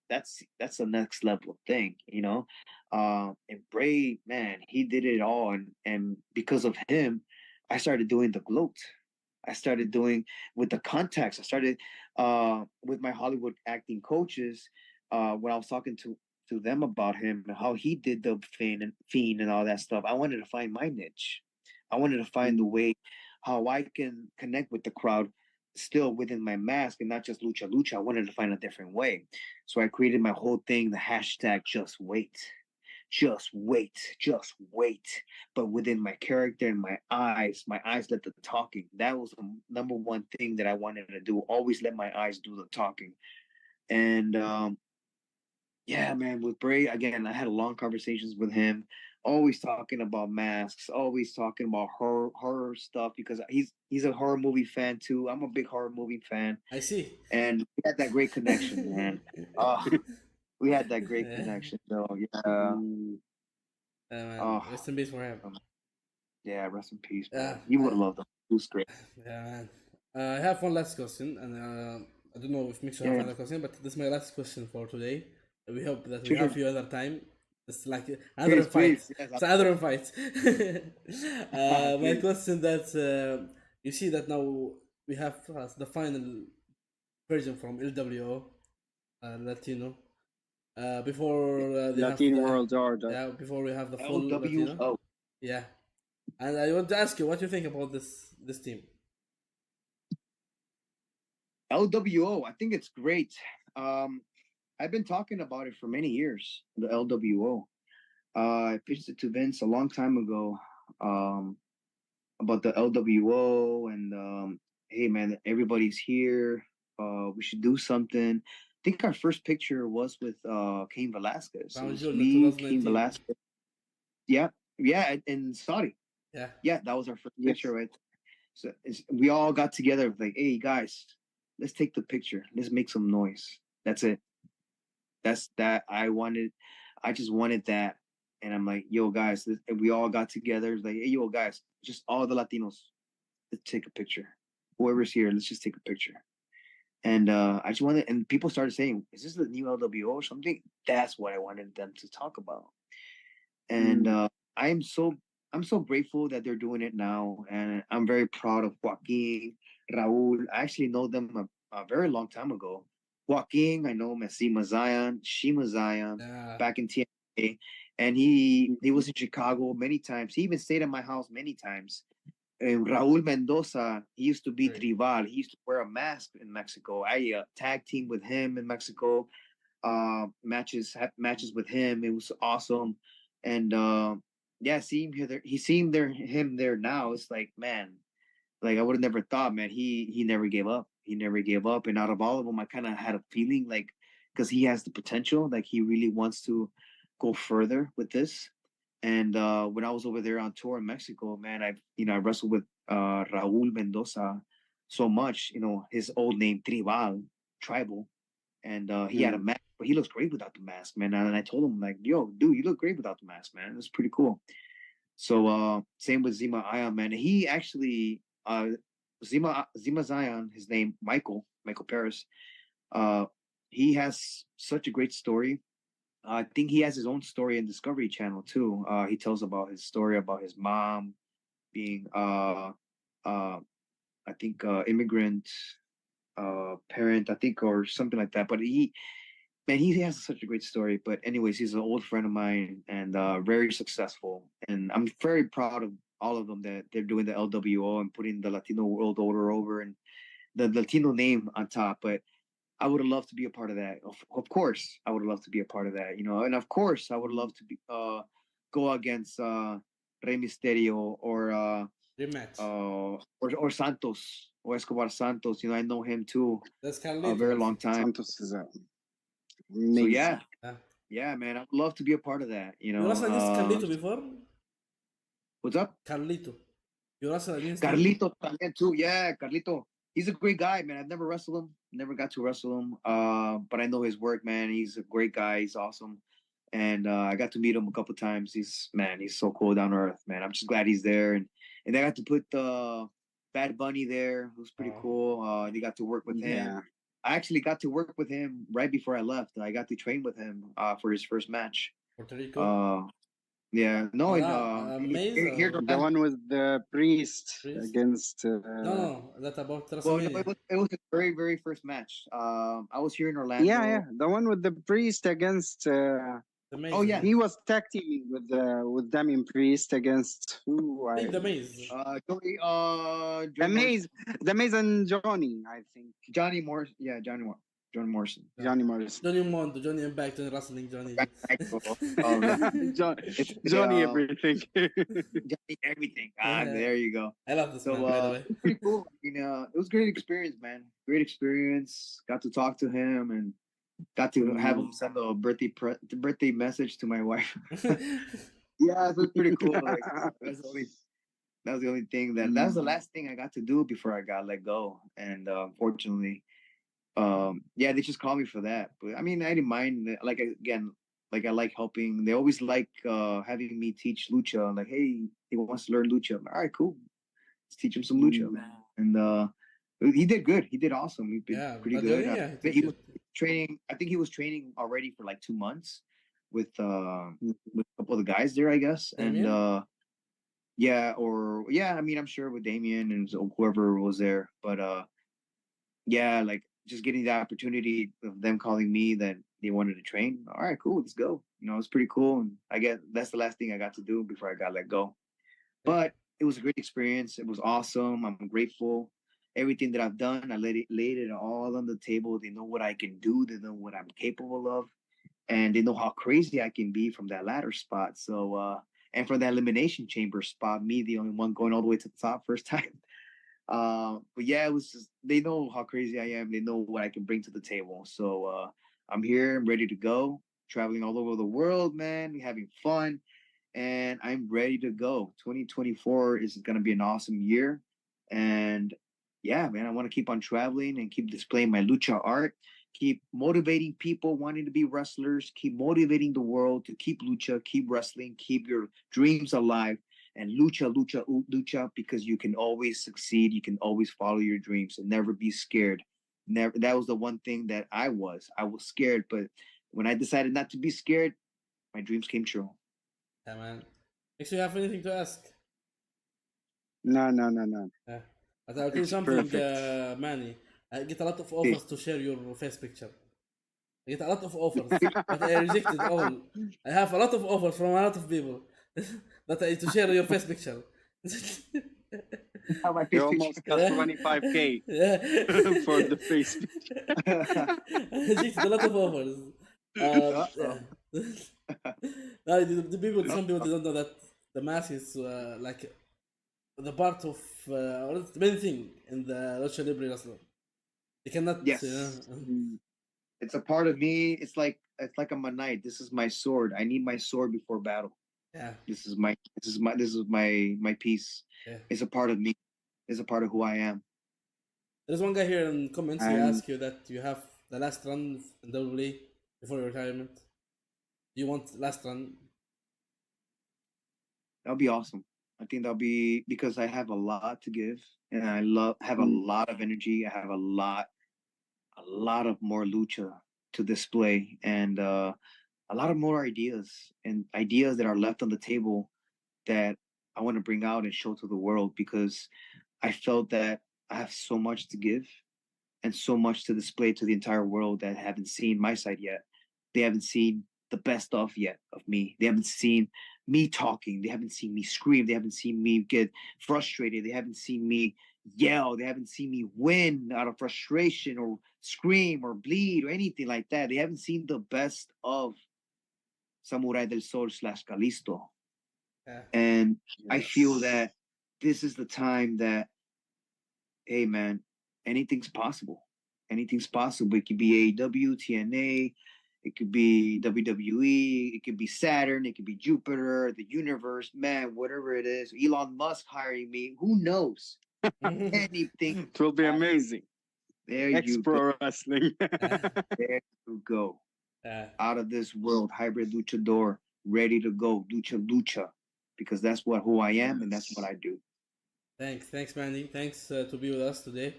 C: the next level thing, and Bray, man, he did it all, and because of him, I started doing the gloat. I started doing with the contacts. I started with my Hollywood acting coaches when I was talking to them about him and how he did the fiend and all that stuff. I wanted to find my niche. I wanted to find the way how I can connect with the crowd still within my mask and not just lucha lucha. I wanted to find a different way. So I created my whole thing, the hashtag just wait. Just wait, just wait. But within my character and my eyes let the talking. That was the number one thing that I wanted to do. Always let my eyes do the talking. And yeah, man, with Bray, again, I had long conversations with him, always talking about masks, always talking about horror stuff, because he's a horror movie fan too. I'm a big horror movie fan.
A: I see.
C: And we had that great connection, man. We had that great connection, though. Yeah.
A: Rest in peace for him.
C: Yeah, rest in peace, man. You would have loved him. He was great.
A: Yeah, man. I have one last question, and I don't know if Mixer have another question, but this is my last question for today. We hope that we have you other time. It's like another fight. Yes, it's another fight. My question that you see that now we have the final version from LWO, Latino. Before they
B: Latin
A: have
B: World Order.
A: Yeah, before we have the full
C: LWO.
A: Latino. Yeah, and I want to ask you what you think about this team.
C: LWO, I think it's great. I've been talking about it for many years. The LWO. I pitched it to Vince a long time ago. About the LWO and hey man, everybody's here. We should do something. I think our first picture was with Cain Velasquez. It was me, Cain Velasquez. Yeah, yeah, in Saudi. Yeah, that was our first picture, right? So we all got together like, hey guys, let's take the picture. Let's make some noise. That's it. That's that. I just wanted that. And I'm like, yo, guys, and we all got together. Like, hey, yo, guys, just all the Latinos, let's take a picture. Whoever's here, let's just take a picture. And I just wanted, and people started saying, is this the new LWO or something? That's what I wanted them to talk about. And I'm so grateful that they're doing it now. And I'm very proud of Joaquin, Raul. I actually know them a very long time ago. Joaquin, I know Shima Zion, back in TNA. And he was in Chicago many times. He even stayed at my house many times. And Raul Mendoza, he used to be Tribal. He used to wear a mask in Mexico. I tag team with him in Mexico. Matches with him. It was awesome. And yeah, seeing him there now, it's like, man, like I would have never thought, man. He never gave up. He never gave up. And out of all of them, I kind of had a feeling like, because he has the potential, like he really wants to go further with this. And when I was over there on tour in Mexico, man, I wrestled with Raul Mendoza so much, his old name Tribal, and he had a mask, but he looks great without the mask, man. And I told him like, yo, dude, you look great without the mask, man. It's pretty cool. So same with Zima Ion, man. He actually Zima Zion, his name Michael Paris. He has such a great story. I think he has his own story in Discovery Channel too. He tells about his story about his mom being I think immigrant parent, I think, or something like that. But he has such a great story. But anyways, he's an old friend of mine and very successful. And I'm very proud of all of them that they're doing the LWO and putting the Latino World Order over and the Latino name on top. But I would have loved to be a part of that. Of course, I would love to be a part of that, And of course, I would love to be go against Rey Mysterio or Santos or Escobar Santos. I know him too.
A: That's
C: a very long time.
B: Santos is
C: amazing. So yeah, man, I'd love to be a part of that.
A: You wrestled against Carlito before?
C: What's up?
A: Carlito. You wrestled against
C: Carlito too. Yeah, Carlito. He's a great guy, man. I've never wrestled him. Never got to wrestle him. But I know his work, man. He's a great guy. He's awesome. And I got to meet him a couple times. He's so cool, down to earth, man. I'm just glad he's there. And I got to put Bad Bunny there. It was pretty cool. They got to work with him. I actually got to work with him right before I left. I got to train with him for his first match.
A: Puerto Rico?
C: Yeah, no,
B: here the one with the priest? Against.
A: No, that's about WrestleMania.
C: Well, it was the very, very first match. I was here in Orlando.
B: Yeah, the one with the priest against.
A: Oh
B: yeah, he was tag teaming with Damien Priest against who?
A: I think the Maze.
B: The Maze and Johnny, I think.
C: Johnny Morrison. Yeah, Johnny Morrison.
B: Johnny Morrison.
A: Johnny Mondo, Johnny Impact, Johnny Wrestling, Johnny.
B: Johnny everything.
C: Johnny everything. There you go.
A: I love this man, by the way.
C: Pretty cool. It was a great experience, man. Great experience. Got to talk to him and got to have him send a birthday message to my wife. Yeah, it was pretty cool. Like, that was the only thing that was the last thing I got to do before I got let go. And unfortunately, they just called me for that. But I mean, I didn't mind. Like I like helping. They always like having me teach lucha. Like, hey, he wants to learn lucha. All right, cool. Let's teach him some lucha. And he did good. He did awesome. He did pretty good. He was training. I think he was training already for like 2 months with a couple of the guys there, I guess.
A: Damien?
C: And I mean, I'm sure with Damien and whoever was there. But like just getting the opportunity of them calling me that they wanted to train. All right, cool, let's go. It's pretty cool. And that's the last thing I got to do before I got let go. But it was a great experience. It was awesome. I'm grateful. everything that I've done. I laid it all on the table. They know what I can do. They know what I'm capable of, and they know how crazy I can be from that ladder spot. So, and from that elimination chamber spot, me the only one going all the way to the top first time. But yeah, it was just, they know how crazy I am. They know what I can bring to the table. So I'm here. I'm ready to go. Traveling all over the world, man. Having fun, and I'm ready to go. 2024 is going to be an awesome year, and yeah, man, I want to keep on traveling and keep displaying my lucha art. Keep motivating people wanting to be wrestlers. Keep motivating the world to keep lucha, keep wrestling, keep your dreams alive and lucha, lucha, lucha, because you can always succeed. You can always follow your dreams and never be scared. Never. That was the one thing that I was. I was scared, but when I decided not to be scared, my dreams came true.
A: Yeah, man. Makes you have anything to ask?
B: No.
A: Yeah. But I'll tell you
B: It's
A: something,
B: perfect.
A: Manny. I get a lot of offers to share your face picture. I get a lot of offers, but I rejected all. I have a lot of offers from a lot of people to share your face picture.
B: You almost got 25K
A: Yeah.
B: for the face.
A: I rejected a lot of offers. Yeah. No, some people don't know that the mask is like the part of or the main thing in the Lucha Libre wrestler. You cannot.
C: Yes. It's a part of me. It's like I'm a knight. This is my sword. I need my sword before battle.
A: Yeah.
C: This is my piece.
A: Yeah.
C: It's a part of me. It's a part of who I am.
A: There's one guy here in comments. He asked you that you have the last run in WWE before your retirement. Do you want last run?
C: That'll be awesome. I think that'll be because I have a lot to give, and I have a lot of energy. I have a lot of more lucha to display, and a lot of more ideas that are left on the table that I want to bring out and show to the world, because I felt that I have so much to give and so much to display to the entire world that haven't seen my side yet. They haven't seen the best of yet of me. They haven't seen me talking. They haven't seen me scream. They haven't seen me get frustrated. They haven't seen me yell. They haven't seen me win out of frustration or scream or bleed or anything like that. They haven't seen the best of Samurai del Sol / Kalisto.
A: Yeah.
C: And I feel that this is the time that, hey man, anything's possible. Anything's possible. It could be AEW, TNA, it could be WWE, it could be Saturn, it could be Jupiter, the universe, man, whatever it is. Elon Musk hiring me, who knows? Anything.
B: It will be amazing.
C: There you
B: Pro
C: go.
B: Wrestling.
C: There you go. Out of this world, hybrid luchador, ready to go, lucha, because that's who I am and that's what I do.
A: Thanks, Manny. Thanks to be with us today.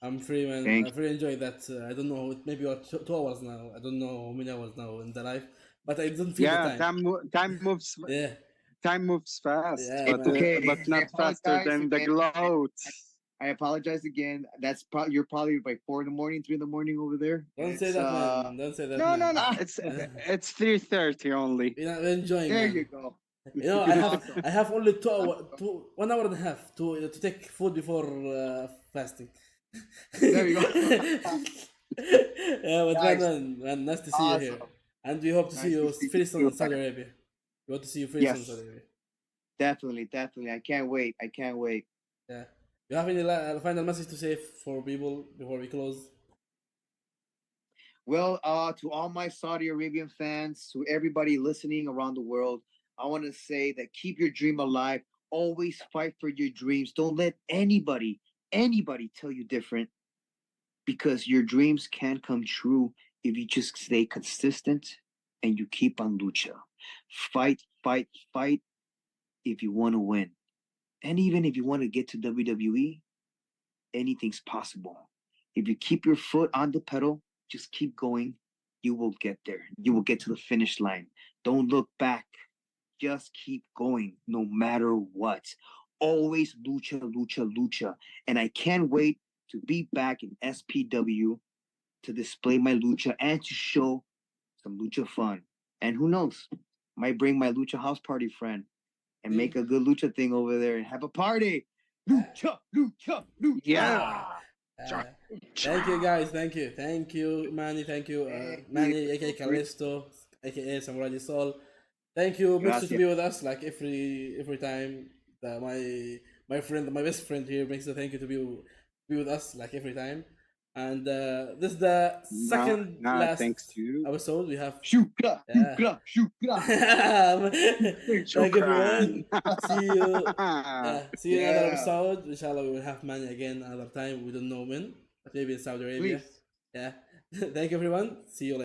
A: I'm free, man.
C: Thank
A: I really enjoyed that. I don't know, maybe we're 2 hours now. I don't know how many hours now in the live, but I don't feel the time.
B: Time moves.
A: Yeah.
B: Time moves fast,
A: Yeah,
B: but not faster than the gloat.
C: I apologize again. That's probably you're probably like 4 in the morning, 3 in the morning over there.
A: Don't say that, man. Don't say that.
B: No,
A: man.
B: no. It's 3:30 only.
A: We're enjoying.
C: There
A: man.
C: you go.
A: You know, I have only 1 hour and a half to take food before fasting.
C: There you go.
A: Yeah, but man, nice to see you here, and we hope to see you very soon in Saudi Arabia. We hope to see you very soon in Saudi Arabia.
C: Definitely. I can't wait.
A: Yeah. You have any final message to say for people before we close?
C: Well, to all my Saudi Arabian fans, to everybody listening around the world, I want to say that keep your dream alive. Always fight for your dreams. Don't let anybody tell you different, because your dreams can come true if you just stay consistent and you keep on lucha. Fight if you want to win. And even if you want to get to WWE, anything's possible. If you keep your foot on the pedal, just keep going, you will get there. You will get to the finish line. Don't look back. Just keep going no matter what. Always lucha, lucha, lucha. And I can't wait to be back in SPW to display my lucha and to show some lucha fun. And who knows, might bring my lucha house party friend and make a good lucha thing over there and have a party. Lucha, lucha, lucha.
B: Yeah.
A: Thank you guys. Thank you, Manny. Thank you, Manny, aka Kalisto, aka Samurai Soul. Thank you, Mitsu, to be with us like every time. My best friend here makes a thank you to be with us like every time. And this is the second last
B: thanks to you.
A: episode. We have
C: Shukra.
A: Thank you, everyone. See you in another episode. Inshallah, we will have Manny again another time. We don't know when, but maybe in Saudi Arabia.
C: Please.
A: Yeah. Thank you, everyone. See you later.